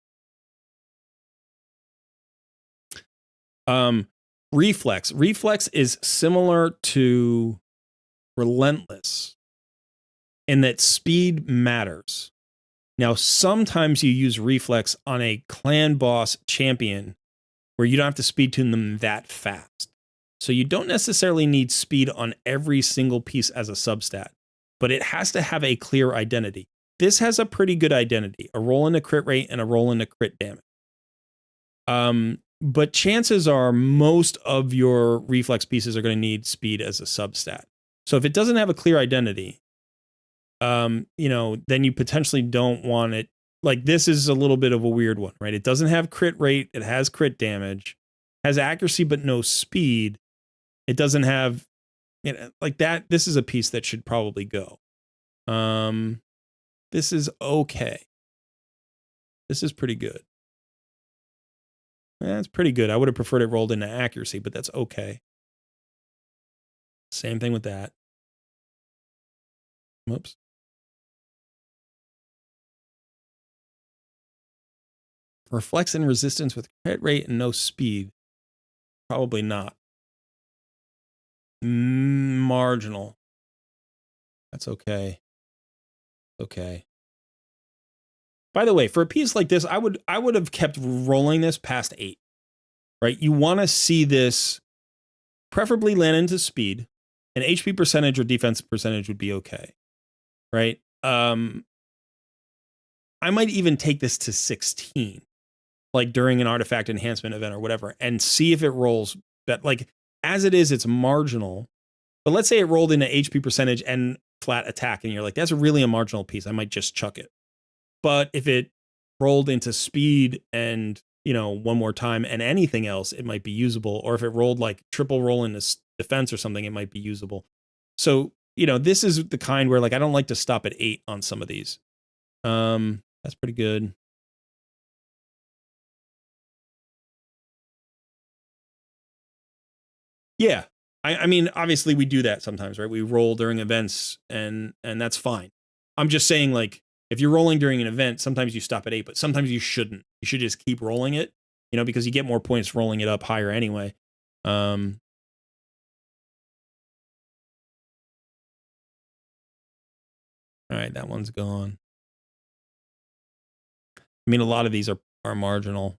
Reflex. Reflex is similar to Relentless in that speed matters. Now, sometimes you use Reflex on a clan boss champion where you don't have to speed tune them that fast. So you don't necessarily need speed on every single piece as a substat, but it has to have a clear identity. This has a pretty good identity, a roll into crit rate and a roll into crit damage. But chances are most of your reflex pieces are going to need speed as a substat. So if it doesn't have a clear identity, you know, then you potentially don't want it. Like this is a little bit of a weird one, right? It doesn't have crit rate. It has crit damage, has accuracy, but no speed. It doesn't have, you know, like that. This is a piece that should probably go. This is okay. This is pretty good. That's pretty good. I would have preferred it rolled into accuracy, but that's okay. Same thing with that. Whoops. Reflex and resistance with crit rate and no speed. Probably not. Marginal. That's okay. Okay. By the way, for a piece like this, I would have kept rolling this past 8. Right? You want to see this preferably land into speed. An HP percentage or defense percentage would be okay. Right? I might even take this to 16. Like during an artifact enhancement event or whatever, and see if it rolls. But like as it is, it's marginal. But let's say it rolled into HP percentage and flat attack, and you're like, that's really a marginal piece. I might just chuck it. But if it rolled into speed and, you know, one more time and anything else, it might be usable. Or if it rolled like triple roll into defense or something, it might be usable. So, you know, this is the kind where like I don't like to stop at 8 on some of these. That's pretty good. Yeah. I mean, obviously we do that sometimes, right? We roll during events and that's fine. I'm just saying, like, if you're rolling during an event, sometimes you stop at 8, but sometimes you shouldn't. You should just keep rolling it, you know, because you get more points rolling it up higher anyway. All right, that one's gone. I mean, a lot of these are marginal.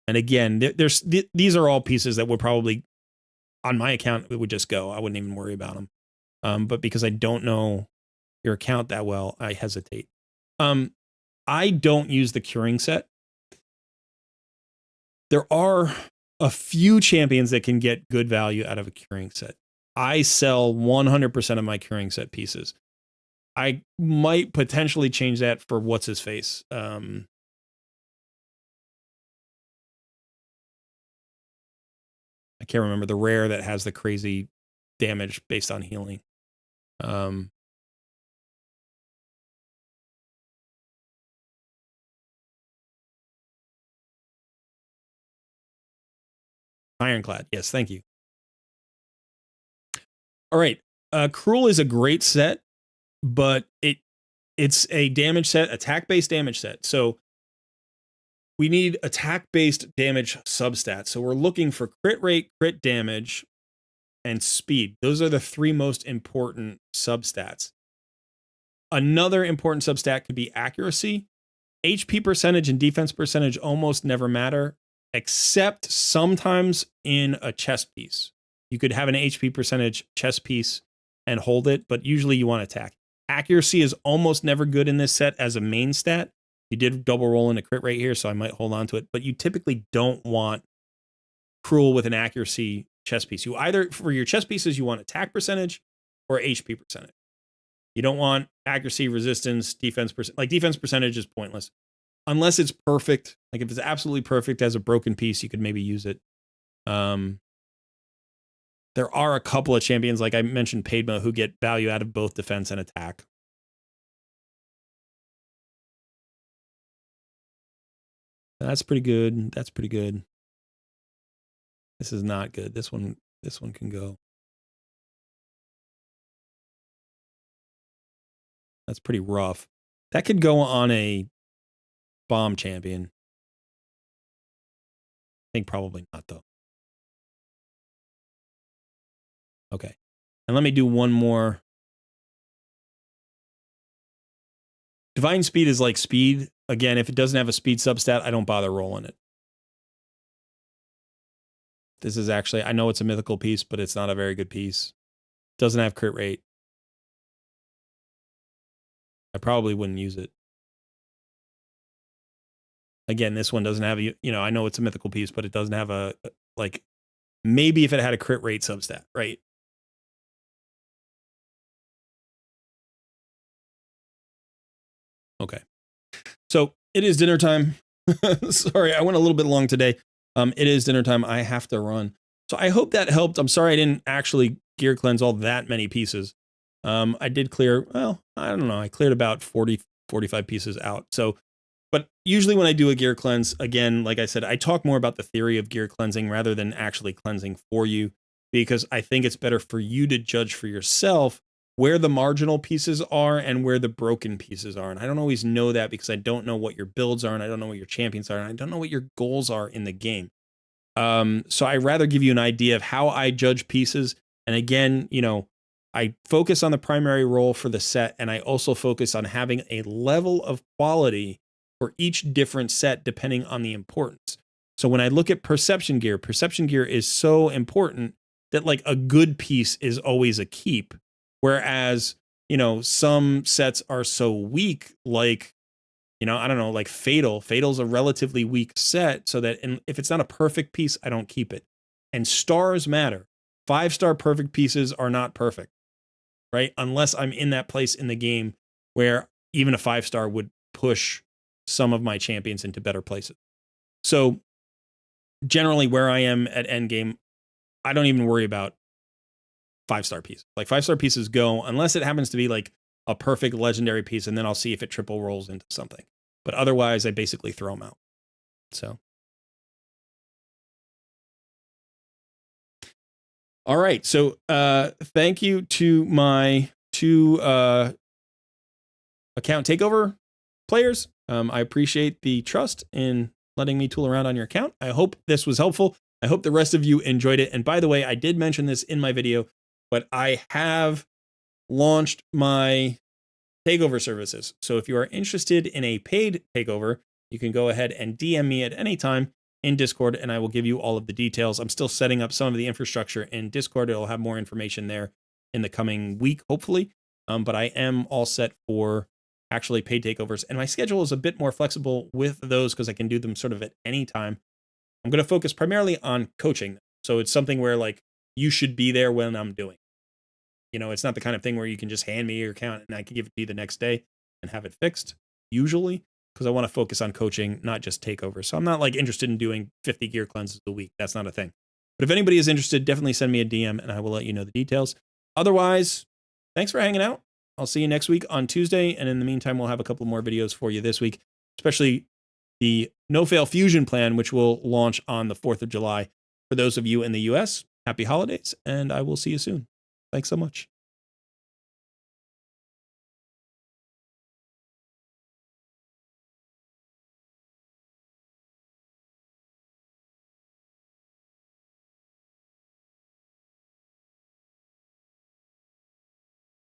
And again, these are all pieces that would probably, on my account, it would just go. I wouldn't even worry about them. But because I don't know your account that well, I hesitate. I don't use the curing set. There are a few champions that can get good value out of a curing set. I sell 100% of my curing set pieces. I might potentially change that for what's his face. I can't remember the rare that has the crazy damage based on healing. Ironclad. Yes, thank you. All right. Cruel is a great set, but it's a damage set, attack-based damage set. So we need attack-based damage substats. So we're looking for crit rate, crit damage, and speed. Those are the 3 most important substats. Another important substat could be accuracy. HP percentage and defense percentage almost never matter, except sometimes in a chess piece. You could have an HP percentage chess piece and hold it, but usually you want attack. Accuracy is almost never good in this set as a main stat. You did double roll in a crit rate here, so I might hold on to it, but you typically don't want cruel with an accuracy chess piece. You either, for your chess pieces, you want attack percentage or HP percentage. You don't want accuracy, resistance, defense percentage. Like defense percentage is pointless. Unless it's perfect. Like if it's absolutely perfect as a broken piece, you could maybe use it. There are a couple of champions, like I mentioned, Padma, who get value out of both defense and attack. That's pretty good. That's pretty good. This is not good. This one can go. That's pretty rough. That could go on a bomb champion. I think probably not, though. Okay. And let me do one more. Divine Speed is like speed. Again, if it doesn't have a speed substat, I don't bother rolling it. This is actually, I know it's a mythical piece, but it's not a very good piece. Doesn't have crit rate. I probably wouldn't use it. Again, this one doesn't have, I know it's a mythical piece, but it doesn't have like, maybe if it had a crit rate substat, right? Okay. So it is dinner time. Sorry, I went a little bit long today. It is dinner time. I have to run. So I hope that helped. I'm sorry I didn't actually gear cleanse all that many pieces. I did clear, well, I don't know. I cleared about 40, 45 pieces out. So, but usually when I do a gear cleanse, again, like I said, I talk more about the theory of gear cleansing rather than actually cleansing for you, because I think it's better for you to judge for yourself where the marginal pieces are and where the broken pieces are. And I don't always know that because I don't know what your builds are, and I don't know what your champions are, and I don't know what your goals are in the game. So I rather give you an idea of how I judge pieces. And again, I focus on the primary role for the set, and I also focus on having a level of quality for each different set depending on the importance. So when I look at perception gear is so important that like a good piece is always a keep. Whereas, some sets are so weak, like, I don't know, like Fatal. Fatal's a relatively weak set, so that if it's not a perfect piece, I don't keep it. And stars matter. 5-star perfect pieces are not perfect, right? Unless I'm in that place in the game where even a 5-star would push some of my champions into better places. So generally where I am at endgame, I don't even worry about 5-star pieces. Like 5-star pieces go, unless it happens to be like a perfect legendary piece, and then I'll see if it triple rolls into something. But otherwise, I basically throw them out. So. All right. So thank you to my 2 account takeover players. I appreciate the trust in letting me tool around on your account. I hope this was helpful. I hope the rest of you enjoyed it. And by the way, I did mention this in my video, but I have launched my takeover services. So if you are interested in a paid takeover, you can go ahead and DM me at any time in Discord, and I will give you all of the details. I'm still setting up some of the infrastructure in Discord. It'll have more information there in the coming week, hopefully. But I am all set for actually paid takeovers, and my schedule is a bit more flexible with those because I can do them sort of at any time. I'm going to focus primarily on coaching. So it's something where like you should be there when I'm doing. It's not the kind of thing where you can just hand me your account and I can give it to you the next day and have it fixed, usually, because I want to focus on coaching, not just takeovers. So I'm not like interested in doing 50 gear cleanses a week. That's not a thing. But if anybody is interested, definitely send me a DM and I will let you know the details. Otherwise, thanks for hanging out. I'll see you next week on Tuesday. And in the meantime, we'll have a couple more videos for you this week, especially the No Fail Fusion plan, which will launch on the 4th of July. For those of you in the US, happy holidays, and I will see you soon. Thanks so much.